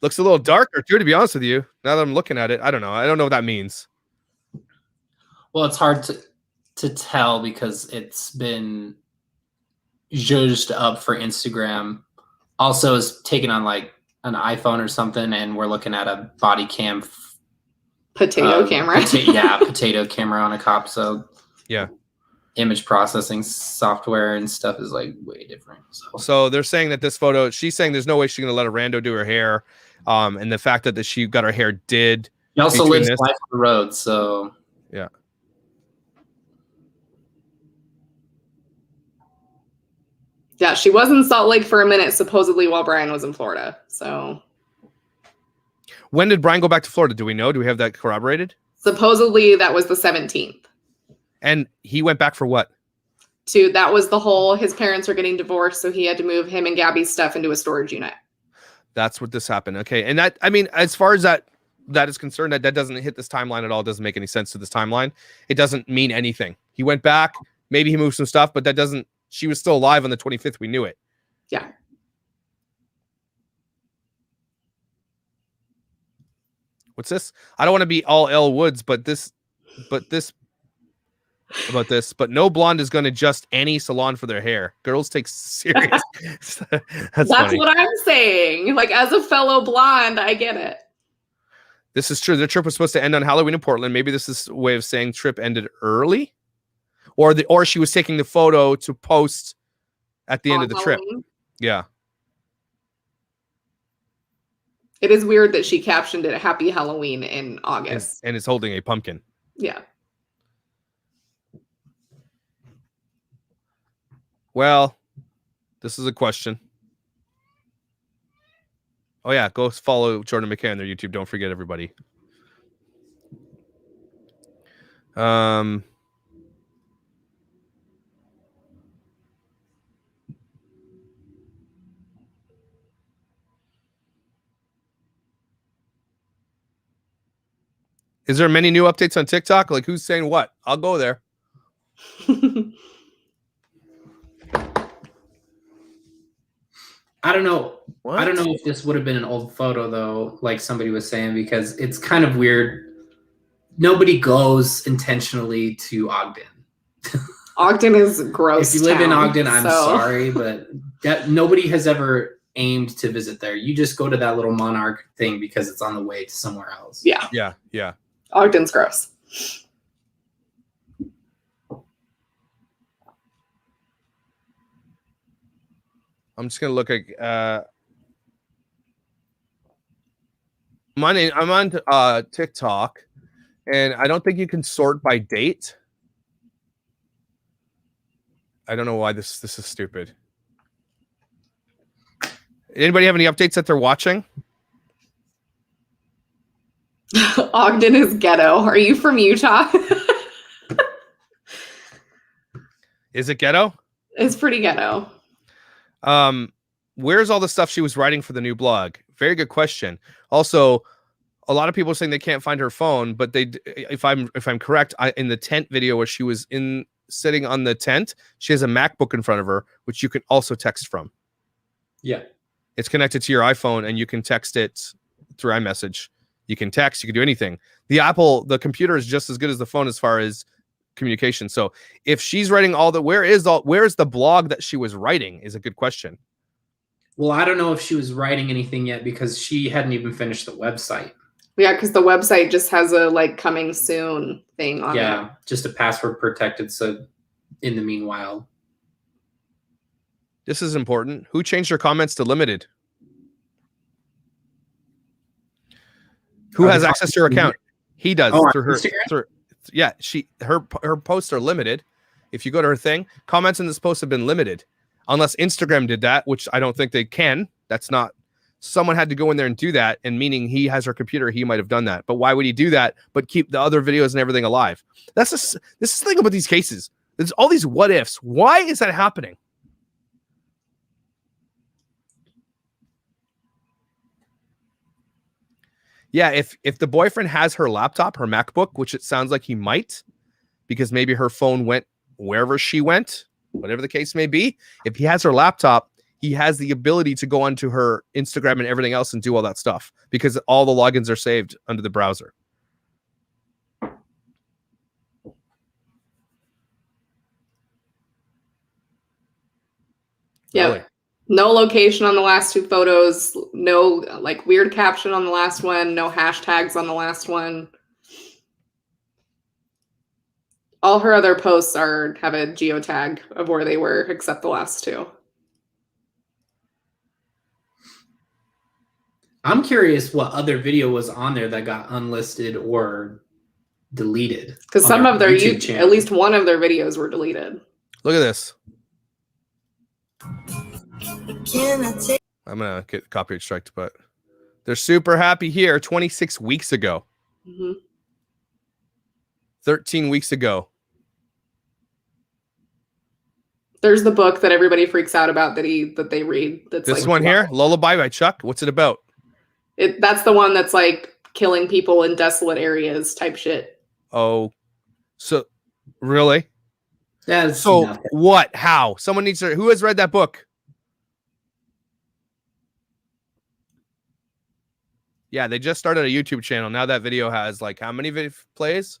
Looks a little darker too, to be honest with you. Now that I'm looking at it, I don't know. I don't know what that means. Well, it's hard to tell because it's been zhuzhed up for Instagram. Also, is taken on like an iPhone or something, and we're looking at a body cam potato camera. Potato camera on a cop. So yeah, image processing software and stuff is like way different. So they're saying that this photo, she's saying there's no way she's gonna let a rando do her hair, and the fact that she got her hair did. She also lives life on the road, so yeah. Yeah, she was in Salt Lake for a minute, supposedly while Brian was in Florida. So when did Brian go back to Florida? Do we know? Do we have that corroborated? Supposedly that was the 17th. And he went back for what? That was the whole, his parents were getting divorced, so he had to move him and Gabby's stuff into a storage unit. That's what this happened. Okay. And that, I mean, as far as that is concerned, that doesn't hit this timeline at all. It doesn't make any sense to this timeline. It doesn't mean anything. He went back, maybe he moved some stuff, but that doesn't, she was still alive on the 25th. We knew it. Yeah. What's this? I don't want to be all Elle Woods, but this about this, but no blonde is going to just any salon for their hair. Girls take serious. That's funny. what I'm saying. Like, as a fellow blonde, I get it. This is true. The trip was supposed to end on Halloween in Portland. Maybe this is a way of saying trip ended early, or she was taking the photo to post at the end of the trip. Yeah. It is weird that she captioned it "Happy Halloween" in August. And is holding a pumpkin. Yeah. Well, this is a question. Oh yeah, go follow Jordan and McKay on their YouTube. Don't forget, everybody. Is there many new updates on TikTok? Like, who's saying what? I'll go there. I don't know. What? I don't know if this would have been an old photo though, like somebody was saying, because it's kind of weird. Nobody goes intentionally to Ogden. Ogden is gross. If you live in town, Ogden, I'm sorry, but nobody has ever aimed to visit there. You just go to that little Monarch thing because it's on the way to somewhere else. Yeah. Yeah. Ogden's gross. I'm just gonna look at I'm on TikTok, and I don't think you can sort by date. I don't know why this is stupid. Anybody have any updates that they're watching? Ogden is ghetto. Are you from Utah? Is it ghetto? It's pretty ghetto. Where's all the stuff she was writing for the new blog? Very good question. Also, a lot of people are saying they can't find her phone, but if I'm correct, in the tent video where she was sitting on the tent, she has a MacBook in front of her, which you can also text from. Yeah. It's connected to your iPhone, and you can text it through iMessage. You can text, you can do anything. The computer is just as good as the phone as far as communication. So if she's writing where is the blog that she was writing is a good question. Well, I don't know if she was writing anything yet because she hadn't even finished the website. Yeah, because the website just has a like coming soon thing on it. Yeah, just a password protected. So in the meanwhile. This is important. Who changed her comments to limited? Who has access to her account? He does through her. Yeah, her posts are limited. If you go to her thing, comments in this post have been limited, unless Instagram did that, which I don't think they can. That's not. Someone had to go in there and do that, and meaning he has her computer, he might have done that. But why would he do that? But keep the other videos and everything alive. This is the thing about these cases. There's all these what ifs. Why is that happening? Yeah, if the boyfriend has her laptop, her MacBook, which it sounds like he might, because maybe her phone went wherever she went, whatever the case may be. If he has her laptop, he has the ability to go onto her Instagram and everything else and do all that stuff because all the logins are saved under the browser. Yeah. Really? No location on the last two photos. No like weird caption on the last one. No hashtags on the last one. All her other posts have a geotag of where they were, except the last two. I'm curious what other video was on there that got unlisted or deleted. Because some of their YouTube channel, at least one of their videos were deleted. Look at this. I'm gonna get copyright striked, but they're super happy here. 26 weeks ago, 13 weeks ago. There's the book that everybody freaks out about that they read. That's this like, one here, Lullaby by Chuck. What's it about? That's the one that's like killing people in desolate areas type shit. Oh, so really? Yeah. So what? How? Someone needs to. Who has read that book? Yeah, they just started a YouTube channel. Now that video has like how many plays?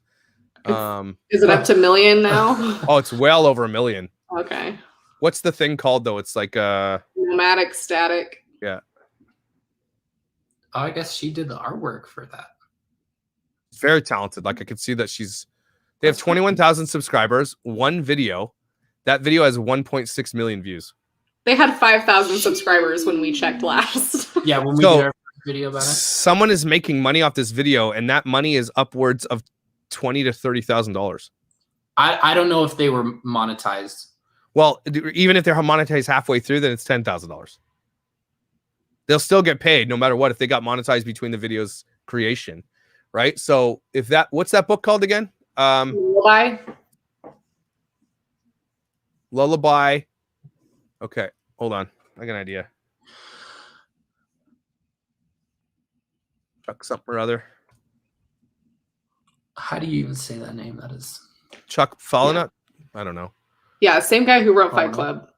Is it up to million now? Oh, it's well over 1 million. Okay. What's the thing called though? It's like Nomadic static. Yeah. Oh, I guess she did the artwork for that. Very talented. Like I could see that they have 21,000 subscribers, one video. That video has 1.6 million views. They had 5,000 subscribers when we checked last. Yeah, when we did our video about it. Someone is making money off this video, and that money is upwards of $20,000 to $30,000. I don't know if they were monetized. Well, even if they're monetized halfway through, then it's $10,000. They'll still get paid no matter what if they got monetized between the video's creation, right? So if that, what's that book called again? Lullaby. Okay, hold on. I got an idea. Chuck something or other. How do you even say that name? That is Chuck Fallenut? I don't know. Yeah, same guy who wrote Fight Club.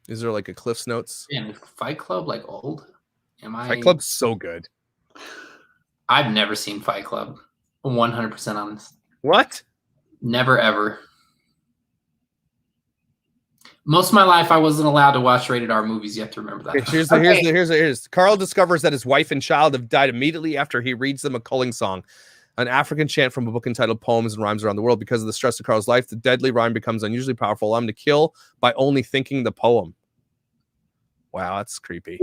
Is there like a Cliff's Notes? Man, Fight Club like old? Fight Club's so good. I've never seen Fight Club. 100% honest. What? Never ever. Most of my life, I wasn't allowed to watch rated R movies. You have to remember that. Okay, here's Carl discovers that his wife and child have died immediately after he reads them a culling song, an African chant from a book entitled Poems and Rhymes Around the World. Because of the stress of Carl's life, the deadly rhyme becomes unusually powerful. Allow him to kill by only thinking the poem. Wow, that's creepy.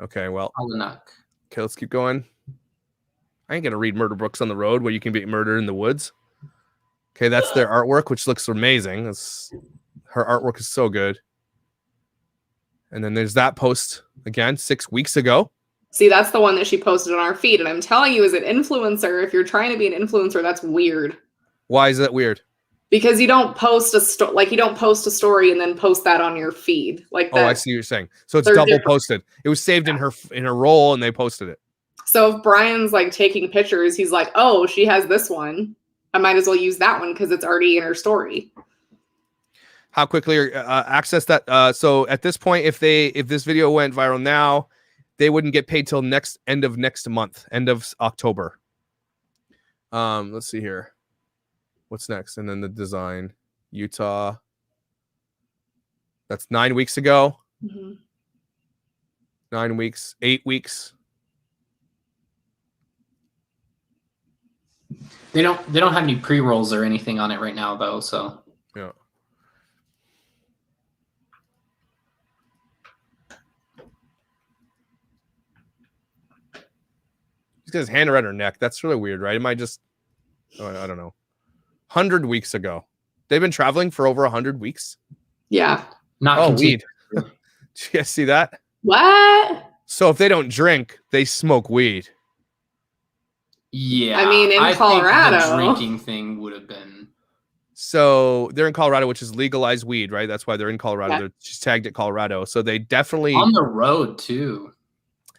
Okay, well. Okay, let's keep going. I ain't gonna read murder books on the road where you can be murdered in the woods. Okay, that's their artwork, which looks amazing. Her artwork is so good. And then there's that post again 6 weeks ago. See, that's the one that she posted on our feed. And I'm telling you, as an influencer, if you're trying to be an influencer, that's weird. Why is that weird? Because you don't post you don't post a story and then post that on your feed. Like that. Oh, I see what you're saying. So it's double posted. It was saved in her role and they posted it. So if Brian's like taking pictures, he's like, oh, she has this one. I might as well use that one because it's already in her story. How quickly access that? So at this point, if this video went viral now, they wouldn't get paid till end of next month, end of October. Let's see here. What's next? And then the design, Utah. That's 9 weeks ago. 9 weeks, 8 weeks. They don't have any pre-rolls or anything on it right now though, so yeah. She's got his hand around her neck. That's really weird, right? Am I just I don't know. 100 weeks ago. They've been traveling for over 100 weeks. Yeah. Weed. Did you guys see that? What? So if they don't drink, they smoke weed. Yeah, I mean, in Colorado, think the drinking thing would have been. So they're in Colorado, which is legalized weed, right? That's why they're in Colorado. Yeah. They're just tagged at Colorado, so they definitely on the road too.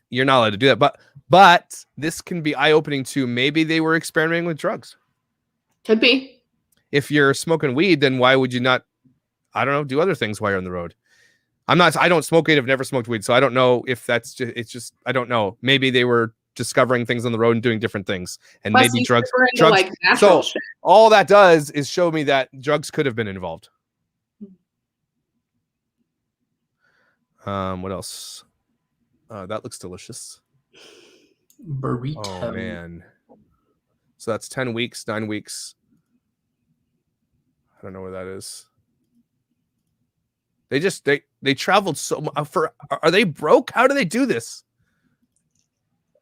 You're not allowed to do that, but this can be eye-opening too. Maybe they were experimenting with drugs. Could be. If you're smoking weed, then why would you not? I don't know. Do other things while you're on the road. I don't smoke weed. I've never smoked weed, so I don't know if that's just. It's just I don't know. Maybe they were discovering things on the road and doing different things, and plus maybe drugs. Like so shit. All that does is show me that drugs could have been involved. What else? That looks delicious. Burrito. Oh man. So that's 10 weeks, 9 weeks. I don't know where that is. They traveled so much are they broke? How do they do this?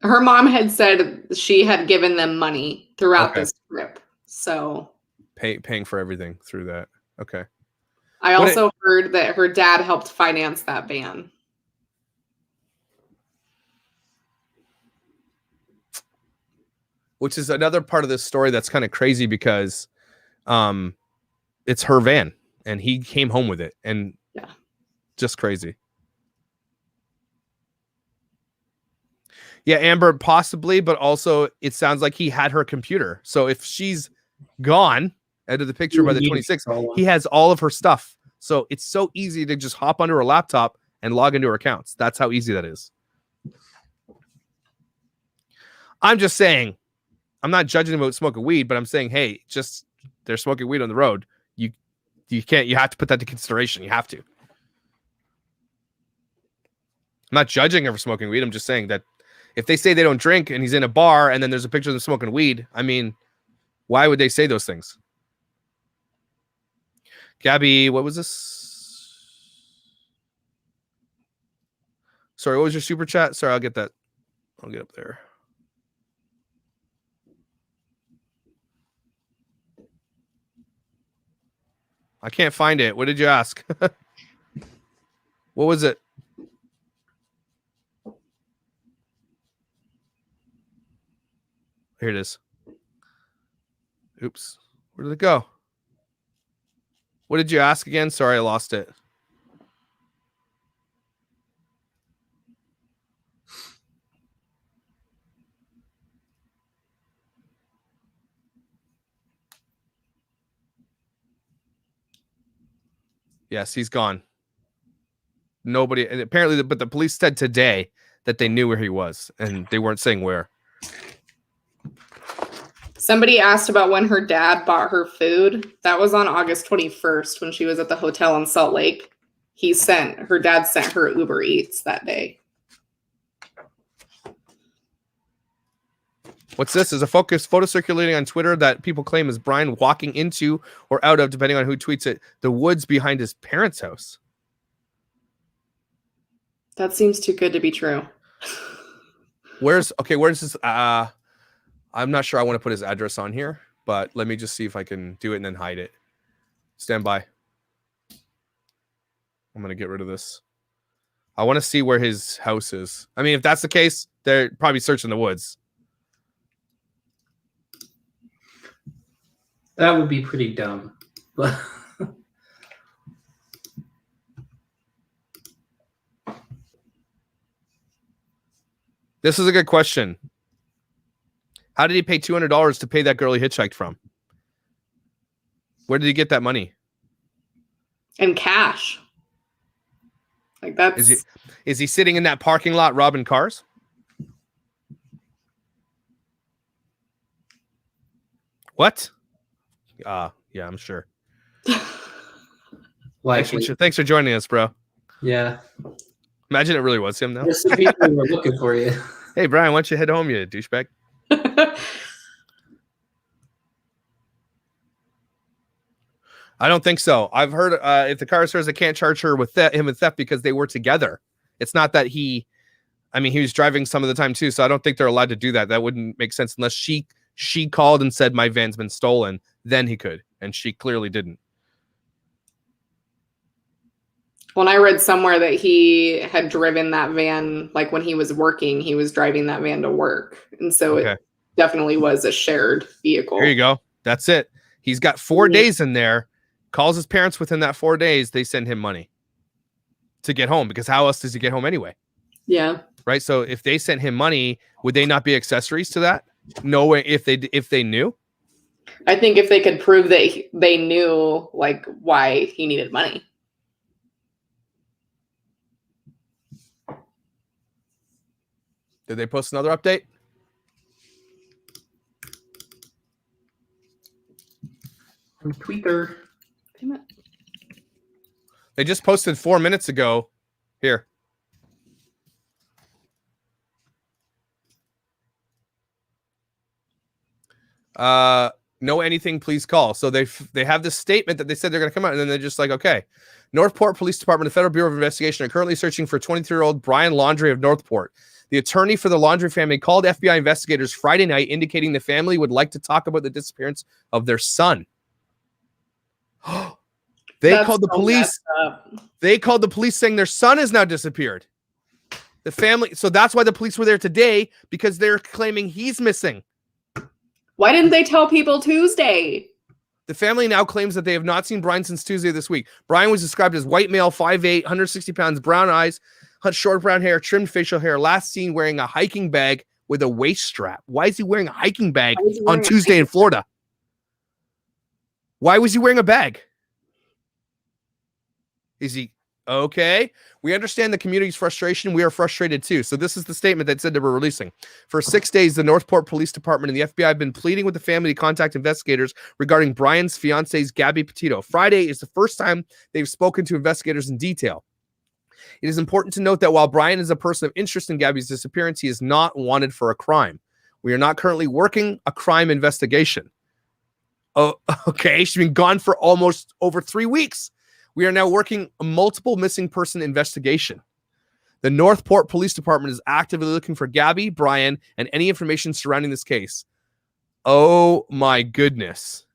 Her mom had said she had given them money throughout this trip. So paying for everything through that. Okay. I also heard that her dad helped finance that van. Which is another part of this story that's kind of crazy because it's her van and he came home with it and just crazy. Yeah, Amber, possibly, but also it sounds like he had her computer. So if she's gone out of the picture by the 26th, he has all of her stuff. So it's so easy to just hop onto her laptop and log into her accounts. That's how easy that is. I'm just saying, I'm not judging about smoking weed, but I'm saying, hey, just they're smoking weed on the road. You have to put that into consideration. You have to. I'm not judging her for smoking weed. I'm just saying that if they say they don't drink and he's in a bar and then there's a picture of them smoking weed, I mean, why would they say those things? Gabby, what was this? Sorry, what was your super chat? Sorry, I'll get that. I'll get up there. I can't find it. What did you ask? What was it? Here it is. Oops. Where did it go? What did you ask again? Sorry, I lost it. Yes, he's gone. Nobody, and apparently, but the police said today that they knew where he was, and they weren't saying where. Somebody asked about when her dad bought her food. That was on August 21st when she was at the hotel in Salt Lake. Her dad sent her Uber Eats that day. What's this? Is a photo circulating on Twitter that people claim is Brian walking into or out of, depending on who tweets it, the woods behind his parents' house. That seems too good to be true. Where's this? I'm not sure I want to put his address on here, but let me just see if I can do it and then hide it. Stand by. I'm going to get rid of this. I want to see where his house is. I mean, if that's the case, they're probably searching the woods. That would be pretty dumb. This is a good question. How did he pay $200 to pay that girl he hitchhiked from? Where did he get that money? In cash. Like that's. Is he sitting in that parking lot robbing cars? What? Yeah, I'm sure. Thanks for joining us, bro. Yeah. Imagine it really was him, though. There's some people who are looking for you. Hey, Brian, why don't you head home, you douchebag? I don't think so. I've heard if the car says they can't charge her with him with theft because they were together. It's not that he was driving some of the time too, so I don't think they're allowed to do that. That wouldn't make sense unless she called and said my van's been stolen. Then he could, and she clearly didn't. When I read somewhere that he had driven that van, like when he was working, he was driving that van to work. And so It definitely was a shared vehicle. There you go. That's it. He's got 4 days in there, calls his parents within that 4 days. They send him money to get home, because how else does he get home anyway? Yeah. Right. So if they sent him money, would they not be accessories to that? No way. If they knew, I think if they could prove that they knew like why he needed money. Did they post another update? On Twitter. Damn it. They just posted 4 minutes ago. Here. Know anything, please call. So they have this statement that they said they're going to come out, and then they're just like, okay. Northport Police Department, the Federal Bureau of Investigation, are currently searching for 23-year-old Brian Laundrie of Northport. The attorney for the Laundrie family called FBI investigators Friday night, indicating the family would like to talk about the disappearance of their son. They called the police. They called the police saying their son has now disappeared. The family. So that's why the police were there today, because they're claiming he's missing. Why didn't they tell people Tuesday? The family now claims that they have not seen Brian since Tuesday this week. Brian was described as white male, 5'8", 160 pounds, brown eyes, short brown hair, trimmed facial hair, last seen wearing a hiking bag with a waist strap. Why is he wearing a hiking bag on Tuesday in Florida? Why was he wearing a bag? Is he Okay. We understand the community's frustration. We are frustrated too. So this is the statement that said they were releasing. For 6 days, the Northport Police Department and the FBI have been pleading with the family to contact investigators regarding Brian's fiance's Gabby Petito. Friday is the first time they've spoken to investigators in detail. It is important to note that while Brian is a person of interest in Gabby's disappearance, he is not wanted for a crime. We are not currently working a crime investigation. Oh, okay. She's been gone for almost over 3 weeks. We are now working a multiple missing person investigation. The Northport Police Department is actively looking for Gabby, Brian, and any information surrounding this case. Oh my goodness.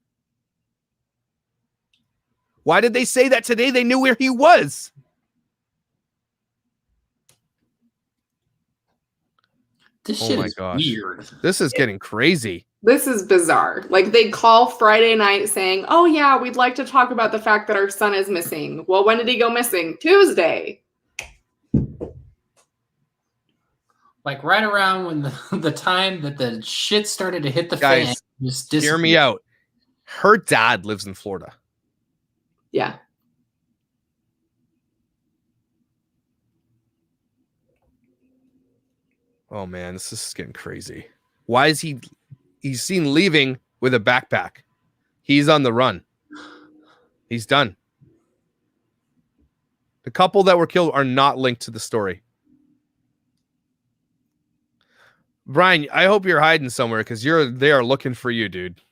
Why did they say that today? They knew where he was. This Oh shit my is gosh. weird. This is getting crazy. This is bizarre. Like, they call Friday night saying, oh yeah, we'd like to talk about the fact that our son is missing. Well, when did he go missing? Tuesday. Like right around when the time that the shit started to hit the Guys, fan. Just hear me out. Her dad lives in Florida. Yeah. Oh man, this is getting crazy. Why is he's seen leaving with a backpack? He's on the run. He's done. The couple that were killed are not linked to the story. Brian, I hope you're hiding somewhere because they are looking for you, dude.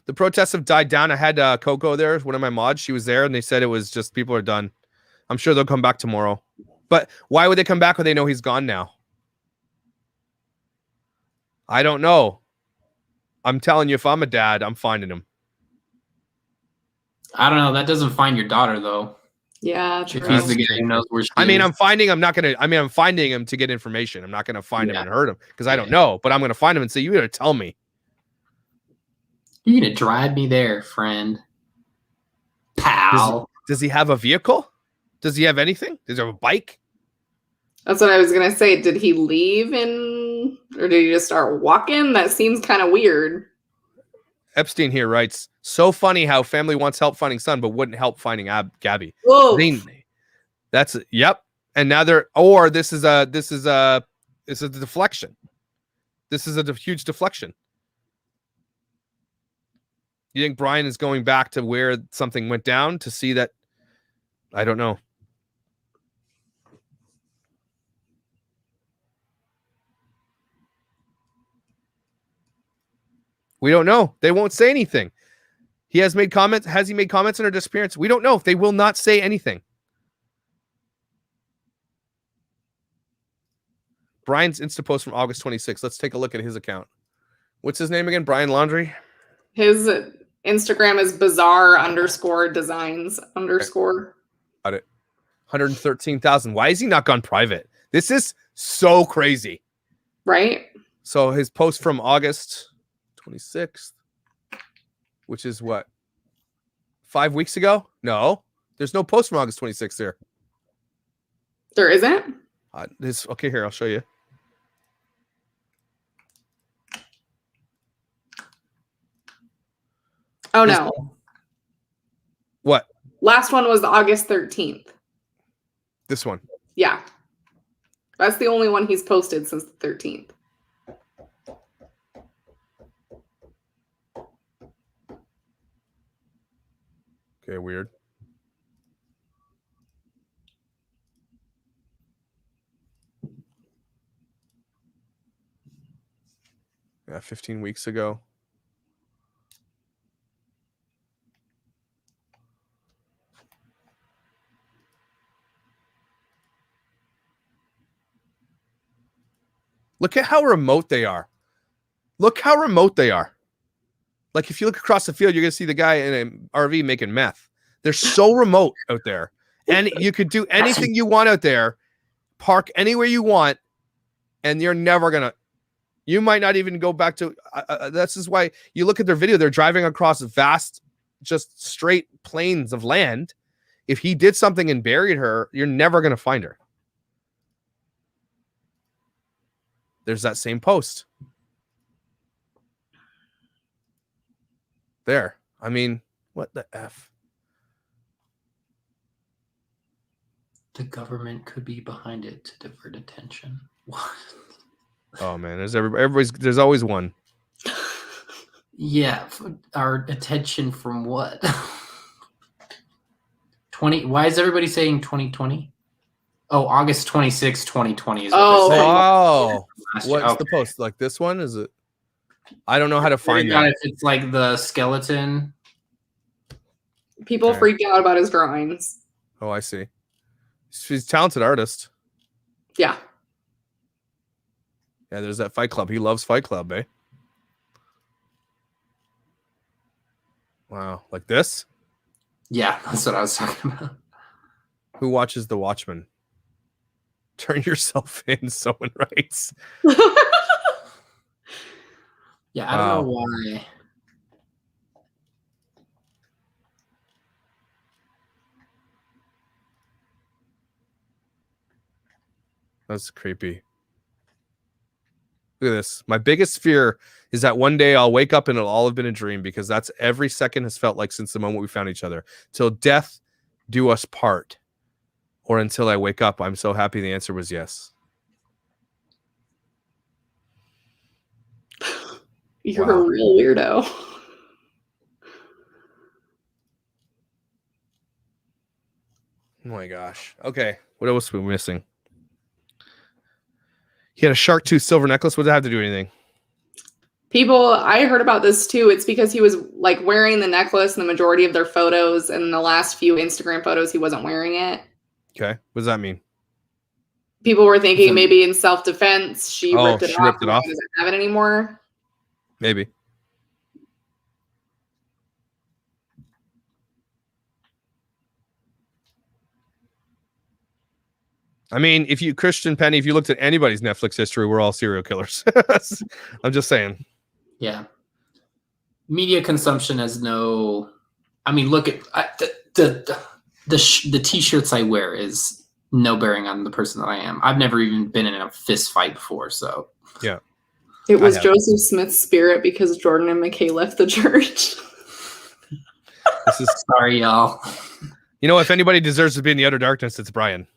The protests have died down. I had Coco there, one of my mods. She was there, and they said it was just people are done. I'm sure they'll come back tomorrow. But why would they come back when they know he's gone now? I don't know. I'm telling you, if I'm a dad, I'm finding him. I don't know. That doesn't find your daughter though. Yeah, If true. he's the guy who knows where she I mean, is. I'm finding him to get information. I'm not going to find him and hurt him because I don't know. But I'm going to find him and say, you got to tell me. You're gonna drive me there, friend. Pal. Does he have a vehicle? Does he have anything? Does he have a bike? That's what I was gonna say. Did he leave or did he just start walking? That seems kind of weird. Epstein here writes, so funny how family wants help finding son, but wouldn't help finding Gabby. Whoa. That's yep. And now this is a deflection. This is a huge deflection. You think Brian is going back to where something went down to see that? I don't know. We don't know. They won't say anything. He has made comments. Has he made comments on her disappearance? We don't know. They will not say anything. Brian's Insta post from August 26th. Let's take a look at his account. What's his name again? Brian Laundrie? His Instagram is bizarre_designs_. Got it. 113,000. Why is he not gone private? This is so crazy. Right? So his post from August 26th, which is what? 5 weeks ago? No. There's no post from August 26th there. There isn't? Okay, here, I'll show you. Oh, no. What? Last one was August 13th. This one. Yeah. That's the only one he's posted since the 13th. Okay, weird. Yeah, 15 weeks ago. Look at how remote they are. Look how remote they are. Like if you look across the field, you're going to see the guy in an RV making meth. They're so remote out there. And you could do anything you want out there, park anywhere you want, and you're never going to, you might not even go back to, this is why you look at their video, they're driving across vast, just straight plains of land. If he did something and buried her, you're never going to find her. There's that same post. There. I mean, What the F? The government could be behind it to divert attention. What? Oh man, there's always one. Yeah, our attention from what? 20. Why is everybody saying 2020? Oh, August 26, 2020 is what they're saying. Oh, Last what's year. the Okay. post? Like this one? Is it? I don't know how to find Figuring out that. if it's like the skeleton. People Okay. freaked out about his drawings. Oh, I see. She's a talented artist. Yeah. Yeah, there's that Fight Club. He loves Fight Club, eh? Wow, like this? Yeah, that's what I was talking about. Who watches The Watchmen? Turn yourself in, someone writes. Yeah, I don't know why. That's creepy. Look at this. My biggest fear is that one day I'll wake up and it'll all have been a dream, because that's every second has felt like since the moment we found each other. Till death do us part. Or until I wake up. I'm so happy the answer was yes. You're Wow. a real weirdo. Oh my gosh. Okay. What else are we missing? He had a shark tooth silver necklace. What did that have to do with anything? People, I heard about this too. It's because he was like wearing the necklace in the majority of their photos, and in the last few Instagram photos, he wasn't wearing it. Okay. What does that mean? People were thinking maybe in self-defense she Oh, ripped it she off. ripped it and off? doesn't have it anymore. Maybe. I mean, if you, Christian Penny, if you looked at anybody's Netflix history, we're all serial killers. I'm just saying. Yeah. Media consumption has no. I mean, look at the t-shirts I wear is no bearing on the person that I am. I've never even been in a fist fight before, so yeah. It was Joseph Smith's spirit because Jordan and McKay left the church. This is sorry, y'all. You know, if anybody deserves to be in the utter darkness, it's Brian.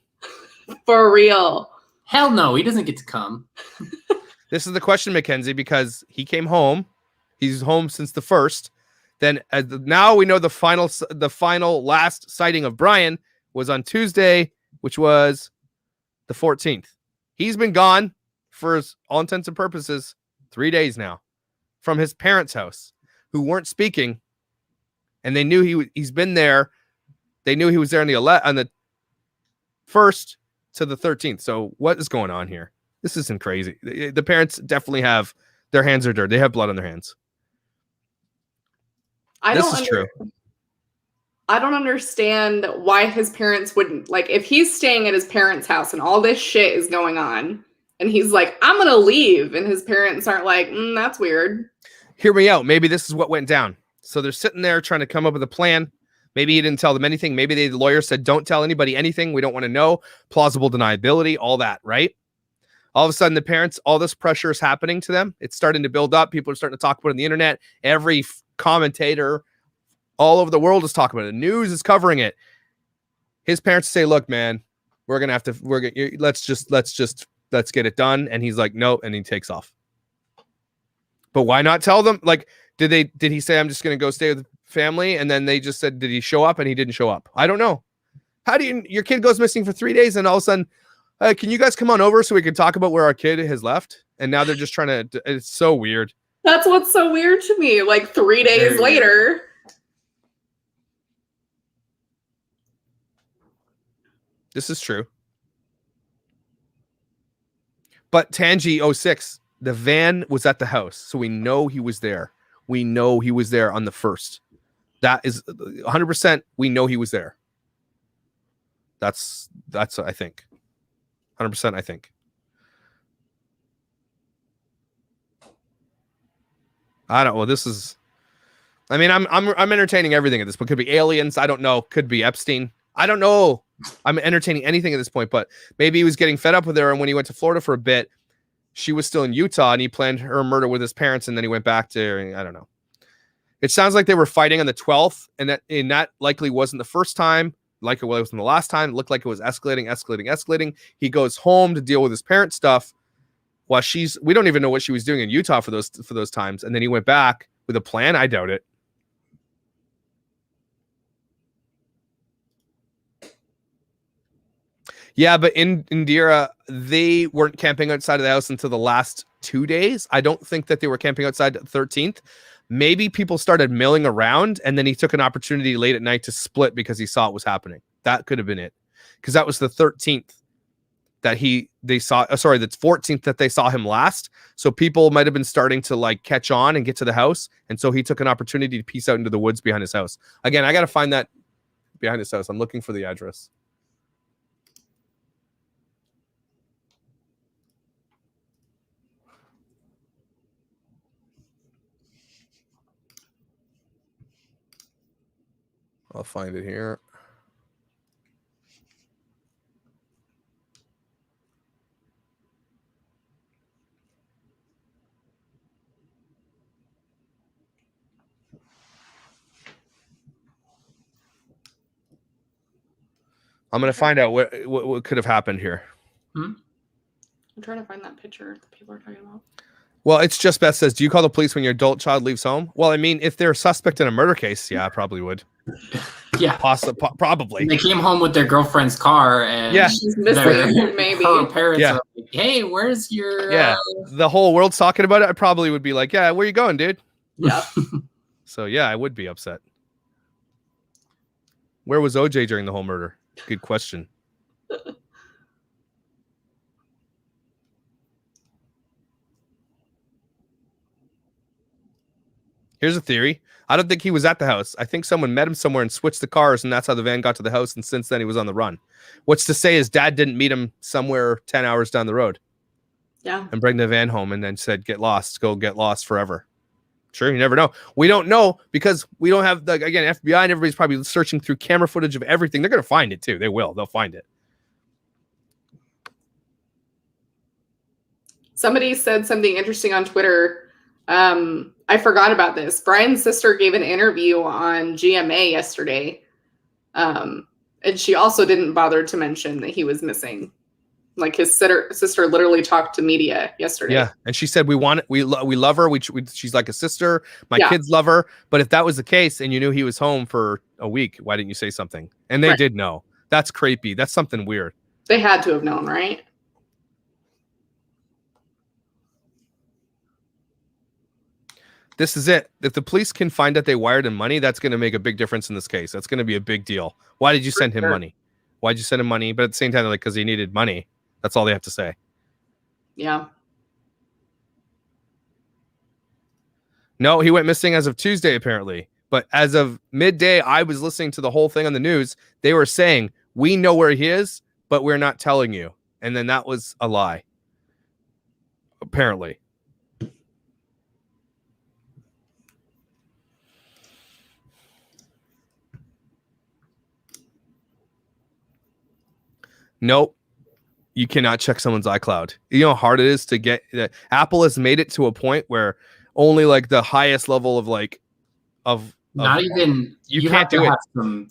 For real. Hell no, he doesn't get to come. This is the question, Mackenzie, because he came home. He's home since the 1st. Then now we know the final last sighting of Brian was on Tuesday, which was the 14th. He's been gone for all intents and purposes 3 days now from his parents' house, who weren't speaking, and they knew he's been there. They knew he was there on the 1st to the 13th. So what is going on here? This isn't crazy. The parents definitely have their hands are dirty. They have blood on their hands. This is true. I don't understand why his parents wouldn't, like, if he's staying at his parents' house and all this shit is going on and he's like, I'm going to leave, and his parents aren't like, that's weird. Hear me out. Maybe this is what went down. So they're sitting there trying to come up with a plan. Maybe he didn't tell them anything. Maybe the lawyer said, don't tell anybody anything. We don't want to know. Plausible deniability, all that, right? All of a sudden, the parents, all this pressure is happening to them. It's starting to build up. People are starting to talk about it on the internet. Every commentator all over the world is talking about it. The news is covering it. His parents say, look, man, we're going to have to, let's get it done. And he's like, no. And he takes off. But why not tell them? Like, did he say, I'm just going to go stay with the family? And then they just said, did he show up? And he didn't show up. I don't know. How do your kid goes missing for 3 days and all of a sudden, can you guys come on over so we can talk about where our kid has left? And now they're just trying to, it's so weird. That's what's so weird to me. Like 3 days later. This is true. But Tangi 06, the van was at the house. So we know he was there. We know he was there on the 1st. That is 100%. We know he was there. That's I think. 100%, I think. I don't. Well, this is. I mean, I'm entertaining everything at this point. Could be aliens. I don't know. Could be Epstein. I don't know. I'm entertaining anything at this point. But maybe he was getting fed up with her, and when he went to Florida for a bit, she was still in Utah, and he planned her murder with his parents, and then he went back to. I don't know. It sounds like they were fighting on the 12th, and that likely wasn't the first time, like it wasn't the last time. It looked like it was escalating. He goes home to deal with his parent stuff while we don't even know what she was doing in Utah for those times. And then he went back with a plan. I doubt it. Yeah, but in Indira, they weren't camping outside of the house until the last 2 days. I don't think that they were camping outside the 13th. Maybe people started milling around, and then he took an opportunity late at night to split because he saw it was happening. That could have been it, because that was the 13th that they saw. Sorry, that's 14th that they saw him last. So people might have been starting to like catch on and get to the house, and so he took an opportunity to peace out into the woods behind his house. Again, I got to find that behind his house. I'm looking for the address. I'll find it here. I'm going to find out what could have happened here. I'm trying to find that picture that people are talking about. Well, it's just Beth says, do you call the police when your adult child leaves home? Well, I mean, if they're a suspect in a murder case, yeah, I probably would. Yeah. Probably. They came home with their girlfriend's car and she's missing, maybe. Her parents are like, hey, where's your... Yeah, the whole world's talking about it. I probably would be like, yeah, where you going, dude? Yeah. So, yeah, I would be upset. Where was OJ during the whole murder? Good question. Here's a theory. I don't think he was at the house. I think someone met him somewhere and switched the cars, and that's how the van got to the house, and since then he was on the run. What's to say his dad didn't meet him somewhere 10 hours down the road? Yeah. And bring the van home and then said, go get lost forever. Sure, you never know. We don't know because we don't have, again, FBI and everybody's probably searching through camera footage of everything. They're going to find it, too. They will. They'll find it. Somebody said something interesting on Twitter. I forgot about this. Brian's sister gave an interview on GMA yesterday. And she also didn't bother to mention that he was missing. Like his sister literally talked to media yesterday. Yeah, and she said we love her. She's like a sister. My kids love her. But if that was the case and you knew he was home for a week, why didn't you say something? And they did know. That's creepy. That's something weird. They had to have known, right? This is it. If the police can find that they wired him money, that's going to make a big difference in this case. That's going to be a big deal. Why did you send him money? Why'd you send him money? But at the same time, like, because he needed money. That's all they have to say. Yeah. No, he went missing as of Tuesday, apparently. But as of midday, I was listening to the whole thing on the news. They were saying, we know where he is, but we're not telling you. And then that was a lie. Apparently. Nope. You cannot check someone's iCloud. You know how hard it is to get. Apple has made it to a point where only like the highest level of not even you can't do it.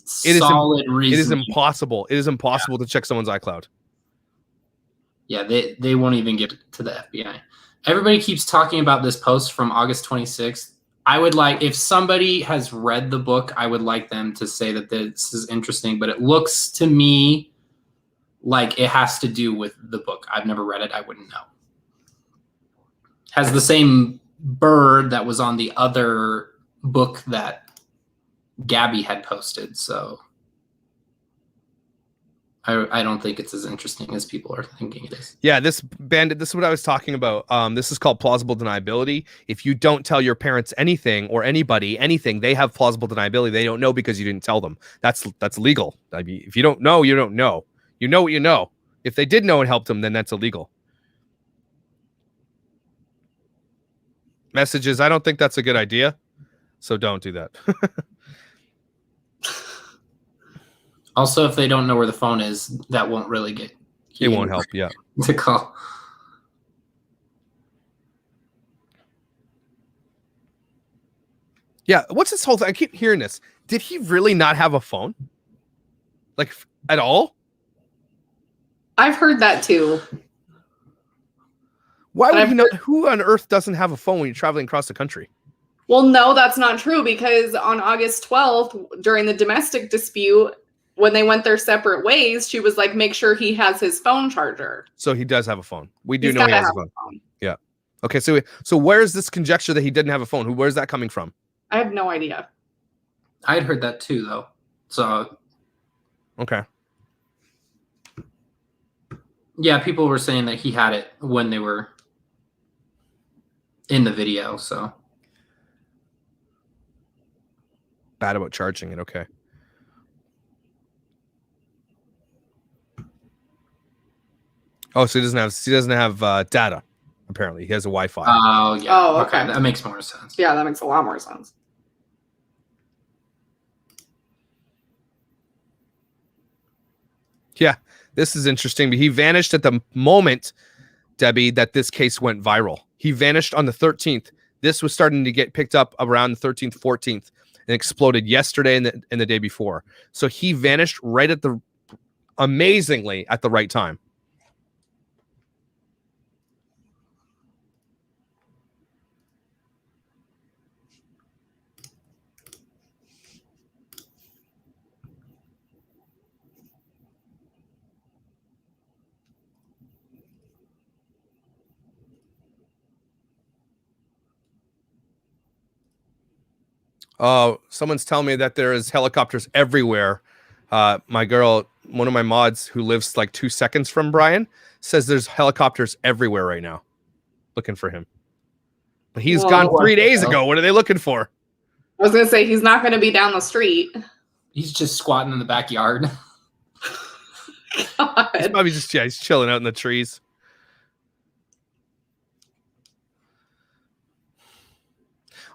Solid reason. It is impossible. It is impossible to check someone's iCloud. Yeah, they won't even get to the FBI. Everybody keeps talking about this post from August 26th. I would like, if somebody has read the book, I would like them to say that this is interesting, but it looks to me like it has to do with the book. I've never read it. I wouldn't know. Has the same bird that was on the other book that Gabby had posted. So I don't think it's as interesting as people are thinking it is. Yeah, this is what I was talking about. This is called plausible deniability. If you don't tell your parents anything or anybody anything, they have plausible deniability. They don't know because you didn't tell them. That's legal. I mean, if you don't know, you don't know. You know what you know. If they did know and helped them, then that's illegal. Messages, I don't think that's a good idea. So don't do that. Also, if they don't know where the phone is, that won't really get... It won't help, yeah. To call. Yeah, what's this whole thing? I keep hearing this. Did he really not have a phone? Like, at all? I've heard that too. Why But would I've he know? Who on earth doesn't have a phone when you're traveling across the country? Well, no, that's not true because on August 12th, during the domestic dispute, when they went their separate ways, she was like, make sure he has his phone charger. So he does have a phone. We do He's know he gotta has a have phone. Yeah. Okay, so where's this conjecture that he didn't have a phone? Where's that coming from? I have no idea. I had heard that too, though. So, okay. Yeah, people were saying that he had it when they were in the video, so. Bad about charging it, okay. Oh, so he doesn't have data, apparently. He has a Wi-Fi. Oh, yeah. Oh, okay. That makes more sense. Yeah, that makes a lot more sense. Yeah, this is interesting. But he vanished at the moment, Debbie, that this case went viral. He vanished on the 13th. This was starting to get picked up around the 13th, 14th, and exploded yesterday and the day before. So he vanished right at amazingly at the right time. Someone's telling me that there is helicopters everywhere. My girl, one of my mods who lives like 2 seconds from Brian, says there's helicopters everywhere right now looking for him. But he's gone 3 days ago. What are they looking for? I was going to say, he's not going to be down the street. He's just squatting in the backyard. God. He's probably just, he's chilling out in the trees.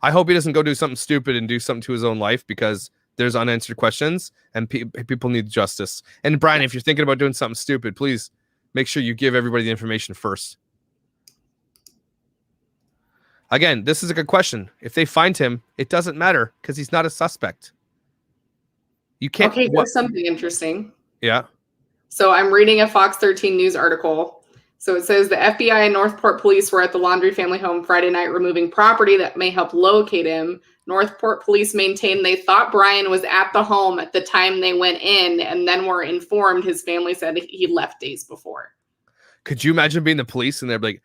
I hope he doesn't go do something stupid and do something to his own life, because there's unanswered questions and people need justice. And Brian, if you're thinking about doing something stupid, please make sure you give everybody the information first. Again, this is a good question. If they find him, it doesn't matter because he's not a suspect. You can't. Okay, here's something interesting. Yeah. So I'm reading a Fox 13 News article. So it says the FBI and Northport police were at the Laundrie family home Friday night removing property that may help locate him. Northport police maintained they thought Brian was at the home at the time they went in, and then were informed his family said he left days before. Could you imagine being the police and they're like,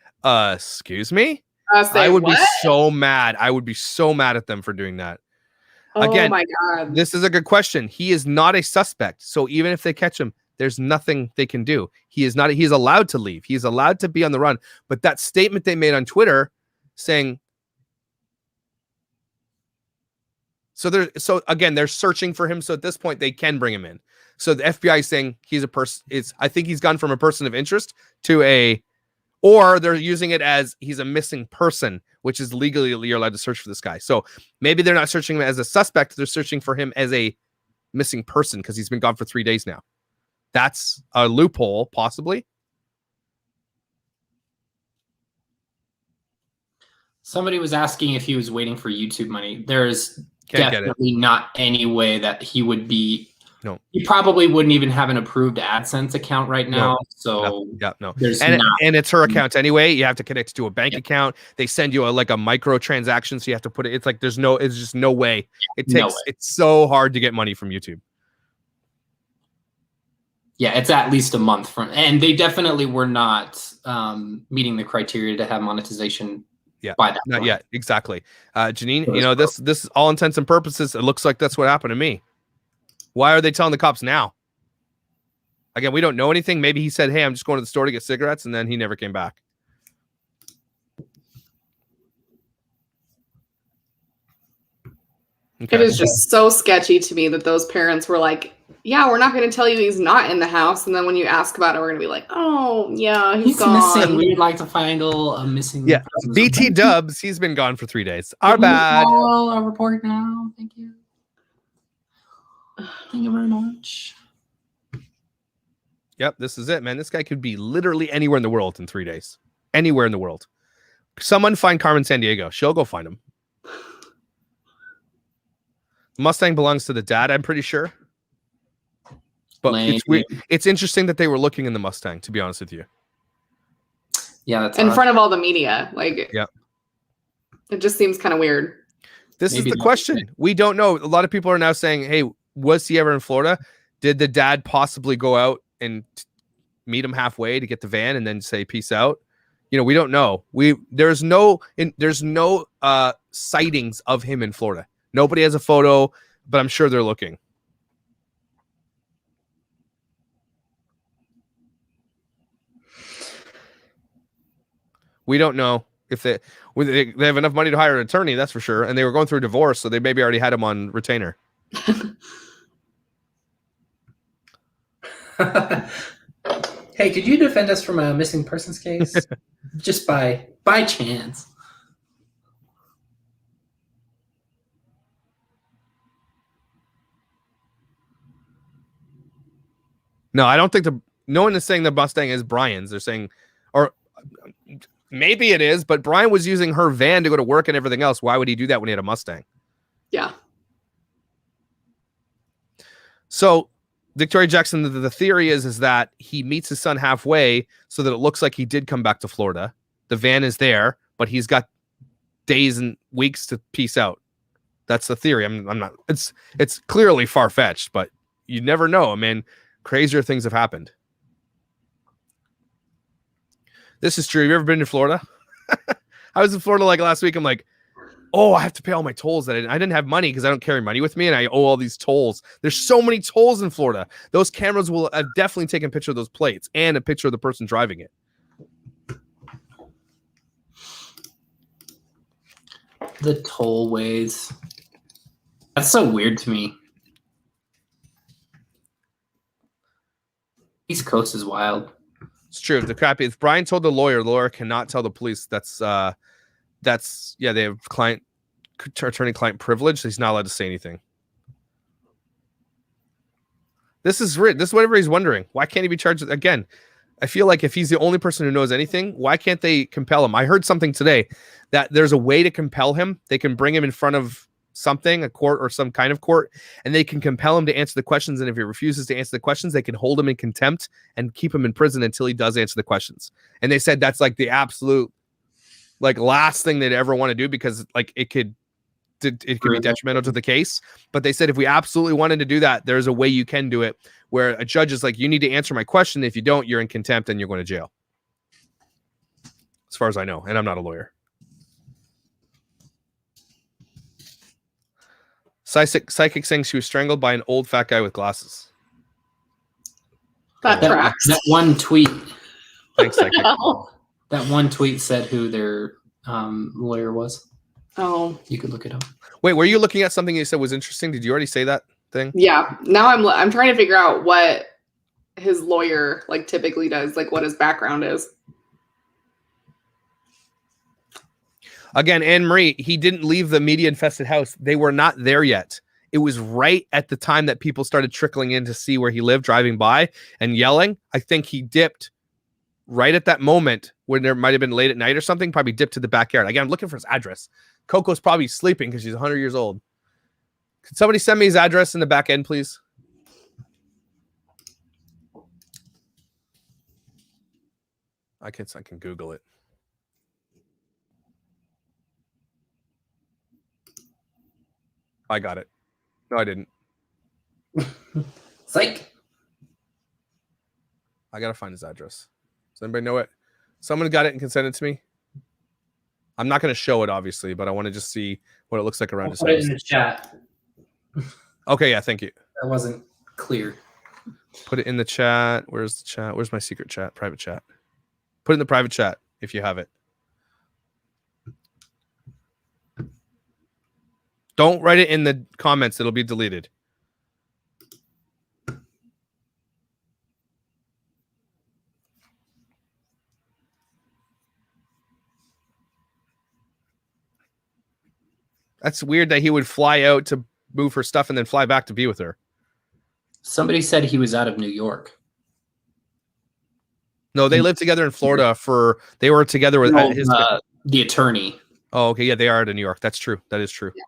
excuse me? I would be so mad. I would be so mad at them for doing that. Oh, Again, my God. This is a good question. He is not a suspect. So even if they catch him, there's nothing they can do. He is not. He's allowed to leave. He's allowed to be on the run. But that statement they made on Twitter saying, so again, they're searching for him. So at this point, they can bring him in. So the FBI is saying he's a person. I think he's gone from a person of interest to or they're using it as he's a missing person, which is legally you're allowed to search for this guy. So maybe they're not searching him as a suspect. They're searching for him as a missing person because he's been gone for 3 days now. That's a loophole, possibly. Somebody was asking if he was waiting for YouTube money. There's Can't definitely not any way that he would be. No, he probably wouldn't even have an approved AdSense account right now. So no. There's and not. it's her account anyway. You have to connect it to a bank account. They send you a micro transaction, so you have to put it. It's like it's just no way. It's so hard to get money from YouTube. Yeah, it's at least a month from, and they definitely were not meeting the criteria to have monetization. Yeah, by that not point. yet. Exactly, Janine. This all intents and purposes, it looks like that's what happened to me. Why are they telling the cops now? Again, we don't know anything. Maybe he said, "Hey, I'm just going to the store to get cigarettes," and then he never came back. Okay. It is just so sketchy to me that those parents were like, yeah, we're not going to tell you he's not in the house. And then when you ask about it, we're going to be like, oh, yeah, he's gone. Missing. We would like to find a missing. Yeah, BT Dubs, he's been gone for 3 days. Our bad. I'll report now. Thank you. Thank you very much. Yep, this is it, man. This guy could be literally anywhere in the world in 3 days. Anywhere in the world. Someone find Carmen Sandiego. She'll go find him. Mustang belongs to the dad, I'm pretty sure. But it's weird. It's interesting that they were looking in the Mustang, to be honest with you. Yeah, that's in odd. front of all the media. Like, yeah, it just seems kind of weird. This is the question. We don't know. A lot of people are now saying, hey, was he ever in Florida? Did the dad possibly go out and meet him halfway to get the van and then say peace out? You know, we don't know. There's no sightings of him in Florida. Nobody has a photo, but I'm sure they're looking. We don't know if they have enough money to hire an attorney, that's for sure. And they were going through a divorce, so they maybe already had him on retainer. Hey, could you defend us from a missing persons case? Just by chance. No, I don't think no one is saying the Mustang is Brian's. They're saying, or maybe it is, but Brian was using her van to go to work and everything else. Why would he do that when he had a Mustang? Yeah. So Victoria Jackson, the theory is that he meets his son halfway so that it looks like he did come back to Florida. The van is there, but he's got days and weeks to peace out. That's the theory. I'm not. It's clearly far fetched, but you never know. I mean, crazier things have happened. This is true. Have you ever been to Florida? I was in Florida like last week. I'm like, oh, I have to pay all my tolls. I didn't have money because I don't carry money with me, and I owe all these tolls. There's so many tolls in Florida. Those cameras will have definitely taken a picture of those plates and a picture of the person driving it. The tollways. That's so weird to me. East Coast is wild. It's true. The crappy. If Brian told the lawyer cannot tell the police. That's yeah. They have attorney-client privilege. He's not allowed to say anything. This is what everybody's wondering. Why can't he be charged again? I feel like if he's the only person who knows anything, why can't they compel him? I heard something today that there's a way to compel him. They can bring him in front of something, a court or some kind of court, and they can compel him to answer the questions. And if he refuses to answer the questions, they can hold him in contempt and keep him in prison until he does answer the questions. And they said that's like the absolute last thing they'd ever want to do, because it could be detrimental to the case. But they said if we absolutely wanted to do that, there's a way you can do it where a judge is like, you need to answer my question. If you don't, you're in contempt and you're going to jail. As far as I know, and I'm not a lawyer. Psychic saying she was strangled by an old fat guy with glasses. That tracks. That one tweet. Thanks, Psychic. That one tweet said who their lawyer was. Oh, you could look it up. Wait, were you looking at something you said was interesting? Did you already say that thing? Yeah. Now I'm trying to figure out what his lawyer typically does, what his background is. Again, Anne-Marie, he didn't leave the media-infested house. They were not there yet. It was right at the time that people started trickling in to see where he lived, driving by and yelling. I think he dipped right at that moment when there might have been late at night or something, probably dipped to the backyard. Again, I'm looking for his address. Coco's probably sleeping because she's 100 years old. Could somebody send me his address in the back end, please? I can Google it. I got it. No, I didn't. Psych. I gotta find his address. Does anybody know it? Someone got it and can send it to me. I'm not gonna show it, obviously, but I want to just see what it looks like around his house. Put it in the chat. Okay, yeah, thank you. That wasn't clear. Put it in the chat. Where's the chat? Where's my secret chat? Private chat. Put it in the private chat if you have it. Don't write it in the comments. It'll be deleted. That's weird that he would fly out to move her stuff and then fly back to be with her. Somebody said he was out of New York. No, they lived together in Florida they were together with the attorney. Oh, okay. Yeah, they are out of New York. That's true. That is true. Yeah.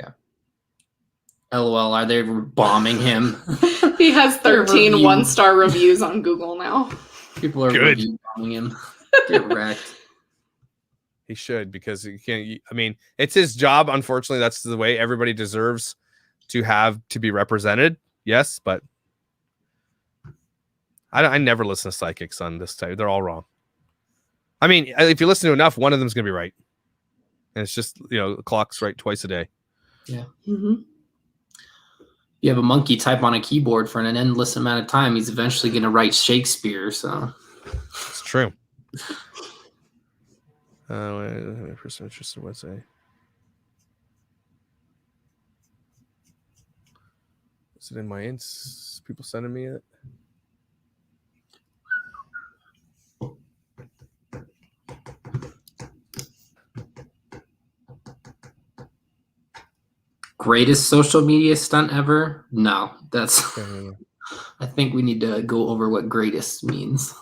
Okay. LOL, are they bombing him? He has 13 Review. one-star reviews on Google now. People are Good. review bombing him. Get wrecked. He should, because he can't. I mean, it's his job. Unfortunately, that's the way. Everybody deserves to be represented. Yes, but I never listen to psychics on this type. They're all wrong. I mean, if you listen to enough, one of them's gonna be right. And it's just, the clock's right twice a day. Yeah. Mm-hmm. You have a monkey type on a keyboard for an endless amount of time, he's eventually going to write Shakespeare. So it's true. Person interested, what's a? Is it in my ints? People sending me it? greatest social media stunt ever? No, that's. I think we need to go over what greatest means.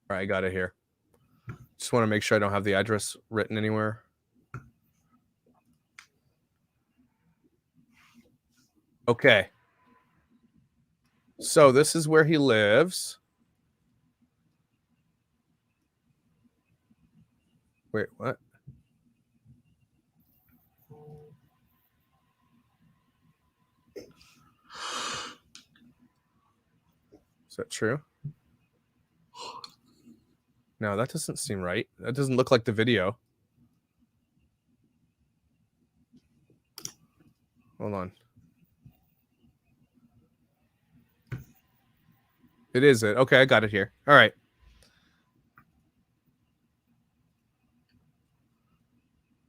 All right, I got it here. Just want to make sure I don't have the address written anywhere. Okay. So this is where he lives. Wait, what? Is that true? No, that doesn't seem right. That doesn't look like the video. Hold on. It is it. Okay, I got it here. All right.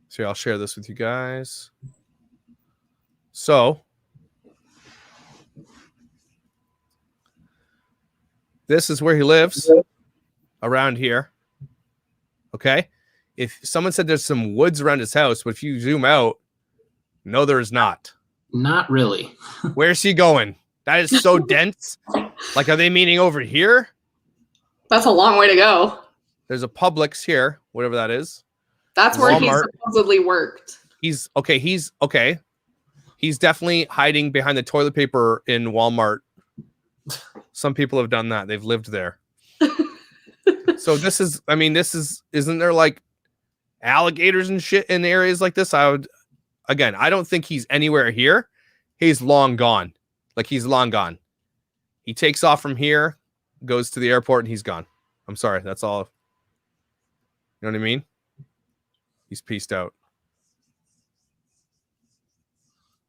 So I'll share this with you guys. So this is where he lives, around here. Okay. If someone said there's some woods around his house, but if you zoom out, no, there's not. Not really. Where's he going? That is so dense. Like, are they meeting over here? That's a long way to go. There's a Publix here, whatever that is. That's where Walmart. he supposedly worked. He's okay. He's definitely hiding behind the toilet paper in Walmart. Some people have done that. They've lived there. So isn't there like alligators and shit in areas like this? I don't think he's anywhere here. He's long gone. Like, he's long gone. He takes off from here, goes to the airport, and he's gone. I'm sorry. That's all. You know what I mean? He's peaced out.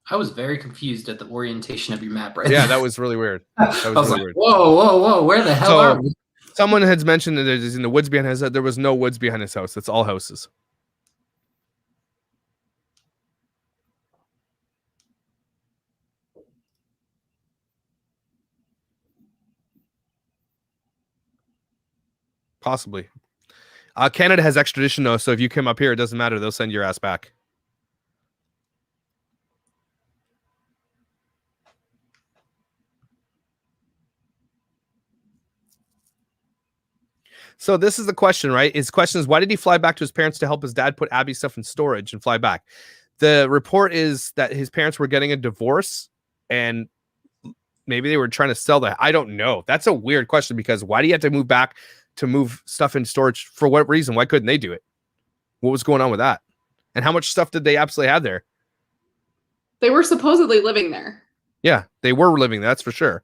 I was very confused at the orientation of your map right Yeah, there. that was really weird. That was really weird. Whoa. Where the hell are we? Someone has mentioned that there's in the woods behind his house. There was no woods behind his house. That's all houses. Possibly. Canada has extradition, though, so if you come up here, it doesn't matter. They'll send your ass back. So this is the question, right? His question is, why did he fly back to his parents to help his dad put Abby's stuff in storage and fly back? The report is that his parents were getting a divorce and maybe they were trying to sell that. I don't know. That's a weird question, because why do you have to move back to move stuff in storage? For what reason? Why couldn't they do it? What was going on with that? And how much stuff did they absolutely have there? They were supposedly living there. Yeah, they were living. That's for sure.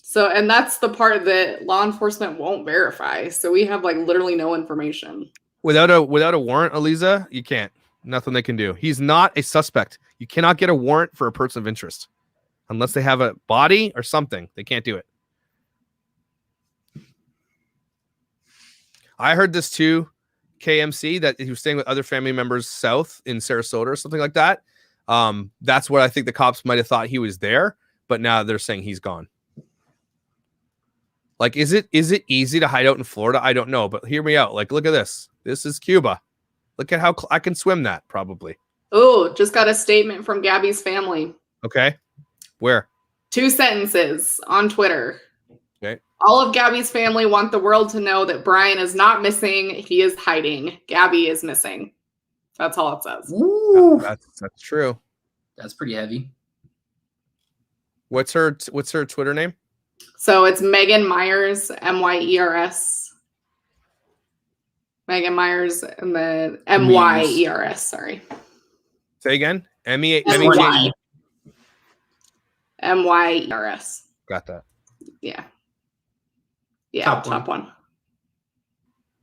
So, and that's the part that law enforcement won't verify. So we have like literally no information. Without a warrant, Eliza, you can't. Nothing they can do. He's not a suspect. You cannot get a warrant for a person of interest unless they have a body or something. They can't do it. I heard this too, KMC, that he was staying with other family members south in Sarasota or something like that. That's what I think the cops might have thought he was there, but now they're saying he's gone. Like, is it easy to hide out in Florida? I don't know, but hear me out. Like, look at this. This is Cuba. Look at how I can swim that, probably. Oh, just got a statement from Gabby's family. Okay. Where? 2 sentences on Twitter. Okay. All of Gabby's family want the world to know that Brian is not missing. He is hiding. Gabby is missing. That's all it says. Ooh, That's true. that's pretty heavy. What's her Twitter name? So it's Megan Myers, Myers. Megan Myers, and then Myers. Sorry. Say again. Myers. Myers. Got that. Yeah. Yeah. Top one.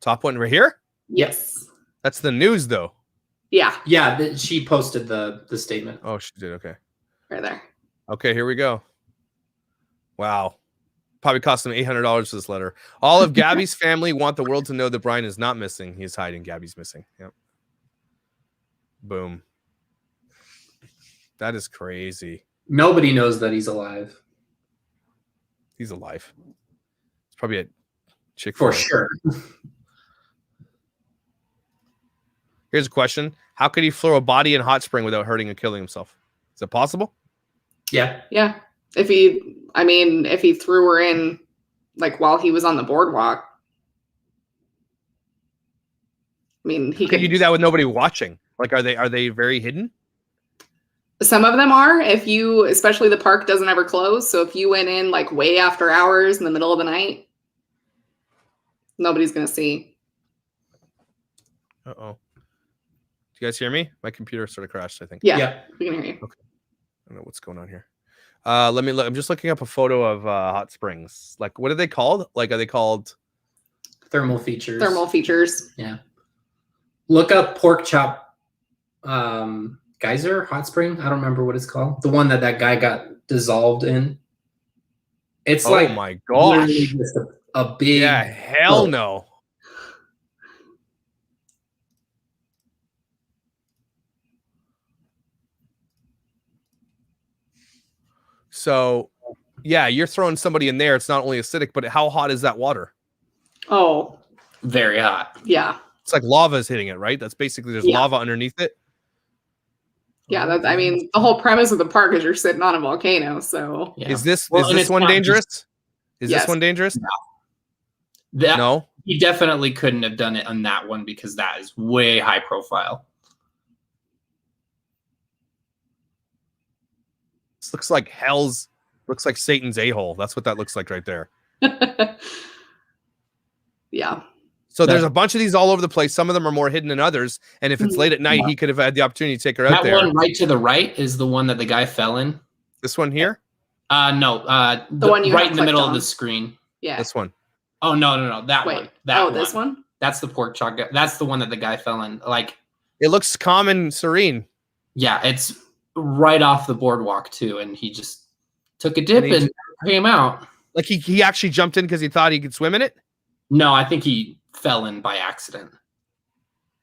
Top one right here. Yes. That's the news, though. Yeah. Yeah, she posted the statement. Oh, she did. Okay. Right there. Okay, here we go. Wow. Probably cost them $800 for this letter. All of Gabby's family want the world to know that Brian is not missing. He's hiding. Gabby's missing. Yep. Boom. That is crazy. Nobody knows that he's alive. He's alive. It's probably a chick For sure. Here's a question. How could he throw a body in hot spring without hurting or killing himself? Is it possible? Yeah. Yeah. If he threw her in like while he was on the boardwalk. I mean, he could you do that with nobody watching? Like, are they very hidden? Some of them are, especially the park doesn't ever close. So if you went in like way after hours in the middle of the night, nobody's going to see. Uh-oh. Do you guys hear me? My computer sort of crashed, I think. Yeah. We can hear you. Okay. I don't know what's going on here. Let me look. I'm just looking up a photo of hot springs. Like, what are they called? Like, are they called Thermal features? Thermal features. Yeah. Look up pork chop geyser hot spring. I don't remember what it's called. The one that guy got dissolved in. It's oh my gosh. Just a big. Yeah, hell no. So, yeah, you're throwing somebody in there. It's not only acidic, but how hot is that water? Oh, very hot. Yeah. It's like lava is hitting it, right? That's basically there's lava underneath it. Yeah, the whole premise of the park is you're sitting on a volcano. So yeah. Is this one dangerous? Is this one dangerous? No. No. He definitely couldn't have done it on that one because that is way high profile. This looks like Satan's a-hole. That's what that looks like right there. Yeah. So there's a bunch of these all over the place. Some of them are more hidden than others. And if it's late at night, he could have had the opportunity to take her out there. That one right to the right is the one that the guy fell in. This one here? No. The one you right in the middle of the screen. Yeah. This one. Oh, no. That one. This one? That's the pork chop. That's the one that the guy fell in. Like, it looks calm and serene. Yeah, it's right off the boardwalk too. And he just took a dip and came out. Like he actually jumped in because he thought he could swim in it? No, I think he fell in by accident.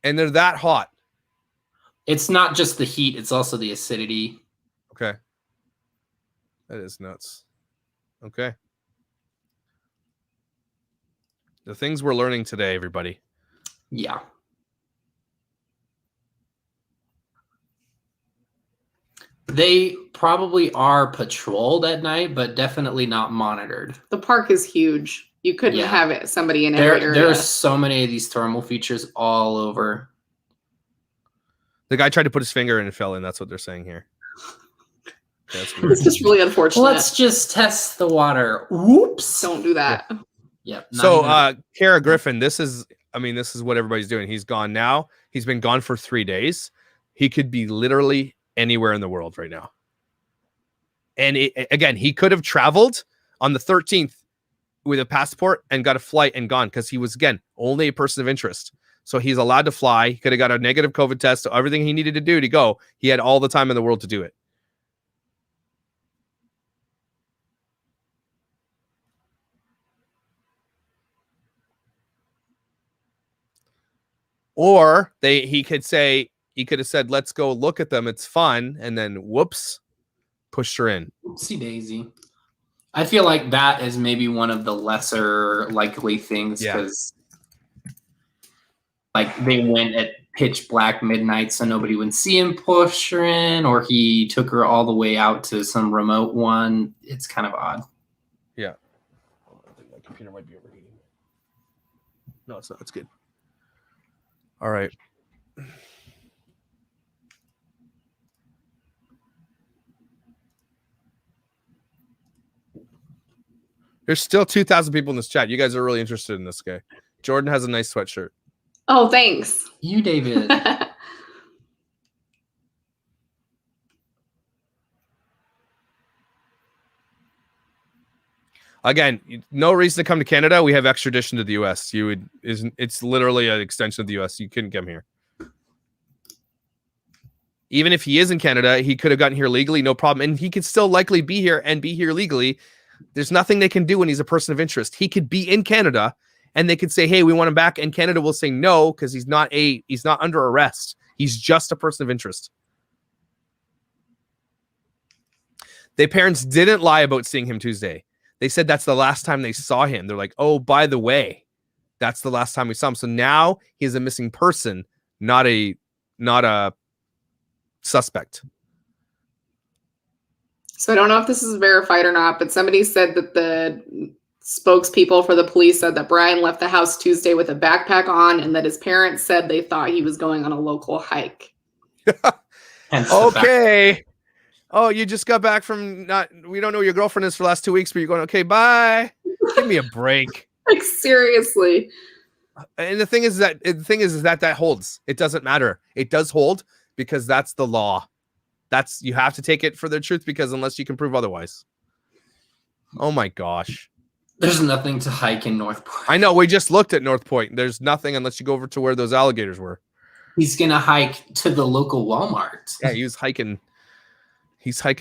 And they're that hot. It's not just the heat, it's also the acidity. Okay. That is nuts. Okay. The things we're learning today, everybody. Yeah. They probably are patrolled at night, but definitely not monitored. The park is huge. You couldn't have somebody in every area. There are so many of these thermal features all over. The guy tried to put his finger in and fell in. That's what they're saying here. It's just really unfortunate. Let's just test the water. Whoops. Don't do that. Yep. So, Kara Griffin, this is what everybody's doing. He's gone now. He's been gone for 3 days. He could be literally anywhere in the world right now. And again, he could have traveled on the 13th with a passport and got a flight and gone because he was, again, only a person of interest. So he's allowed to fly. He could have got a negative COVID test. So everything he needed to do to go, he had all the time in the world to do it. Or he could have said, let's go look at them. It's fun. And then whoops, pushed her in. Oopsie daisy. I feel like that is maybe one of the lesser likely things because like they went at pitch black midnight so nobody would see him push her in, or he took her all the way out to some remote one. It's kind of odd. Yeah. computer might be overheating. No, it's not. It's good. All right. There's still 2,000 people in this chat. You guys are really interested in this guy. Jordan has a nice sweatshirt. Oh, thanks. You, David. Again, no reason to come to Canada. We have extradition to the U.S. It's literally an extension of the U.S. You couldn't come here. Even if he is in Canada, he could have gotten here legally, no problem. And he could still likely be here and be here legally. There's nothing they can do when he's a person of interest. He could be in Canada and they could say, hey, we want him back. And Canada will say no, because he's not under arrest. He's just a person of interest. Their parents didn't lie about seeing him Tuesday. They said that's the last time they saw him. They're like, oh, by the way, that's the last time we saw him. So now he's a missing person, not a suspect. So I don't know if this is verified or not, but somebody said that the spokespeople for the police said that Brian left the house Tuesday with a backpack on and that his parents said they thought he was going on a local hike. Okay. Oh, you just got back from we don't know who your girlfriend is for the last 2 weeks, but you're going, okay, bye. Give me a break. Like, seriously. And the thing is that holds. It doesn't matter. It does hold because that's the law. You have to take it for the truth, because unless you can prove otherwise. Oh my gosh. There's nothing to hike in North Point. I know. We just looked at North Point. There's nothing unless you go over to where those alligators were. He's going to hike to the local Walmart. Yeah, he's hiking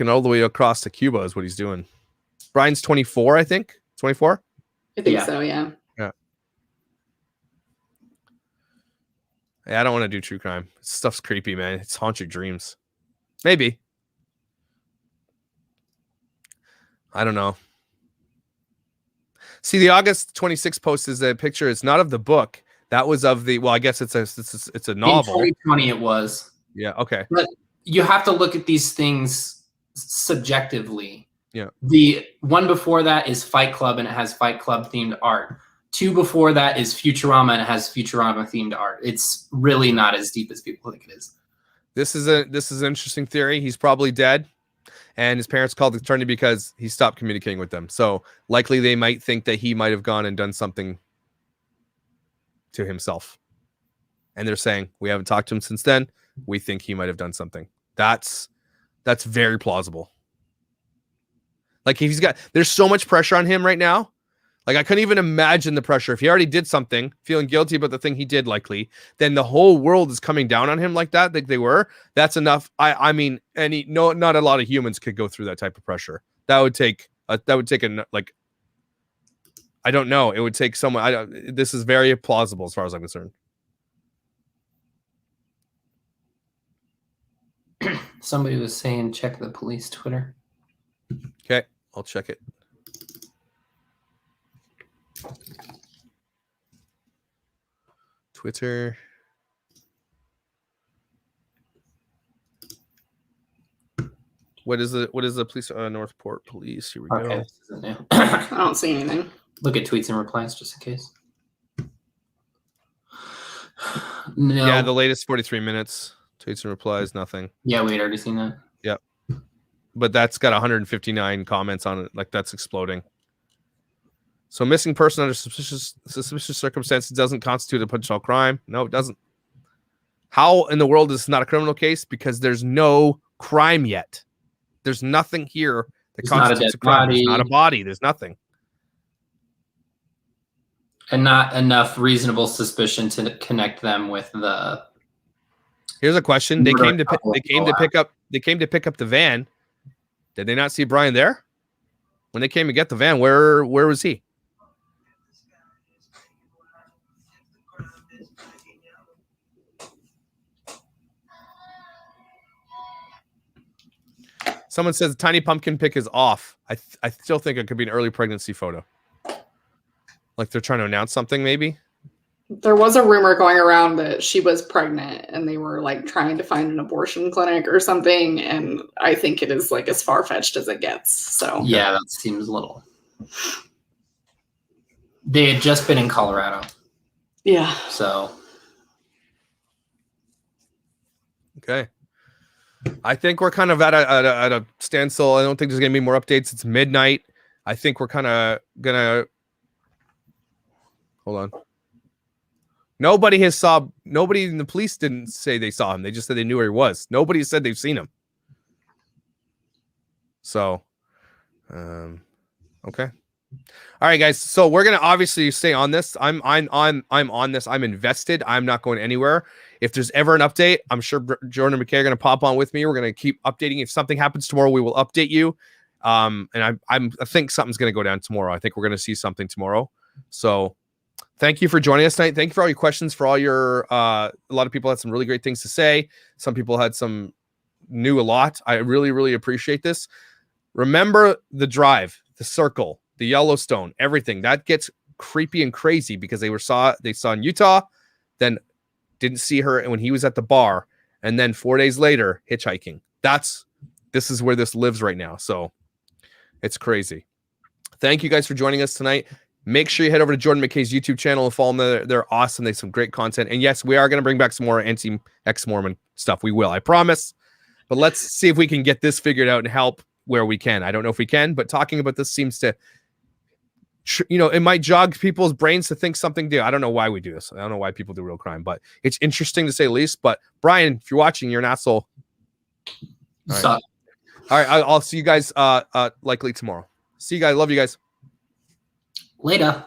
all the way across to Cuba is what he's doing. Brian's 24, I think. 24? I think so, yeah. Yeah. I don't want to do true crime. Stuff's creepy, man. It's haunt your dreams. Maybe. I don't know. See, the August 26th post is a picture. It's not of the book. That was of the, well, I guess it's a novel. In 2020 it was. Yeah, okay. But you have to look at these things subjectively. Yeah. The one before that is Fight Club, and it has Fight Club themed art. 2 before that is Futurama, and it has Futurama themed art. It's really not as deep as people think it is. This is an interesting theory. He's probably dead, and his parents called the attorney because he stopped communicating with them. So likely they might think that he might have gone and done something to himself. And they're saying, we haven't talked to him since then. We think he might have done something. That's very plausible. Like, there's so much pressure on him right now. Like, I couldn't even imagine the pressure. If he already did something, feeling guilty about the thing he did, likely, then the whole world is coming down on him like that. Like they were. That's enough. I mean, not a lot of humans could go through that type of pressure. That would take I don't know. It would take someone. This is very plausible as far as I'm concerned. Somebody was saying check the police Twitter. Okay, I'll check it. Twitter. What is the police? Northport Police. Here we go. I don't see anything. Look at tweets and replies just in case. No. Yeah, the latest 43 minutes. Tweets and replies, nothing. Yeah, we had already seen that. Yep. But that's got 159 comments on it. Like, that's exploding. So missing person under suspicious circumstances doesn't constitute a potential crime. No, it doesn't. How in the world is this not a criminal case? Because there's no crime yet. There's nothing here that constitutes a crime. There's not a body. There's nothing. And not enough reasonable suspicion to connect them with the. Here's a question. They came to pick up the van. Did they not see Brian there? When they came to get the van, where was he? Someone says tiny pumpkin pick is off. I still think it could be an early pregnancy photo. Like they're trying to announce something, maybe. There was a rumor going around that she was pregnant and they were like trying to find an abortion clinic or something. And I think it is like as far-fetched as it gets. So yeah, that seems little. They had just been in Colorado. Yeah. So. Okay. I think we're kind of at a standstill. I don't think there's going to be more updates. It's midnight. I think we're kind of going to... Hold on. Nobody in the police didn't say they saw him. They just said they knew where he was. Nobody said they've seen him. So, okay. All right, guys. So we're gonna obviously stay on this. I'm on this. I'm invested. I'm not going anywhere. If there's ever an update, I'm sure Jordan and McKay are gonna pop on with me. We're gonna keep updating. If something happens tomorrow, we will update you. And I think something's gonna go down tomorrow. I think we're gonna see something tomorrow. So thank you for joining us tonight. Thank you for all your questions. For all your a lot of people had some really great things to say. Some people had knew a lot. I really, really appreciate this. Remember the drive, the circle, the Yellowstone, everything that gets creepy and crazy because they saw in Utah, then didn't see her when he was at the bar, and then 4 days later hitchhiking. This is where this lives right now. So it's crazy. Thank you guys for joining us tonight. Make sure you head over to Jordan McKay's YouTube channel and follow them. They're awesome. They have some great content. And yes, we are going to bring back some more anti-ex-Mormon stuff. We will, I promise. But let's see if we can get this figured out and help where we can. I don't know if we can, but talking about this seems to, it might jog people's brains to think something new. I don't know why we do this. I don't know why people do real crime, but it's interesting to say the least. But Brian, if you're watching, you're an asshole. All right. I'll see you guys likely tomorrow. See you guys. Love you guys. Later.